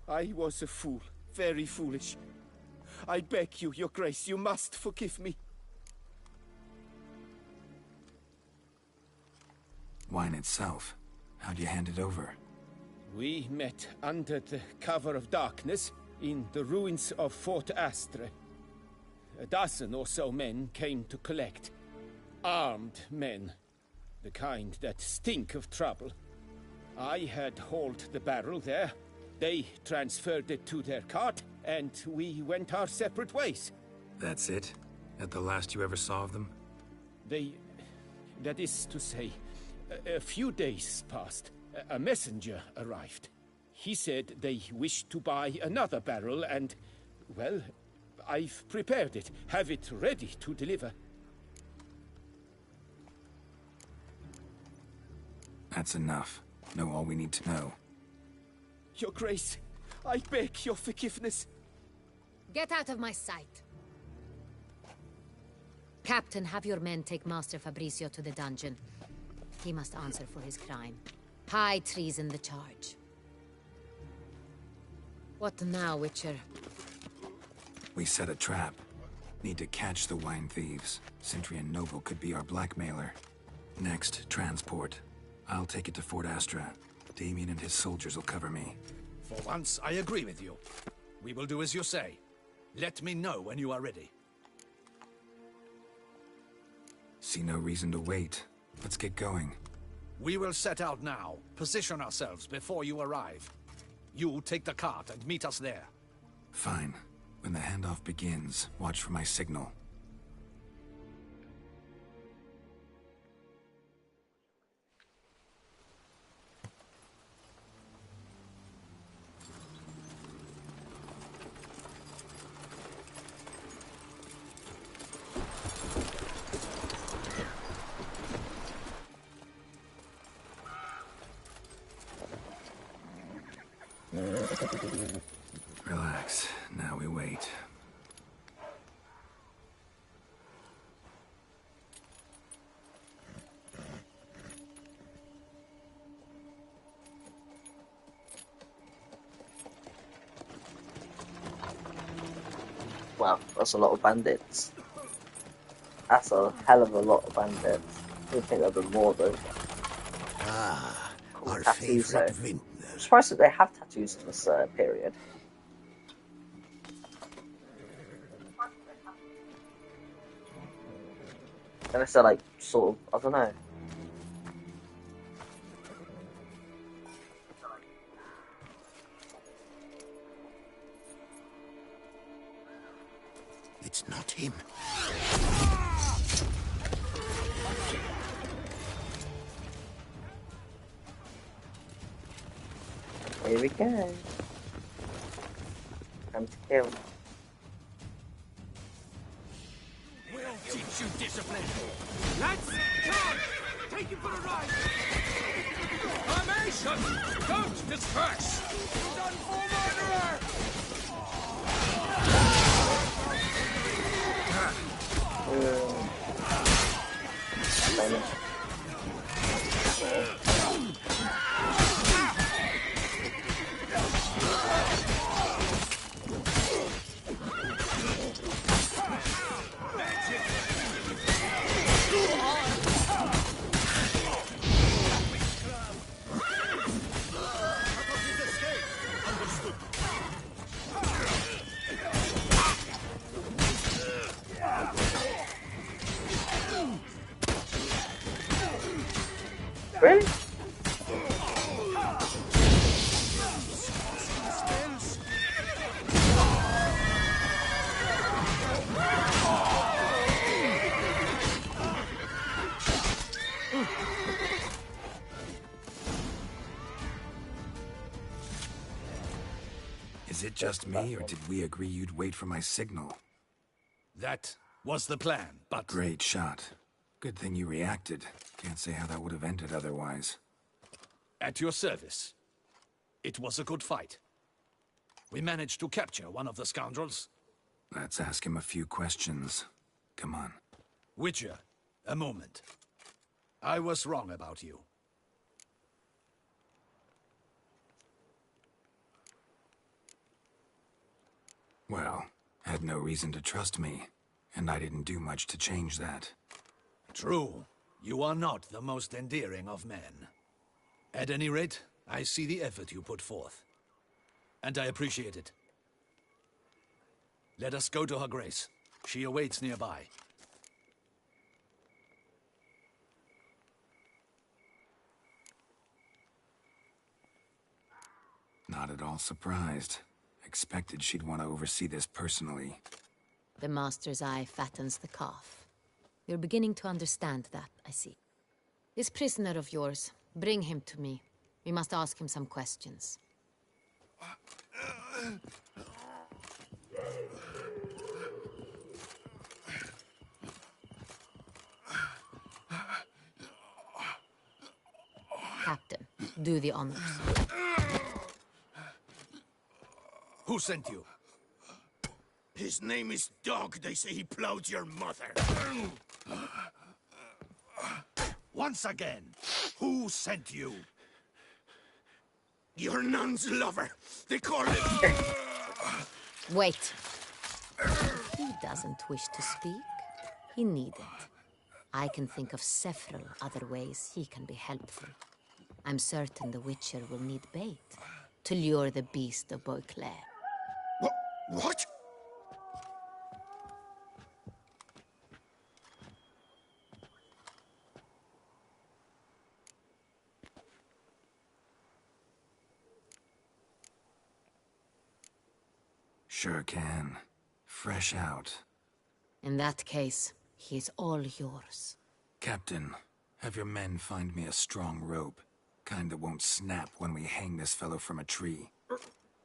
I was a fool, very foolish. I beg you, Your Grace, you must forgive me. Wine itself. How'd you hand it over? We met under the cover of darkness in the ruins of Fort Astre. A dozen or so men came to collect. Armed men. The kind that stink of trouble. I had hauled the barrel there. They transferred it to their cart, and we went our separate ways. That's it? At the last you ever saw of them? That is to say, a few days passed. A messenger arrived. He said they wished to buy another barrel and, well, I've prepared it. Have it ready to deliver. That's enough. Know all we need to know. Your Grace, I beg your forgiveness. Get out of my sight. Captain, have your men take Master Fabricio to the dungeon. He must answer for his crime. High treason the charge. What now, Witcher? We set a trap. Need to catch the wine thieves. Sentry and Noble could be our blackmailer. Next, transport. I'll take it to Fort Astra. Damien and his soldiers will cover me. For once, I agree with you. We will do as you say. Let me know when you are ready. See no reason to wait. Let's get going. We will set out now. Position ourselves before you arrive. You take the cart and meet us there. Fine. When the handoff begins, watch for my signal. Relax. Now we wait. Wow, that's a lot of bandits. That's a hell of a lot of bandits. I didn't think there'd be more though. Ah, Cool our tattoos, favourite though. vintner. I'm surprised that they have tattoos in this period. Unless they're like, sort of, I don't know. It's not him. Here we go. Time to kill. We'll teach you discipline. Lads, charge! Take him for a ride! Formation! Don't disperse! Done for murderer! Really? Is it just me, or did we agree you'd wait for my signal? That was the plan, but... Great shot. Good thing you reacted. Can't say how that would have ended otherwise. At your service. It was a good fight. We managed to capture one of the scoundrels. Let's ask him a few questions. Come on. Witcher, a moment. I was wrong about you. Well, had no reason to trust me, and I didn't do much to change that. True. You are not the most endearing of men. At any rate, I see the effort you put forth. And I appreciate it. Let us go to her grace. She awaits nearby. Not at all surprised. Expected she'd want to oversee this personally. The master's eye fattens the calf. You're beginning to understand that, I see. This prisoner of yours, bring him to me. We must ask him some questions. Captain, do the honors. Who sent you? His name is Dog. They say he plowed your mother. Once again, who sent you? Your nun's lover. They call him... Wait. He doesn't wish to speak. He needn't. I can think of several other ways he can be helpful. I'm certain the Witcher will need bait to lure the beast of Beauclair. What? Sure can. Fresh out. In that case, he is all yours. Captain, have your men find me a strong rope. Kind that won't snap when we hang this fellow from a tree.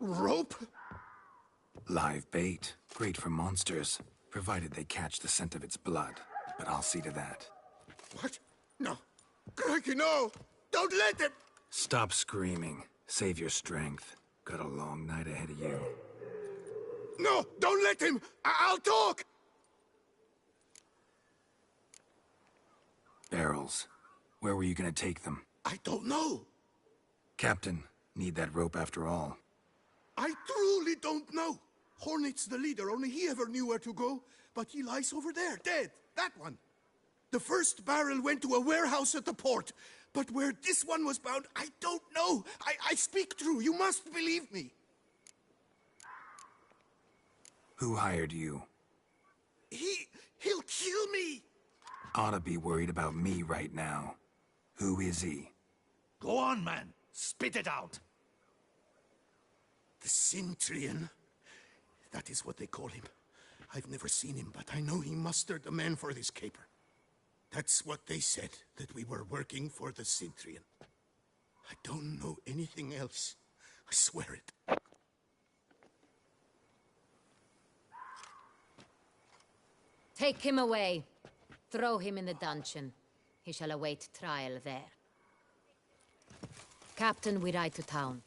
Rope? Live bait. Great for monsters, provided they catch the scent of its blood. But I'll see to that. What? No. Crikey, no! Don't let him! Stop screaming. Save your strength. Got a long night ahead of you. No! Don't let him! I'll talk! Barrels. Where were you gonna take them? I don't know. Captain, need that rope after all. I truly don't know. Hornet's the leader, only he ever knew where to go. But he lies over there, dead. That one. The first barrel went to a warehouse at the port. But where this one was bound, I don't know. I speak true. You must believe me. Who hired you? He'll kill me. Ought to be worried about me right now. Who is he? Go on, man. Spit it out. The Centurion. That is what they call him. I've never seen him, but I know he mustered the men for this caper. That's what they said, that we were working for the Centurion. I don't know anything else. I swear it. Take him away. Throw him in the dungeon. He shall await trial there. Captain, we ride to town.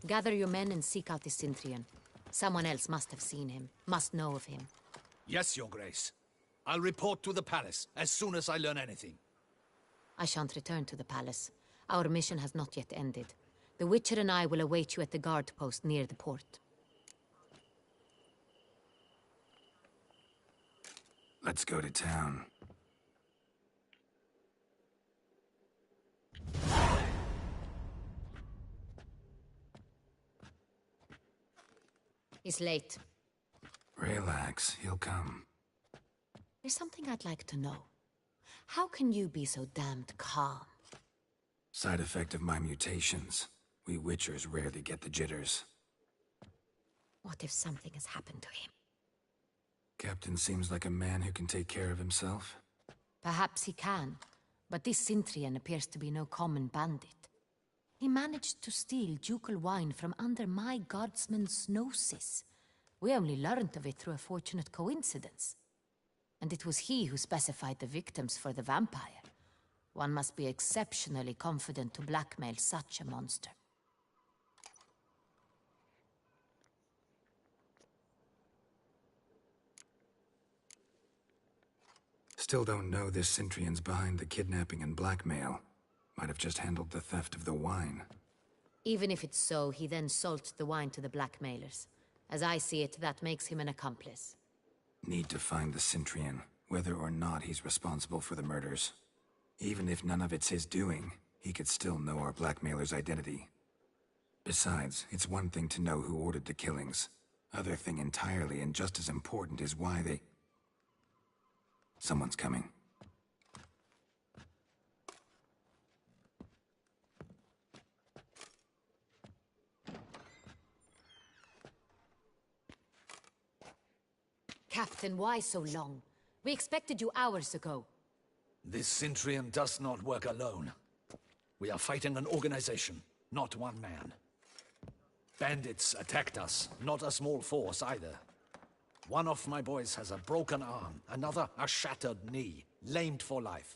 Gather your men and seek out the Centurion. Someone else must have seen him, must know of him. Yes, Your Grace. I'll report to the palace as soon as I learn anything. I shan't return to the palace. Our mission has not yet ended. The Witcher and I will await you at the guard post near the port. Let's go to town. He's late. Relax, he'll come. There's something I'd like to know. How can you be so damned calm? Side effect of my mutations. We Witchers rarely get the jitters. What if something has happened to him? Captain seems like a man who can take care of himself. Perhaps he can, but this Centurion appears to be no common bandit. He managed to steal ducal wine from under my guardsman's noses. We only learned of it through a fortunate coincidence. And it was he who specified the victims for the vampire. One must be exceptionally confident to blackmail such a monster. Still don't know this Centurion's behind the kidnapping and blackmail. Might have just handled the theft of the wine. Even if it's so, he then sold the wine to the blackmailers. As I see it, that makes him an accomplice. Need to find the Centurion, whether or not he's responsible for the murders. Even if none of it's his doing, he could still know our blackmailer's identity. Besides, it's one thing to know who ordered the killings. Other thing entirely, and just as important, is why they... Someone's coming. Captain, why so long? We expected you hours ago. This Centurion does not work alone. We are fighting an organization, not one man. Bandits attacked us, not a small force either. One of my boys has a broken arm, another a shattered knee, lamed for life.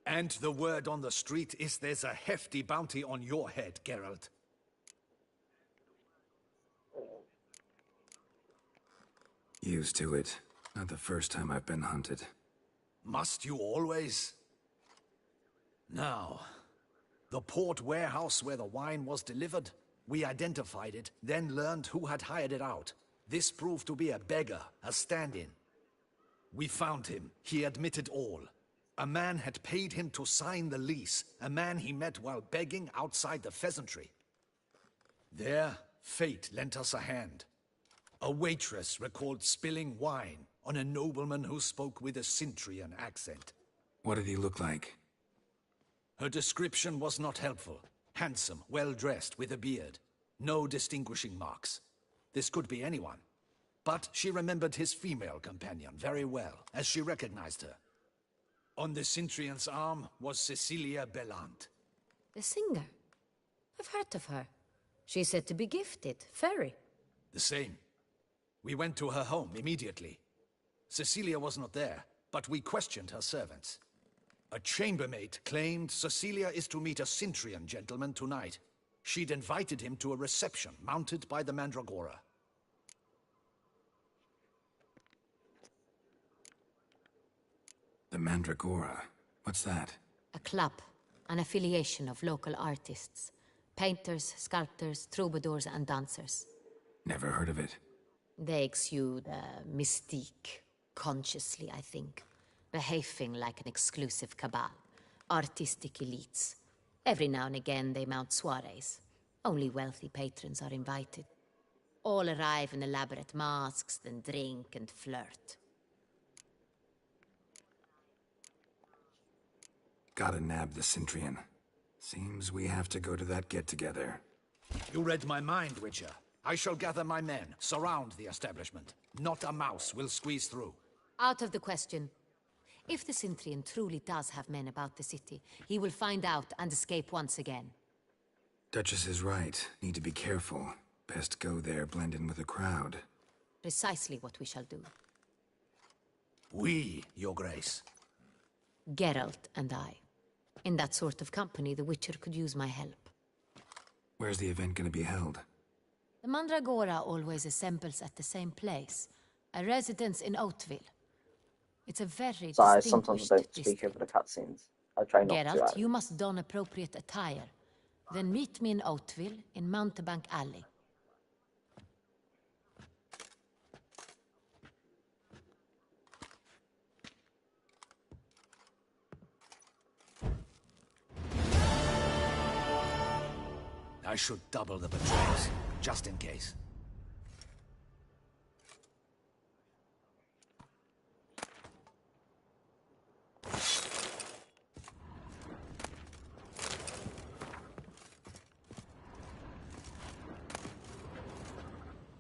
And the word on the street is there's a hefty bounty on your head, Geralt. Used to it. Not the first time I've been hunted. Must you always? Now, the port warehouse where the wine was delivered, we identified it, then learned who had hired it out. This proved to be a beggar, a stand-in. We found him. He admitted all. A man had paid him to sign the lease, a man he met while begging outside the pheasantry. There, fate lent us a hand. A waitress recalled spilling wine on a nobleman who spoke with a Centurion accent. What did he look like? Her description was not helpful. Handsome, well-dressed, with a beard. No distinguishing marks. This could be anyone. But she remembered his female companion very well, as she recognized her. On the Cintrian's arm was Cecilia Bellant. The singer? I've heard of her. She's said to be gifted, fairy. The same. We went to her home immediately. Cecilia was not there, but we questioned her servants. A chambermaid claimed Cecilia is to meet a Cintrian gentleman tonight. She'd invited him to a reception mounted by the Mandragora. The Mandragora? What's that? A club, an affiliation of local artists. Painters, sculptors, troubadours, and dancers. Never heard of it. They exude mystique, consciously, I think. Behaving like an exclusive cabal. Artistic elites. Every now and again they mount soirees. Only wealthy patrons are invited. All arrive in elaborate masks, then drink and flirt. Gotta nab the Cintrian. Seems we have to go to that get-together. You read my mind, Witcher. I shall gather my men, surround the establishment. Not a mouse will squeeze through. Out of the question. If the Cintrian truly does have men about the city, he will find out and escape once again. Duchess is right. Need to be careful. Best go there, blend in with the crowd. Precisely what we shall do. We, Your Grace. Geralt and I. In that sort of company, the Witcher could use my help. Where's the event gonna be held? The Mandragora always assembles at the same place. A residence in Oatville. It's a very Sorry, distinguished sometimes I don't speak district. over the cutscenes. I try not Geralt, to. you must don appropriate attire. Then meet me in Oatville, in Mountebank Alley. I should double the patrols, just in case.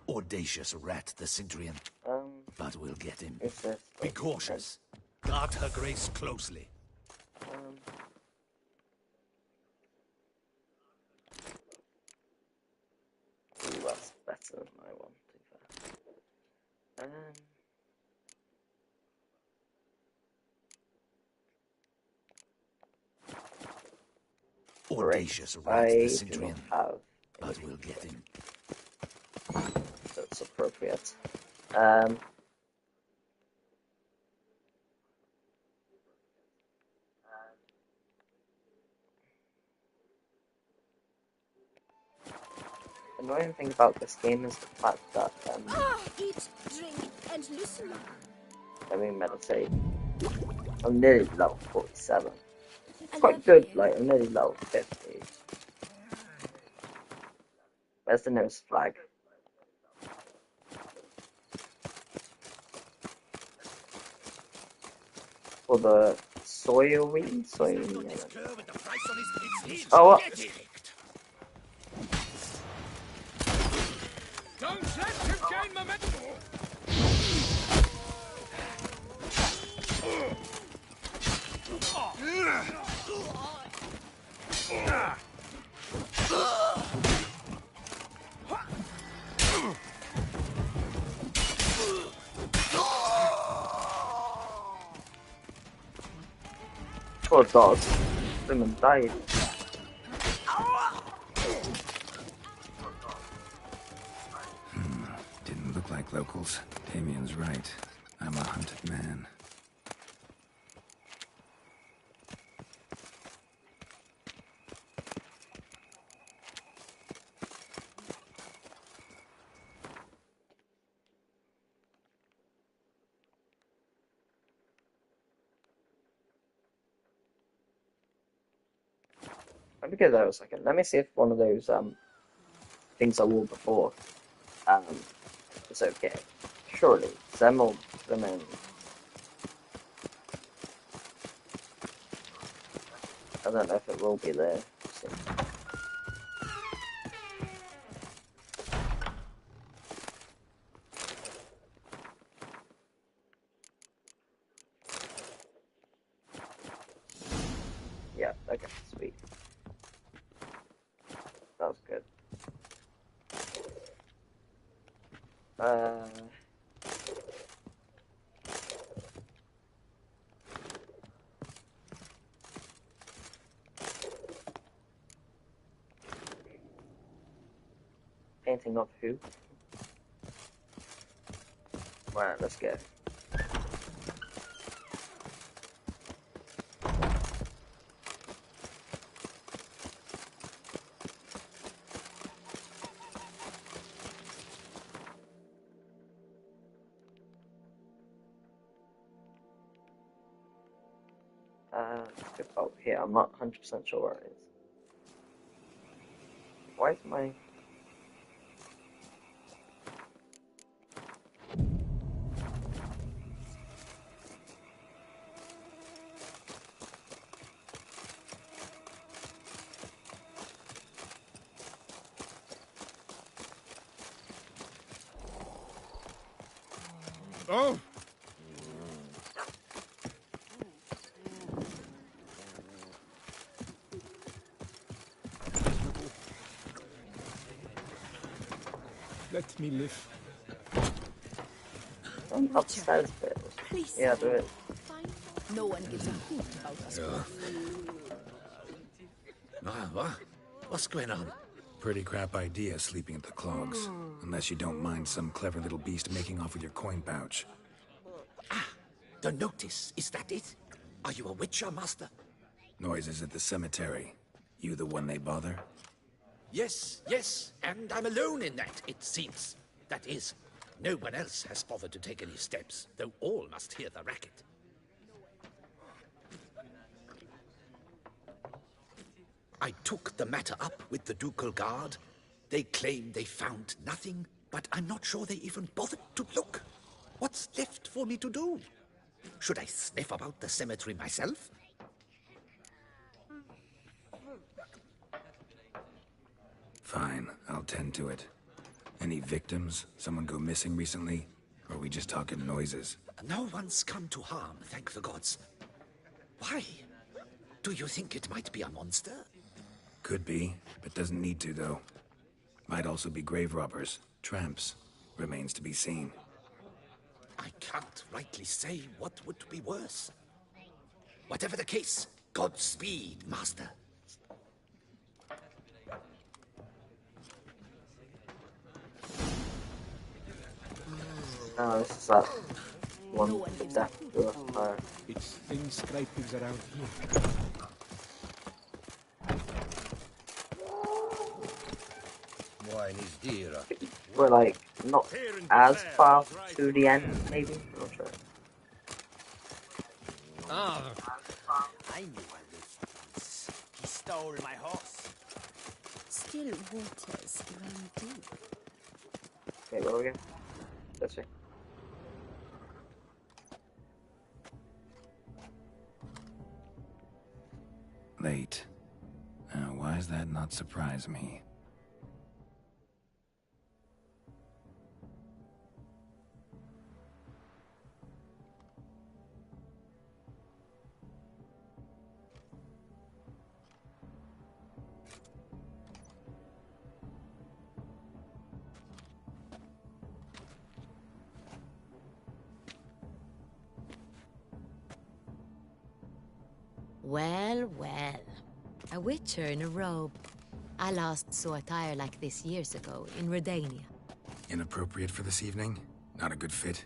Audacious rat, the Cintrian. But we'll get him. Be cautious. Guard her grace closely. Ooh, that's better than I want, to be fair. Audacious rat, the Cintrian. But we'll get him. That's appropriate. The annoying thing about this game is the fact that Eat, drink, and listen. let me meditate. I'm nearly level 47. It's quite good, like I'm nearly level 50. Where's the nearest flag? For the soy. Oh, what? Don't let him gain momentum! Poor dog. Someone died. Didn't look like locals. Damien's right. I'm a hunted man. Let me go there a second. Let me see if one of those things I wore before is okay. Surely. Semmel them in. I don't know if it will be there. Yeah, okay, sweet. That was good. Painting of who? Right, let's go. Oh, here, I'm not 100% sure where it is. Why is my... Oh! Let me live. Upstairs bit. Please. Yeah, do it. No one gives a hoot about us. What? What's going on? Pretty crap idea sleeping at the clogs. Unless you don't mind some clever little beast making off with your coin pouch. The notice, is that it? Are you a witcher, master? Noises at the cemetery. You the one they bother? Yes, yes, and I'm alone in that, it seems. That is, no one else has bothered to take any steps, though all must hear the racket. I took the matter up with the ducal guard. They claim they found nothing, but I'm not sure they even bothered to look. What's left for me to do? Should I sniff about the cemetery myself? Fine, I'll tend to it. Any victims? Someone go missing recently? Or are we just talking noises? No one's come to harm, thank the gods. Why? Do you think it might be a monster? Could be, but doesn't need to, though. Might also be grave robbers, tramps. Remains to be seen. I can't rightly say what would be worse. Whatever the case, Godspeed, master. No, this is that one death to us fire. It's thin scrapings around here. Wine is dearer. We're like not as far to the end, maybe. I'm not sure. Ah, I knew I lived once. He stole my horse. Still waters run deep. Okay, where are we going? This way. Late. Why does that not surprise me? Well, well. A witcher in a robe. I last saw attire like this years ago in Redania. Inappropriate for this evening? Not a good fit?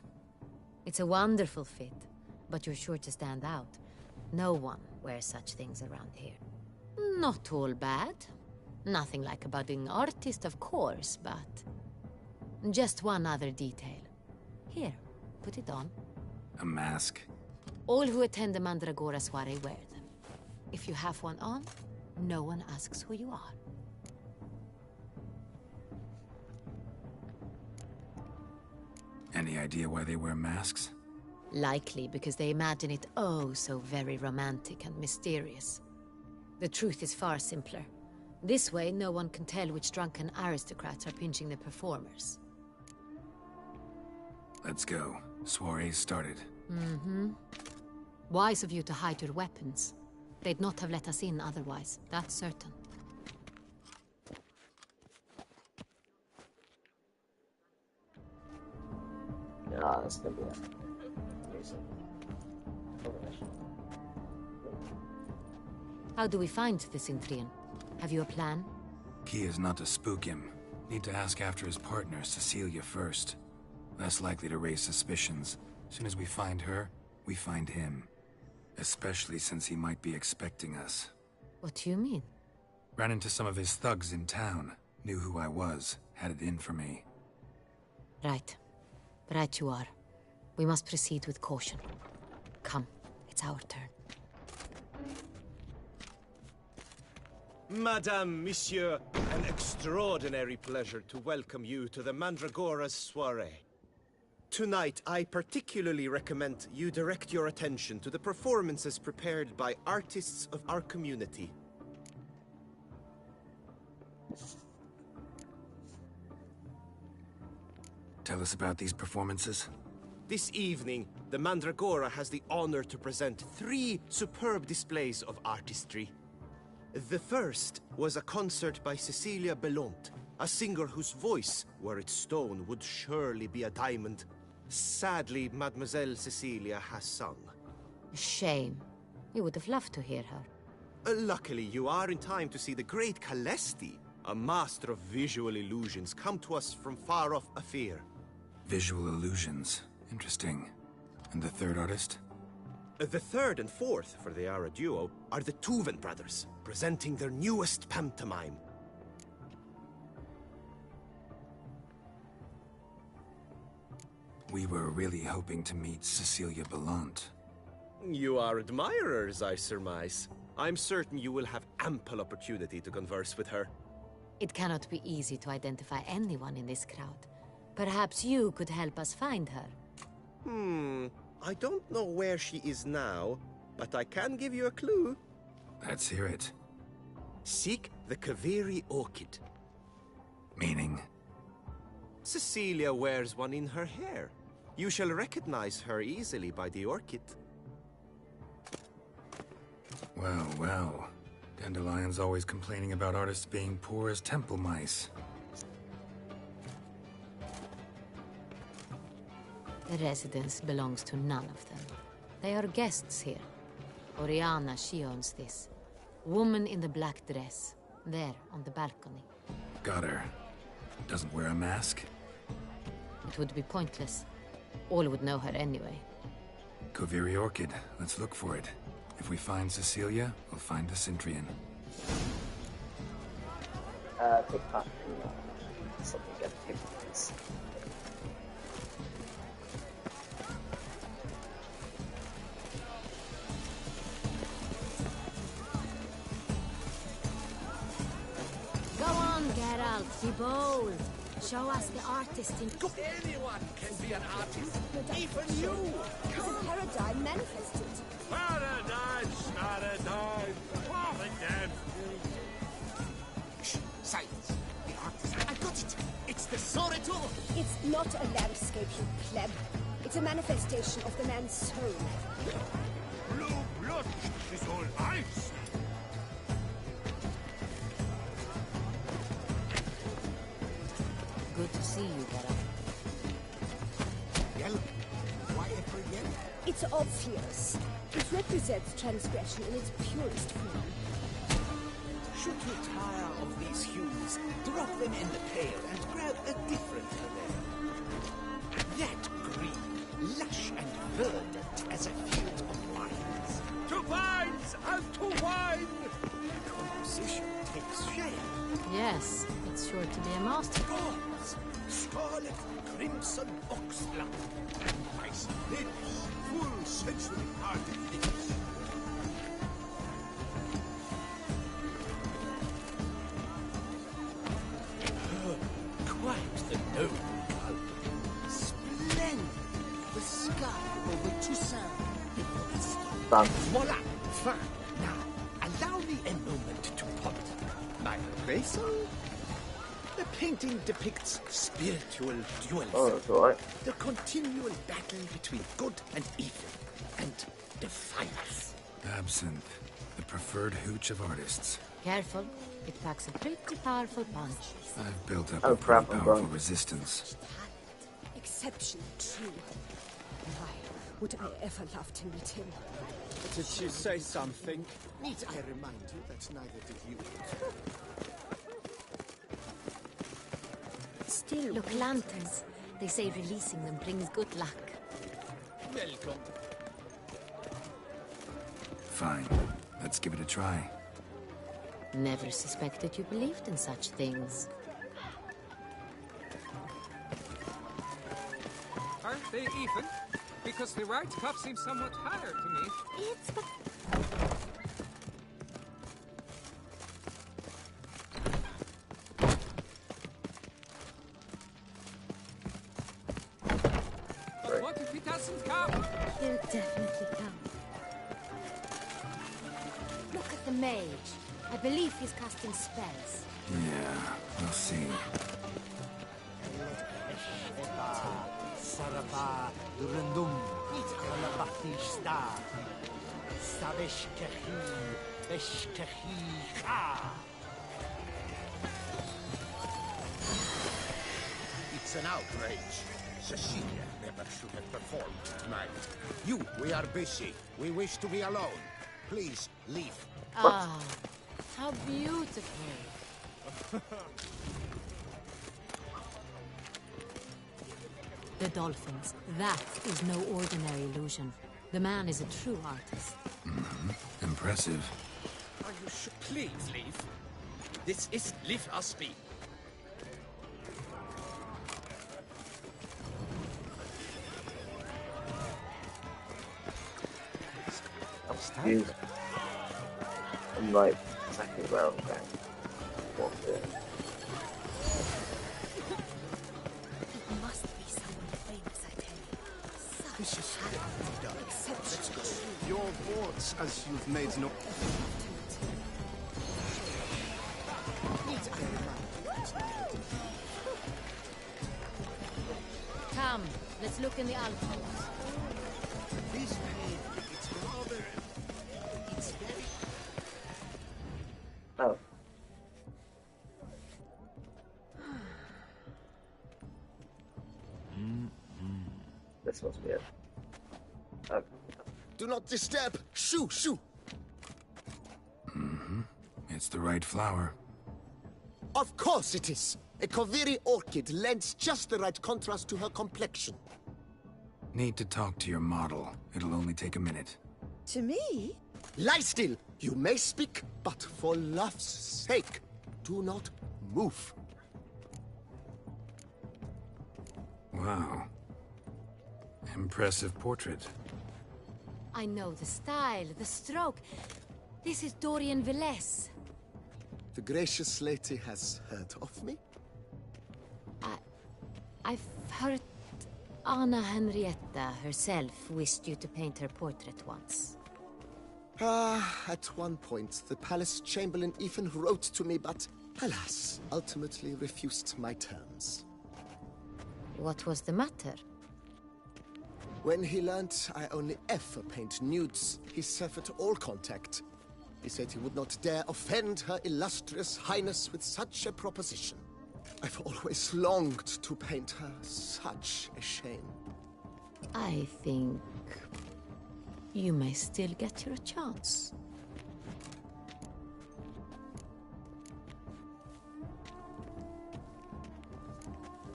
It's a wonderful fit, but you're sure to stand out. No one wears such things around here. Not all bad. Nothing like a budding artist, of course, but... just one other detail. Here, put it on. A mask? All who attend the Mandragora soiree wear them. If you have one on, no one asks who you are. Any idea why they wear masks? Likely because they imagine it oh so very romantic and mysterious. The truth is far simpler. This way, no one can tell which drunken aristocrats are pinching the performers. Let's go. Soiree's started. Mm-hmm. Wise of you to hide your weapons. They'd not have let us in otherwise, that's certain. Yeah, that's gonna be amazing. How do we find the Synthrian? Have you a plan? Key is not to spook him. Need to ask after his partner, Cecilia, first. Less likely to raise suspicions. Soon as we find her, we find him. Especially since he might be expecting us. What do you mean? Ran into some of his thugs in town. Knew who I was. Had it in for me. Right. Right you are. We must proceed with caution. Come, it's our turn. Madame, Monsieur, an extraordinary pleasure to welcome you to the Mandragora's soiree. Tonight, I particularly recommend you direct your attention to the performances prepared by artists of our community. Tell us about these performances. This evening, the Mandragora has the honor to present 3 superb displays of artistry. The first was a concert by Cecilia Belont, a singer whose voice, were it stone, would surely be a diamond. Sadly, Mademoiselle Cecilia has sung. Shame. We would have loved to hear her. Luckily, you are in time to see the great Calesti, a master of visual illusions, come to us from far off Afir. Visual illusions. Interesting. And the third artist? The third and fourth, for they are a duo, are the Tuven brothers, presenting their newest pantomime. We were really hoping to meet Cecilia Belont. You are admirers, I surmise. I'm certain you will have ample opportunity to converse with her. It cannot be easy to identify anyone in this crowd. Perhaps you could help us find her. I don't know where she is now, but I can give you a clue. Let's hear it. Seek the Kaveri orchid. Meaning? Cecilia wears one in her hair. You shall recognize her easily by the orchid. Well, well. Dandelion's always complaining about artists being poor as temple mice. The residence belongs to none of them. They are guests here. Oriana, she owns this. Woman in the black dress. There, on the balcony. Got her. Doesn't wear a mask? It would be pointless. All would know her anyway. Kaveri Orchid. Let's look for it. If we find Cecilia, we'll find the Synthrian. Take part in something get activities. Go on, Geralt, be bold. Show us the artist in... Anyone can be an artist, even you! It's a paradigm manifested. Paradise, paradise, paradise. Shh, silence. The artist. I got it. It's the Soreto. It's not a landscape, you pleb. It's a manifestation of the man's soul. Blue blood is all ice. Good to see you, Geralt. Yellow. Why ever yellow? It's obvious. It represents transgression in its purest form. Should you tire of these hues, drop them in the pail and grab a different color. That green, lush and verdant as a field of vines. To vines and to wine! Composition takes shape. Yes, it's sure to be a masterpiece. Bronze, scarlet, crimson oxblood. Nice lips, full sensory parted lips. Quite the noble color. Splendid. The sky over Toussaint. Done. Voila. Fine. Now, allow me a moment to ponder. My appraisal? The painting depicts spiritual dualism. Oh, that's alright. The continual battle between good and evil. And defiance. Absinthe. The preferred hooch of artists. Careful. It packs a pretty powerful punch. I've built up Oh, a pretty crap, I'm powerful wrong. resistance. Exceptionally true. Why would I ever love to meet him? Did she say something? Need I remind you that neither did you? Still, look, lanterns. They say releasing them brings good luck. Welcome. Fine. Let's give it a try. Never suspected you believed in such things. Aren't they even? Because the right cuff seems somewhat higher to me. It's but... But what if he doesn't come? He'll definitely come. Look at the mage. I believe he's casting spells. Yeah, we'll see. It's an outrage. Cecilia never should have performed tonight. We are busy. We wish to be alone. Please, leave. Ah, how beautiful. The dolphins. That is no ordinary illusion. The man is a true artist. Impressive. Are you sure? Please leave. This is leave us be. Excuse. I'm like exactly where I'm going. What's it? It must be someone famous, I tell you. This is Exceptional. Let's go. Your words, as you've made no... Come, let's look in the alcoves. This way, it's rather... It's very... Oh. This was weird. Oh. Do not disturb. Shoo, shoo. It's the right flower. Of course it is. A Koviri orchid lends just the right contrast to her complexion. Need to talk to your model. It'll only take a minute. To me? Lie still. You may speak, but for love's sake, do not move. Wow. Impressive portrait. I know the style, the stroke. This is Dorian Velez. The gracious lady has heard of me? I've heard Anna Henrietta herself wished you to paint her portrait once. At one point, the palace chamberlain even wrote to me, but alas, ultimately refused my terms. What was the matter? When he learned I only ever paint nudes, he severed all contact. He said he would not dare offend her illustrious highness with such a proposition. I've always longed to paint her. Such a shame. I think you may still get your chance.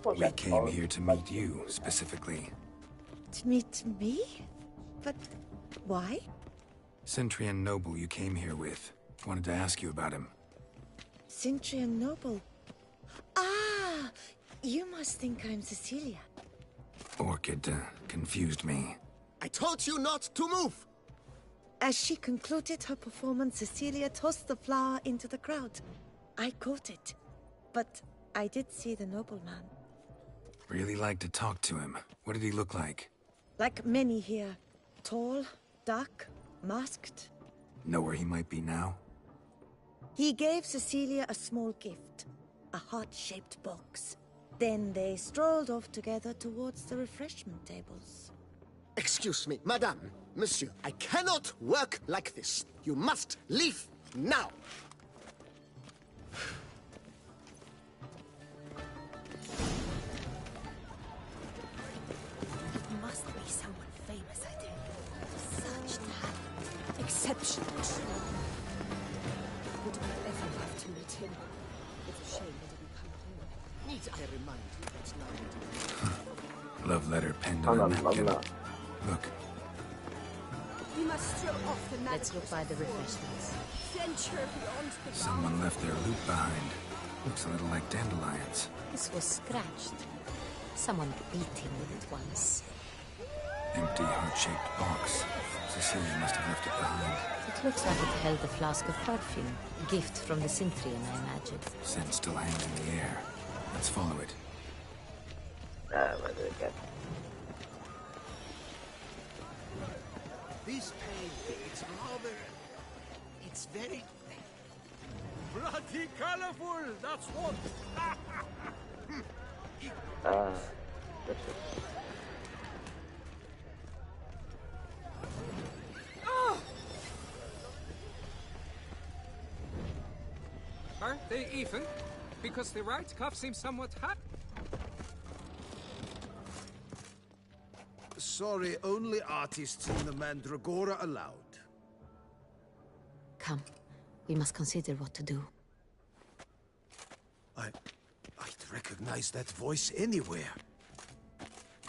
We came here to meet you, specifically. To meet me? But why? Centrian noble you came here with. Wanted to ask you about him. Centrian noble. Ah! You must think I'm Cecilia. Orchid confused me. I told you not to move! As she concluded her performance, Cecilia tossed the flower into the crowd. I caught it, but I did see the nobleman. Really like to talk to him. What did he look like? Like many here. Tall, dark, masked. Know where he might be now? He gave Cecilia a small gift, a heart-shaped box. Then they strolled off together towards the refreshment tables. Excuse me, madame, monsieur, I cannot work like this. You must leave now. It must be someone famous, I tell you. Such talent. Exceptional. Would I ever have to meet him? It's a shame he didn't come here. Need I remind you that's now Love letter penned on a napkin. Look. We must throw off the Let's look by the refreshments. venture beyond the Someone left their loot behind. Looks a little like dandelions. This was scratched. Someone beat him with it once. Empty, heart-shaped box. Cecilia must have left it behind. It looks like it held a flask of perfume. Gift from the Cintrian, I imagine. Scent still hangs in the air. Let's follow it. Where did it go? This painting, it's rather... It's very... Bloody colorful, that's what. Aren't they even? Because the right cuff seems somewhat hot. Sorry, only artists in the Mandragora allowed. Come. We must consider what to do. I'd recognize that voice anywhere.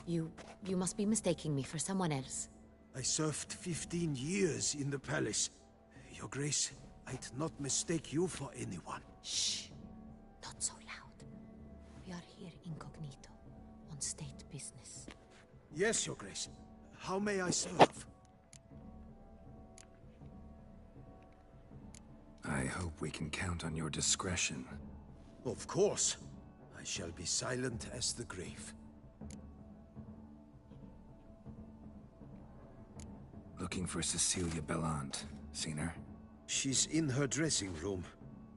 You must be mistaking me for someone else. I served 15 years in the palace. Your Grace, I'd not mistake you for anyone. Shh. Not so loud. We are here incognito, on state business. Yes, Your Grace. How may I serve? I hope we can count on your discretion. Of course. I shall be silent as the grave. Looking for Cecilia Bellant. Seen her? She's in her dressing room,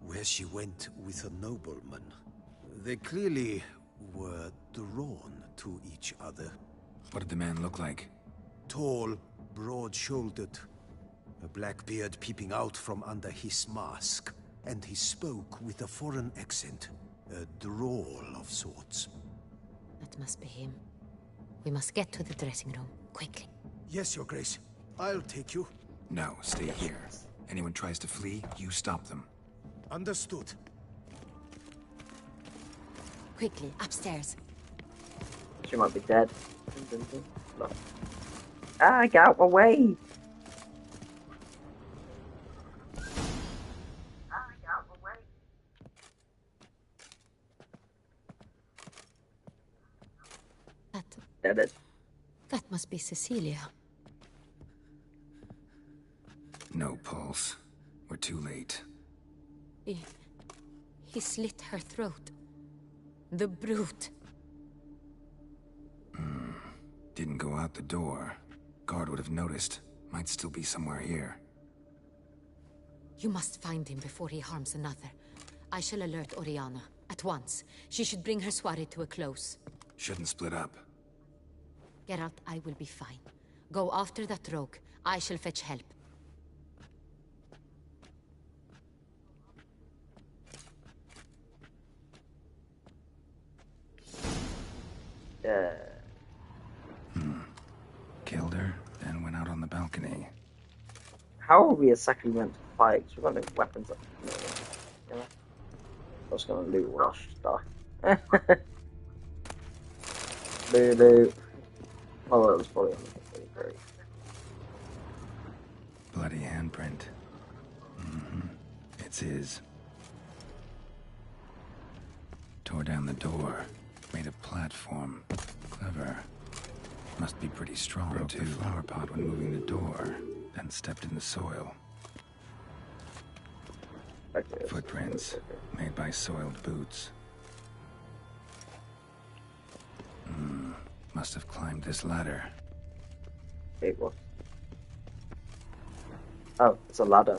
where she went with a nobleman. They clearly were drawn to each other. What did the man look like? Tall, broad-shouldered, a black beard peeping out from under his mask, and he spoke with a foreign accent, a drawl of sorts. That must be him. We must get to the dressing room, quickly. Yes, Your Grace. I'll take you. No, stay here. Anyone tries to flee, you stop them. Understood. Quickly, upstairs. She might be dead. No. Ah, get out my way! That must be Cecilia. No pulse. We're too late. He slit her throat. The brute. Didn't go out the door. Guard would have noticed. Might still be somewhere here. You must find him before he harms another. I shall alert Oriana. At once. She should bring her soirée to a close. Shouldn't split up. Geralt, I will be fine. Go after that rogue. I shall fetch help. Killed her, then went out on the balcony. How are we exactly meant to fight? We've got no weapons up. You know? I was gonna loot rush stuff. Loot. Oh, that was probably on the very. Bloody handprint. It's his. Tore down the door. Made a platform. Clever. Must be pretty strong. Broke the flower pot when moving the door. Then stepped in the soil. Footprints. Made by soiled boots. Must have climbed this ladder. Wait, what? Oh, it's a ladder.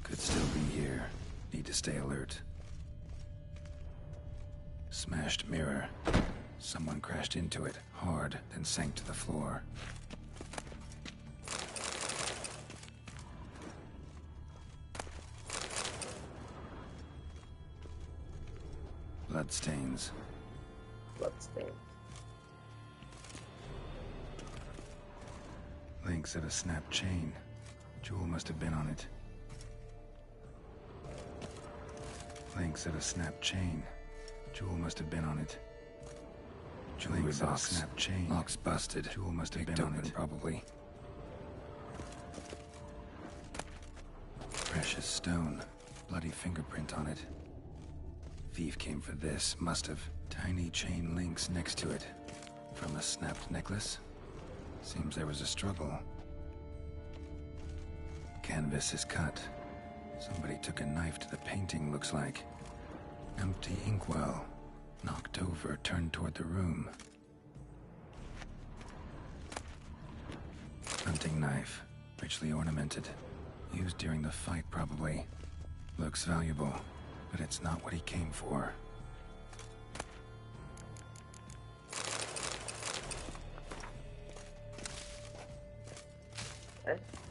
Could still be here. Need to stay alert. Smashed mirror. Someone crashed into it, hard, then sank to the floor. Bloodstains. Bloodstains. Links of a snapped chain. Jewel must have been on it. Links of a snapped chain. Jewel must have been on it. Jewelry box. Snapped chain. Lock's busted. Jewel must have been on it, probably. Precious stone. Bloody fingerprint on it. Thief came for this. Must have. Tiny chain links next to it. From a snapped necklace? Seems there was a struggle. Canvas is cut. Somebody took a knife to the painting, looks like. Empty inkwell. Knocked over, turned toward the room. Hunting knife. Richly ornamented. Used during the fight, probably. Looks valuable, but it's not what he came for.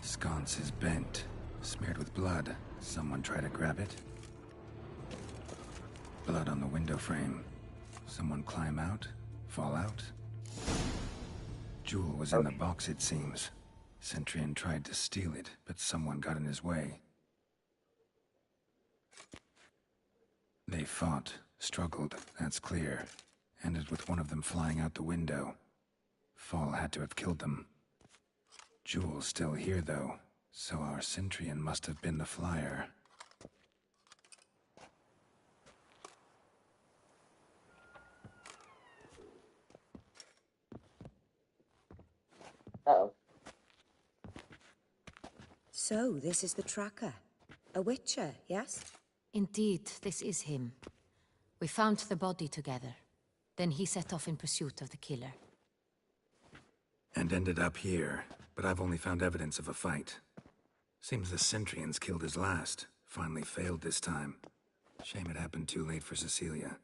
Sconce is bent, smeared with blood. Someone try to grab it. Blood on the window frame. Someone climb out? Fall out? Jewel was in the box, it seems. Centurion tried to steal it, but someone got in his way. They fought, struggled, that's clear. Ended with one of them flying out the window. Fall had to have killed them. Jewel's still here, though, so our Centurion must have been the flyer. Uh-oh. So, this is the tracker. A witcher, yes? Indeed, this is him. We found the body together. Then he set off in pursuit of the killer. And ended up here, but I've only found evidence of a fight. Seems the Centurions killed his last. Finally failed this time. Shame it happened too late for Cecilia.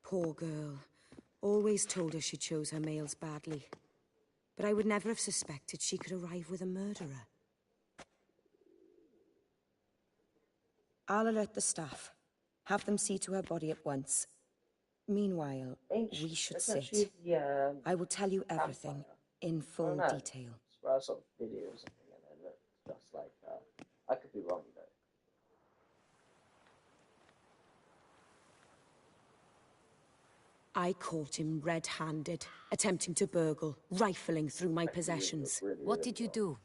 Poor girl. Always told her she chose her males badly. But I would never have suspected she could arrive with a murderer. I'll alert the staff. Have them see to her body at once. Meanwhile, we should sit. I will tell you everything in full detail. I saw videos or something and it looked just like her. I could be wrong though. I caught him red-handed, attempting to burgle, rifling through my possessions. What did you do?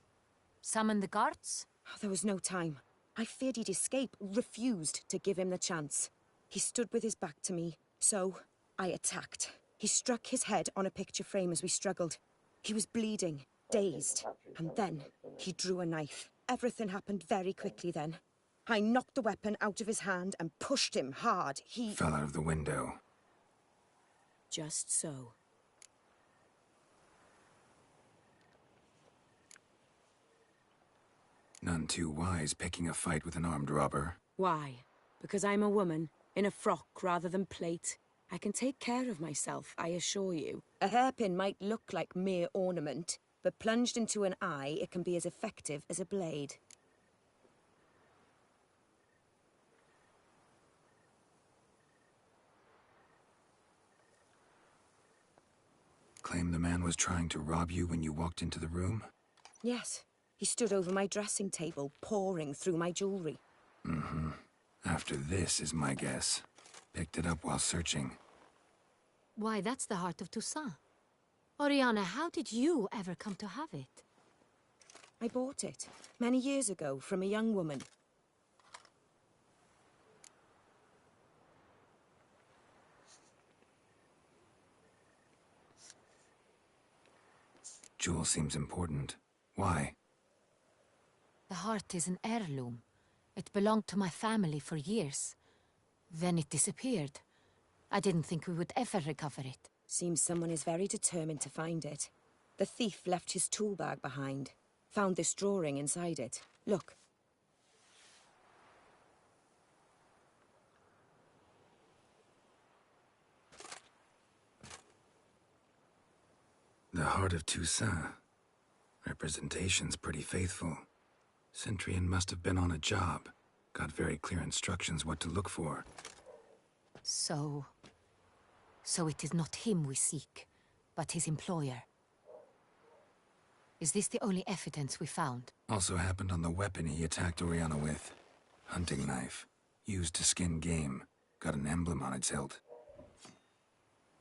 Summon the guards? Oh, there was no time. I feared he'd escape, refused to give him the chance. He stood with his back to me, so I attacked. He struck his head on a picture frame as we struggled. He was bleeding, dazed, and then he drew a knife. Everything happened very quickly then. I knocked the weapon out of his hand and pushed him hard. He fell out of the window. Just so. None too wise picking a fight with an armed robber. Why? Because I'm a woman, in a frock rather than plate. I can take care of myself, I assure you. A hairpin might look like mere ornament, but plunged into an eye, it can be as effective as a blade. Claim the man was trying to rob you when you walked into the room? Yes. He stood over my dressing table, pouring through my jewelry. Mm-hmm. After this is my guess. Picked it up while searching. Why, that's the heart of Toussaint. Oriana, how did you ever come to have it? I bought it, many years ago, from a young woman. Jewel seems important. Why? The heart is an heirloom. It belonged to my family for years. Then it disappeared. I didn't think we would ever recover it. Seems someone is very determined to find it. The thief left his tool bag behind. Found this drawing inside it. Look. the heart of Toussaint. Representation's pretty faithful. Centurion must have been on a job. Got very clear instructions what to look for. So it is not him we seek, but his employer. Is this the only evidence we found? Also happened on the weapon he attacked Oriana with. Hunting knife. Used to skin game. Got an emblem on its hilt.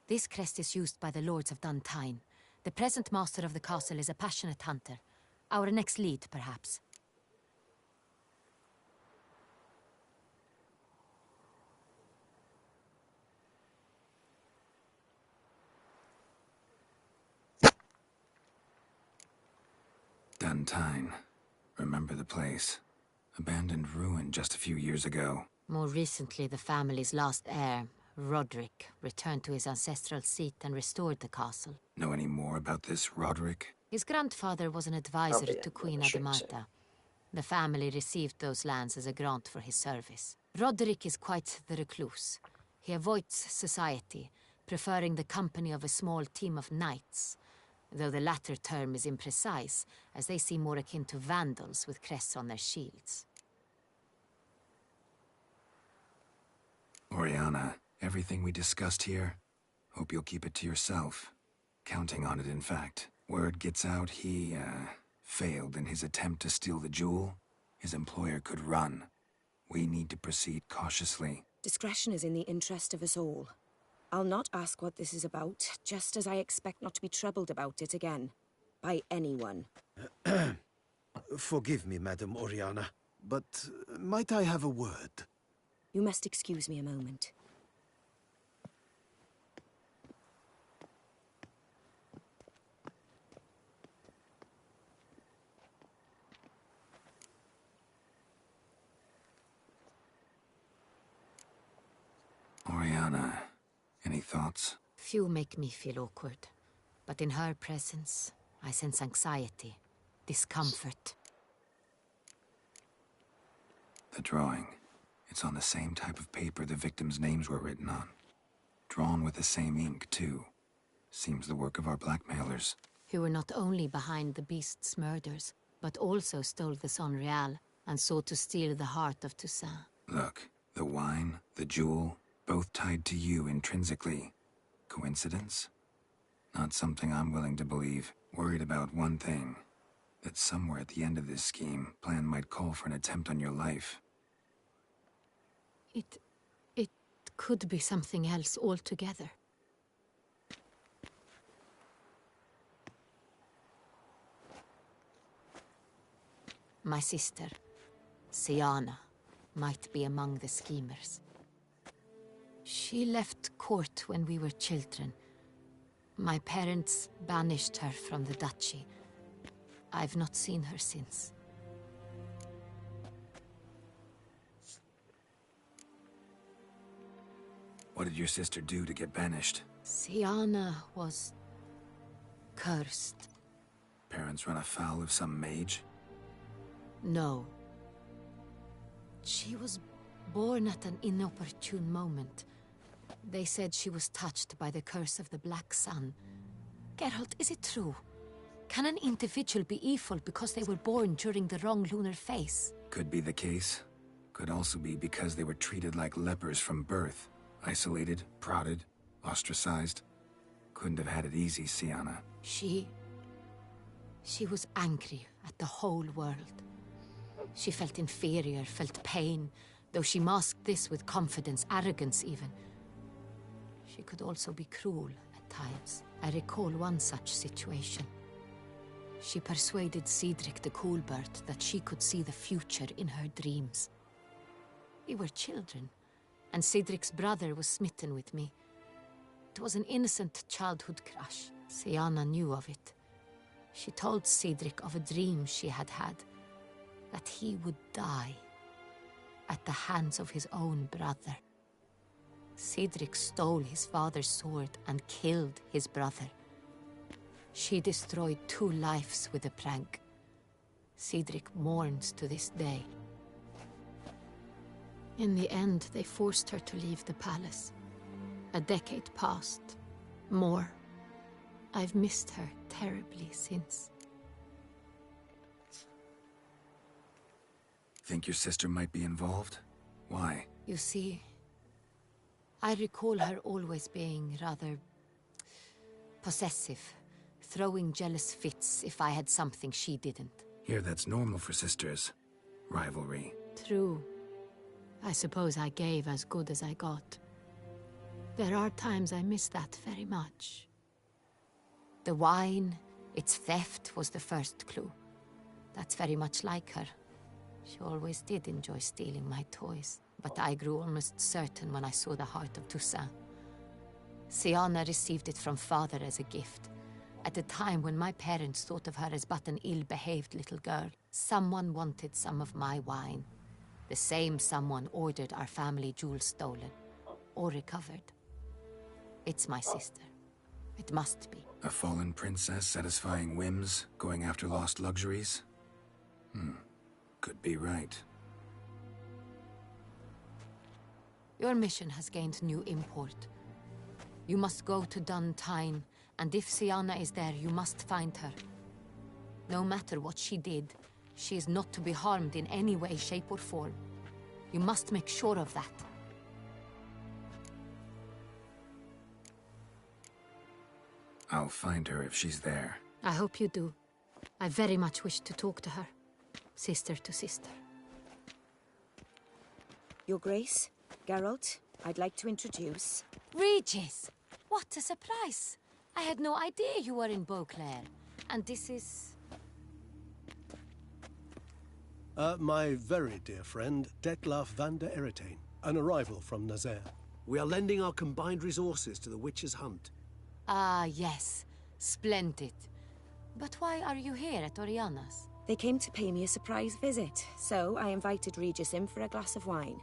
This crest is used by the Lords of Duntine. The present master of the castle is a passionate hunter. Our next lead, perhaps. Duntine. Remember the place. Abandoned ruin just a few years ago. More recently, the family's last heir, Roderick, returned to his ancestral seat and restored the castle. Know any more about this Roderick? His grandfather was an advisor to Queen Adamata. The family received those lands as a grant for his service. Roderick is quite the recluse. He avoids society, preferring the company of a small team of knights, though the latter term is imprecise, as they seem more akin to vandals with crests on their shields. Oriana, everything we discussed here, hope you'll keep it to yourself. Counting on it, in fact. Word gets out he, failed in his attempt to steal the jewel. His employer could run. We need to proceed cautiously. Discretion is in the interest of us all. I'll not ask what this is about, just as I expect not to be troubled about it again. By anyone. Forgive me, Madam Oriana, but might I have a word? You must excuse me a moment. Oriana, any thoughts? Few make me feel awkward, but in her presence, I sense anxiety, discomfort. The drawing. It's on the same type of paper the victims' names were written on. Drawn with the same ink, too. Seems the work of our blackmailers. Who were not only behind the beast's murders, but also stole the Son Real and sought to steal the heart of Toussaint. Look, the wine, the jewel, both tied to you intrinsically. Coincidence? Not something I'm willing to believe. Worried about one thing. That somewhere at the end of this scheme, plan might call for an attempt on your life. It could be something else altogether. My sister, Syanna, might be among the schemers. She left court when we were children. My parents banished her from the duchy. I've not seen her since. What did your sister do to get banished? Syanna was cursed. Parents run afoul of some mage? No. She was born at an inopportune moment. They said she was touched by the curse of the Black Sun. Geralt, is it true? Can an individual be evil because they were born during the wrong lunar phase? Could be the case. Could also be because they were treated like lepers from birth. Isolated, prodded, ostracized. Couldn't have had it easy, Syanna. She was angry at the whole world. She felt inferior, felt pain, though she masked this with confidence, arrogance even. She could also be cruel at times. I recall one such situation. She persuaded Cedric the Coolbird that she could see the future in her dreams. We were children, and Cedric's brother was smitten with me. It was an innocent childhood crush. Syanna knew of it. She told Cedric of a dream she had had, that he would die at the hands of his own brother. Cedric stole his father's sword and killed his brother. She destroyed 2 lives with a prank. Cedric mourns to this day. In the end, they forced her to leave the palace. A decade passed. More. I've missed her terribly since. Think your sister might be involved? Why? You see, I recall her always being rather possessive, throwing jealous fits if I had something she didn't. Here, that's normal for sisters. Rivalry. True. I suppose I gave as good as I got. There are times I miss that very much. The wine, its theft, was the first clue. That's very much like her. She always did enjoy stealing my toys, but I grew almost certain when I saw the heart of Toussaint. Syanna received it from father as a gift. At a time when my parents thought of her as but an ill-behaved little girl, someone wanted some of my wine. The same someone ordered our family jewels stolen, or recovered. It's my sister. It must be. A fallen princess satisfying whims, going after lost luxuries? Could be right. Your mission has gained new import. You must go to Dun Tyne, and if Syanna is there, you must find her. No matter what she did, she is not to be harmed in any way, shape, or form. You must make sure of that. I'll find her if she's there. I hope you do. I very much wish to talk to her. Sister to sister. Your Grace, Geralt, I'd like to introduce... Regis! What a surprise! I had no idea you were in Beauclair. And this is... My very dear friend, Detlaf van der Eretain, an arrival from Nazaire. We are lending our combined resources to the Witcher's hunt. Ah, yes. Splendid. But why are you here at Oriana's? They came to pay me a surprise visit, so I invited Regis in for a glass of wine.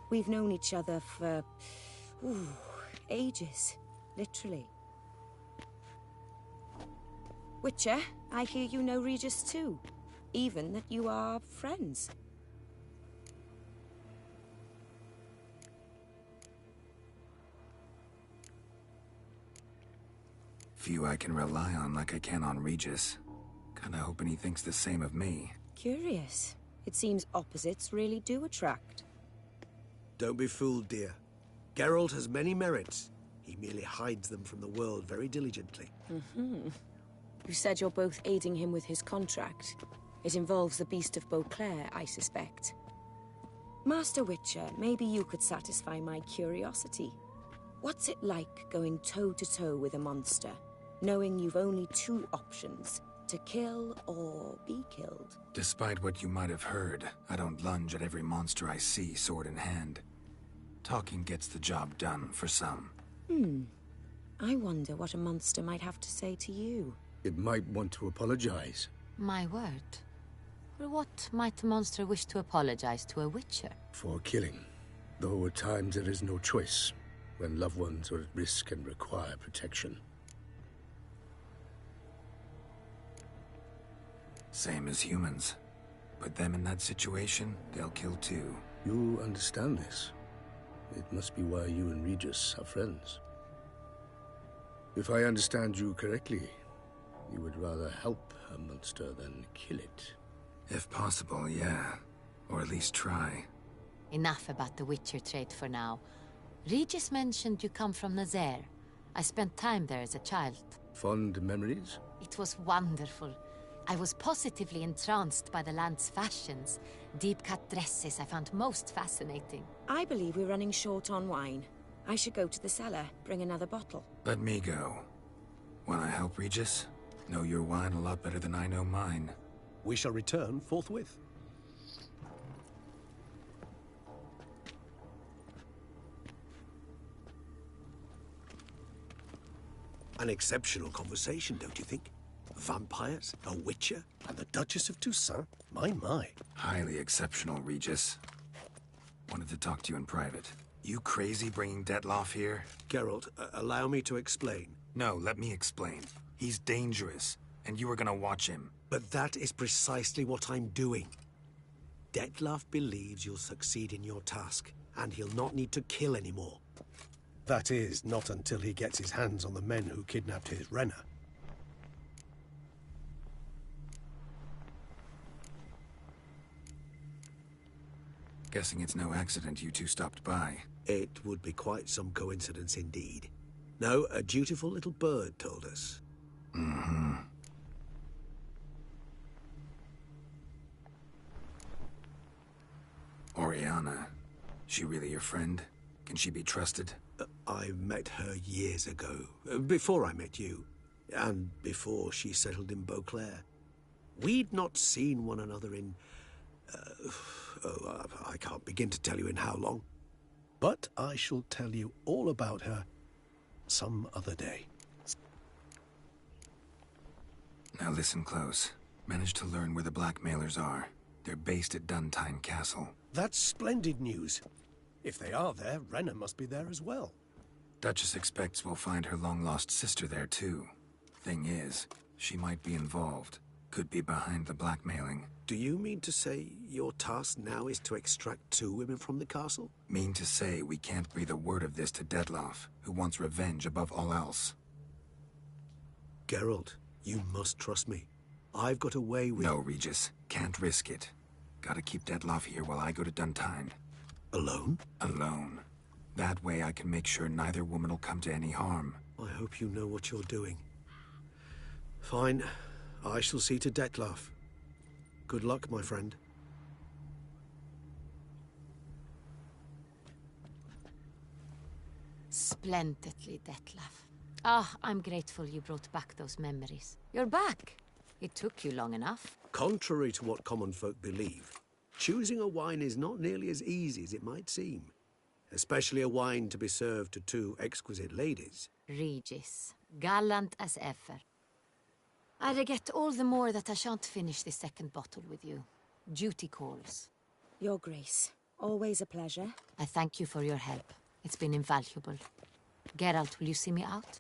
We've known each other for... ages. Literally. Witcher, I hear you know Regis too. Even that you are friends. Few I can rely on like I can on Regis. Kinda hoping he thinks the same of me. Curious. It seems opposites really do attract. Don't be fooled, dear. Geralt has many merits. He merely hides them from the world very diligently. You said you're both aiding him with his contract. It involves the Beast of Beauclair, I suspect. Master Witcher, maybe you could satisfy my curiosity. What's it like going toe-to-toe with a monster, knowing you've only two options, to kill or be killed? Despite what you might have heard, I don't lunge at every monster I see, sword in hand. Talking gets the job done, for some. I wonder what a monster might have to say to you. It might want to apologize. My word. For what might a monster wish to apologize to a witcher? For killing. Though at times there is no choice, when loved ones are at risk and require protection. Same as humans. Put them in that situation, they'll kill too. You understand this. It must be why you and Regis are friends. If I understand you correctly, you would rather help a monster than kill it. If possible, yeah. Or at least try. Enough about the Witcher trait for now. Regis mentioned you come from Nazaire. I spent time there as a child. Fond memories? It was wonderful. I was positively entranced by the land's fashions. Deep-cut dresses I found most fascinating. I believe we're running short on wine. I should go to the cellar, bring another bottle. Let me go. Wanna help, Regis? Know your wine a lot better than I know mine. We shall return forthwith. An exceptional conversation, don't you think? Vampires, a witcher, and the Duchess of Toussaint? My. Highly exceptional, Regis. Wanted to talk to you in private. You crazy bringing Detlaf here? Geralt, allow me to explain. No, let me explain. He's dangerous, and you were gonna watch him. But that is precisely what I'm doing. Detlaf believes you'll succeed in your task, and he'll not need to kill anymore. That is, not until he gets his hands on the men who kidnapped his Renner. Guessing it's no accident you two stopped by. It would be quite some coincidence indeed. No, a dutiful little bird told us. Mm-hmm. Oriana. She really your friend? Can she be trusted? I met her years ago, before I met you, and before she settled in Beauclair. We'd not seen one another in... I can't begin to tell you in how long. But I shall tell you all about her some other day. Now listen close. Managed to learn where the blackmailers are. They're based at Duntine Castle. That's splendid news. If they are there, Renna must be there as well. Duchess expects we'll find her long-lost sister there, too. Thing is, she might be involved. Could be behind the blackmailing. Do you mean to say your task now is to extract 2 women from the castle? Mean to say we can't breathe a word of this to Dettlaff, who wants revenge above all else. Geralt, you must trust me. I've got a way with... No, Regis. Can't risk it. Gotta keep Dettlaff here while I go to Duntine. Alone? Alone. That way I can make sure neither woman will come to any harm. I hope you know what you're doing. Fine. I shall see to Dettlaff. Good luck, my friend. Splendidly, Dettlaff. Ah, I'm grateful you brought back those memories. You're back. It took you long enough. Contrary to what common folk believe, choosing a wine is not nearly as easy as it might seem. Especially a wine to be served to 2 exquisite ladies. Regis, gallant as ever. I regret all the more that I shan't finish the 2nd bottle with you. Duty calls. Your Grace, always a pleasure. I thank you for your help. It's been invaluable. Geralt, will you see me out?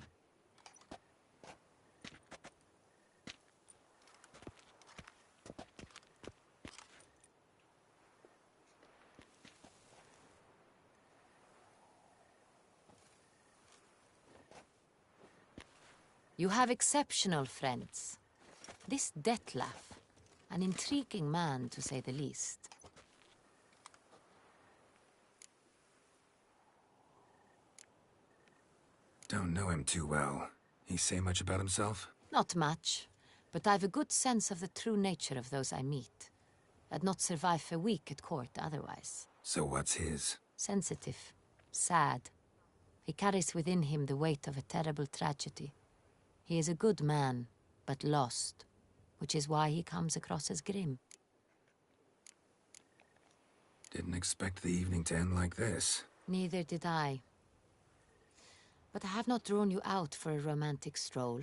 You have exceptional friends. This Dettlaff, an intriguing man to say the least. Don't know him too well. He say much about himself? Not much, but I've a good sense of the true nature of those I meet. I'd not survive a week at court otherwise. So what's his? Sensitive, sad. He carries within him the weight of a terrible tragedy. He is a good man, but lost, which is why he comes across as grim. Didn't expect the evening to end like this. Neither did I. But I have not drawn you out for a romantic stroll.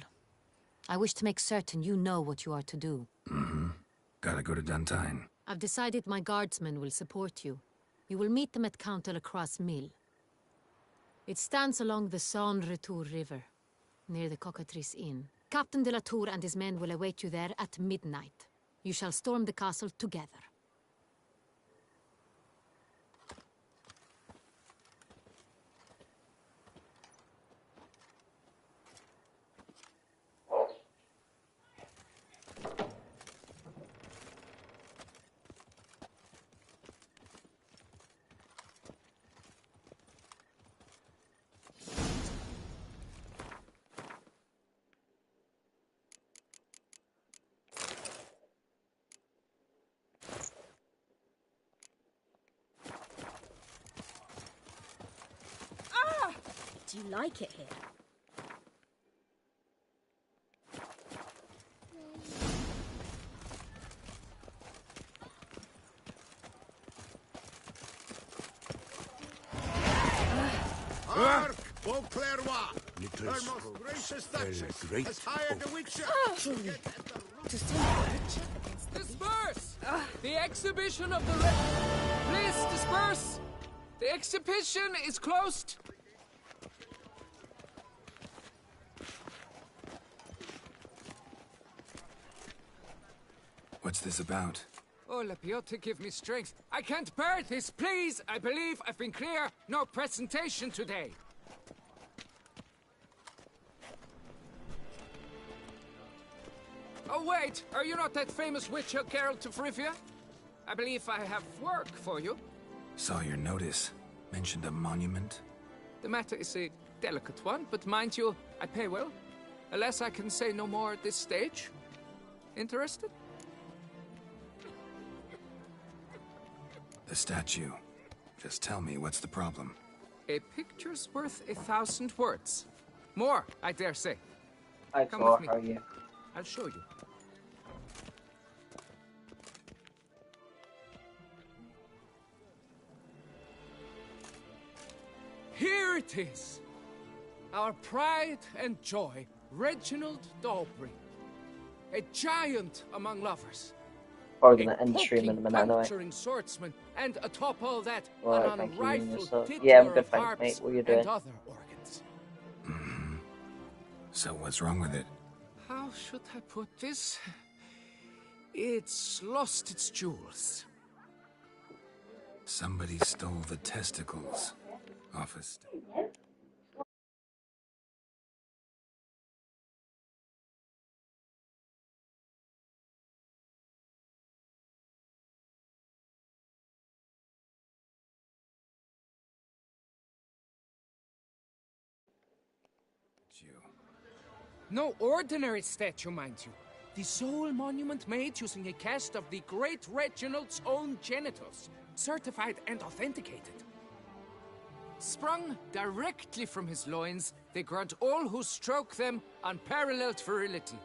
I wish to make certain you know what you are to do. Mm-hmm. Gotta go to Duntine. I've decided my guardsmen will support you. You will meet them at Count Delacroix' mill. It stands along the Saône-Retour River, near the Cockatrice Inn. Captain de la Tour and his men will await you there at midnight. You shall storm the castle together. Do you like it here? Hark, Beauclair, her most gracious Duchess has hired the Witcher. Disperse! The exhibition of the Please disperse! The exhibition is closed. What's this about? Oh, Lapiote, give me strength. I can't bear this, please! I believe I've been clear. No presentation today. Oh, wait! Are you not that famous witcher, Geralt of Rivia? I believe I have work for you. Saw your notice. Mentioned a monument? The matter is a delicate one, but mind you, I pay well. Alas, I can say no more at this stage. Interested? The statue. Just tell me, what's the problem? A picture's worth 1,000 words. More, I dare say. Hi, Come Thor, with me. how are you? I'll show you. Here it is. Our pride and joy, Reginald Dalbury. A giant among lovers. Probably gonna end the stream in a minute anyway. Puncturing swordsman, and atop all that, Right, an thank you, unrifled so, titiller yeah, I'm good, of thanks, harps mate. What are you and doing? other organs. So what's wrong with it? How should I put this? It's lost its jewels. Somebody stole the testicles off a statue. No ordinary statue, mind you. The sole monument made using a cast of the great Reginald's own genitals, certified and authenticated. Sprung directly from his loins, they grant all who stroke them unparalleled virility.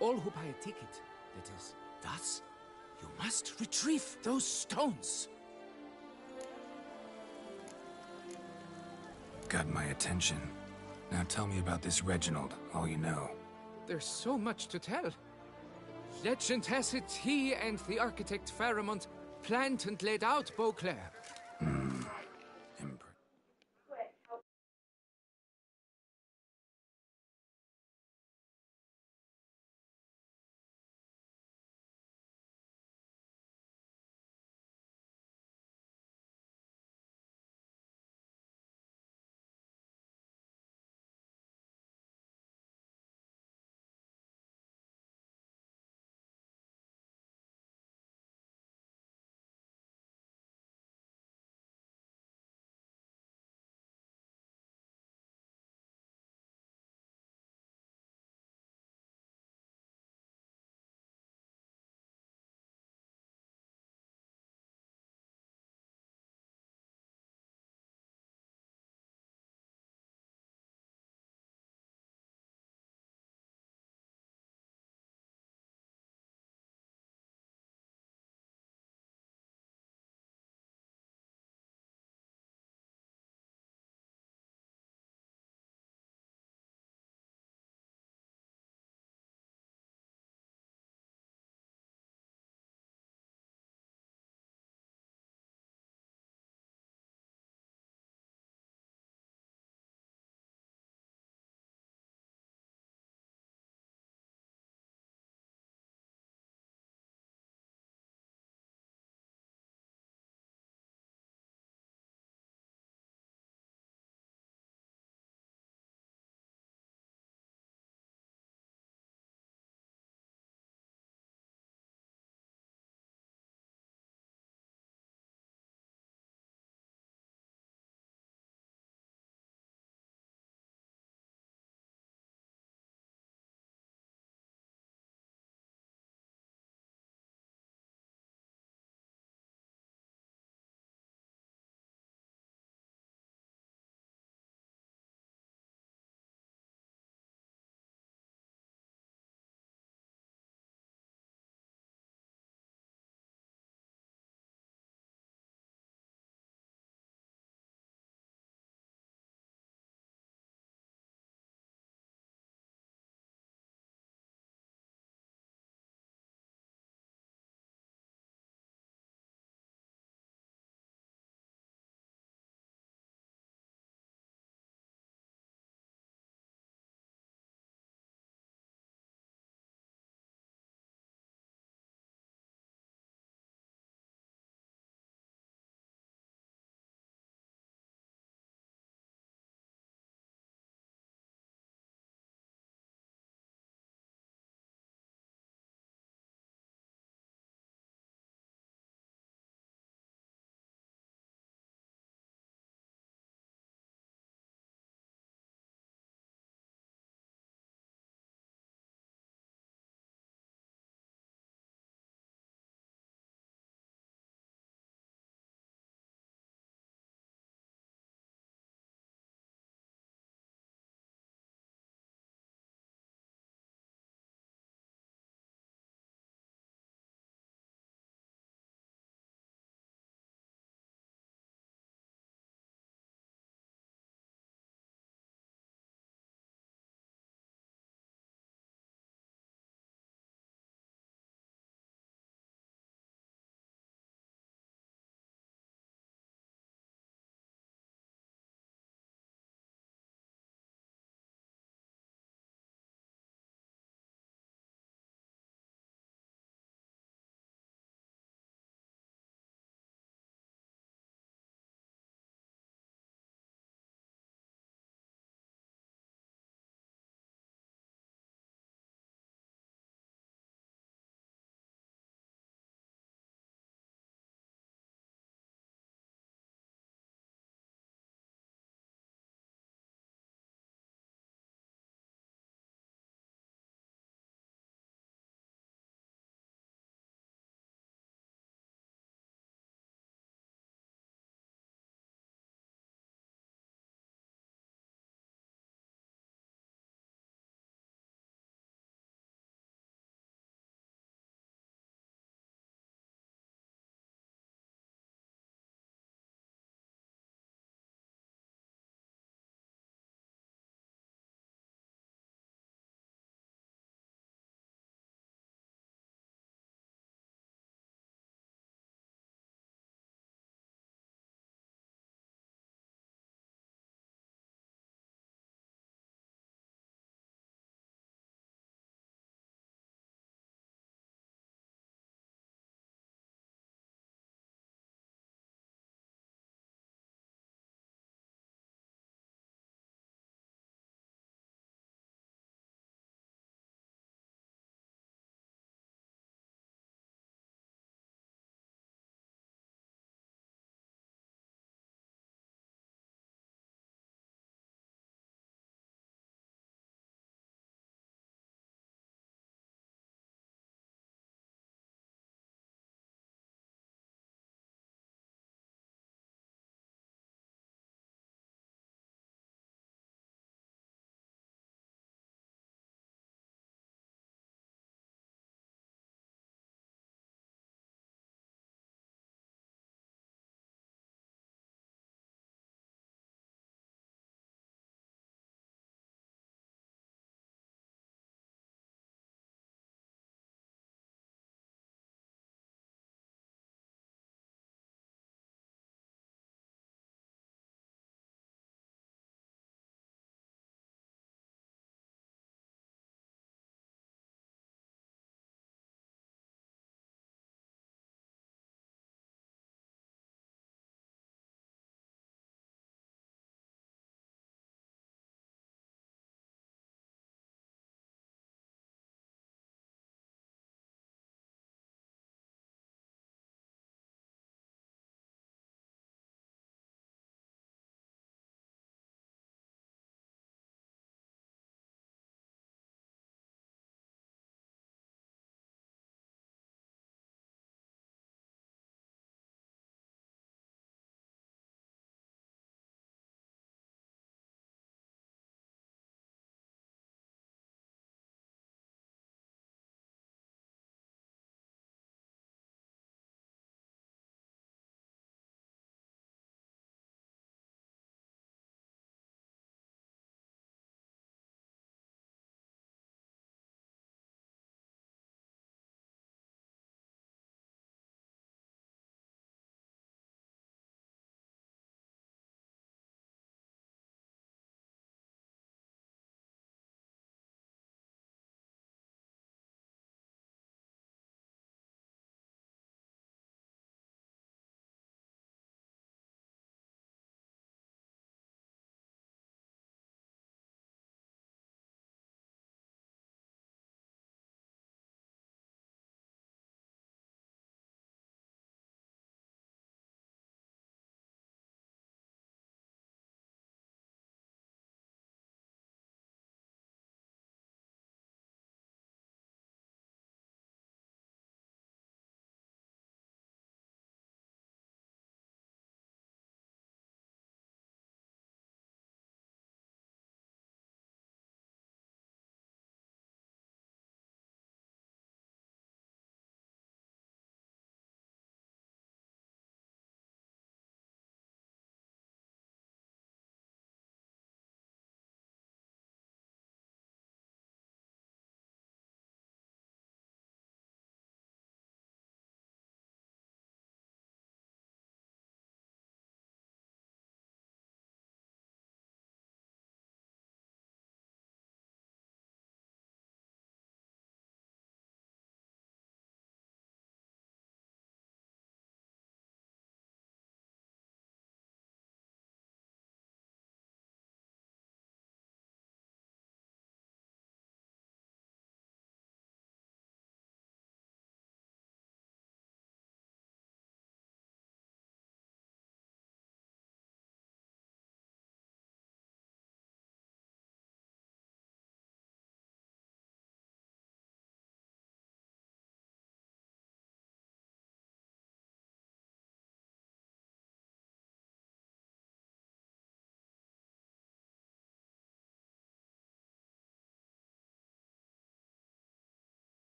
All who buy a ticket, that is. Thus, you must retrieve those stones. Got my attention. Now tell me about this Reginald, all you know. There's so much to tell. Legend has it he and the architect Faramond planned and laid out Beauclair.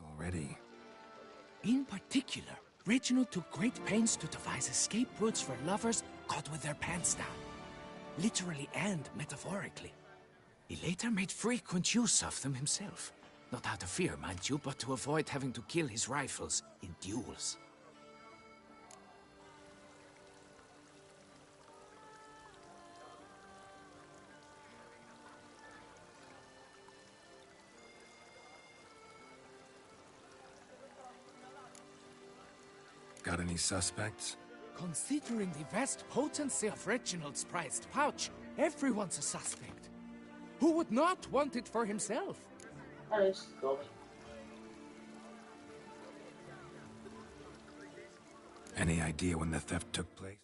Already. In particular, Reginald took great pains to devise escape routes for lovers caught with their pants down. Literally and metaphorically. He later made frequent use of them himself. Not out of fear, mind you, but to avoid having to kill his rivals in duels. Got any suspects? Considering the vast potency of Reginald's prized pouch, everyone's a suspect. Who would not want it for himself? That is good. Any idea when the theft took place?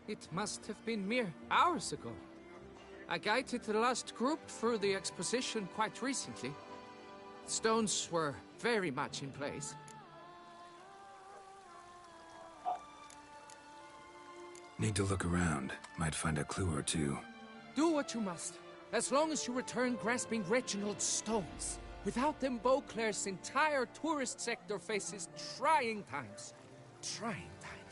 It must have been mere hours ago. I guided the last group through the exposition quite recently. Stones were very much in place. Need to look around. Might find a clue or two. Do what you must, as long as you return grasping Reginald's stones. Without them, Beauclair's entire tourist sector faces trying times. Trying times.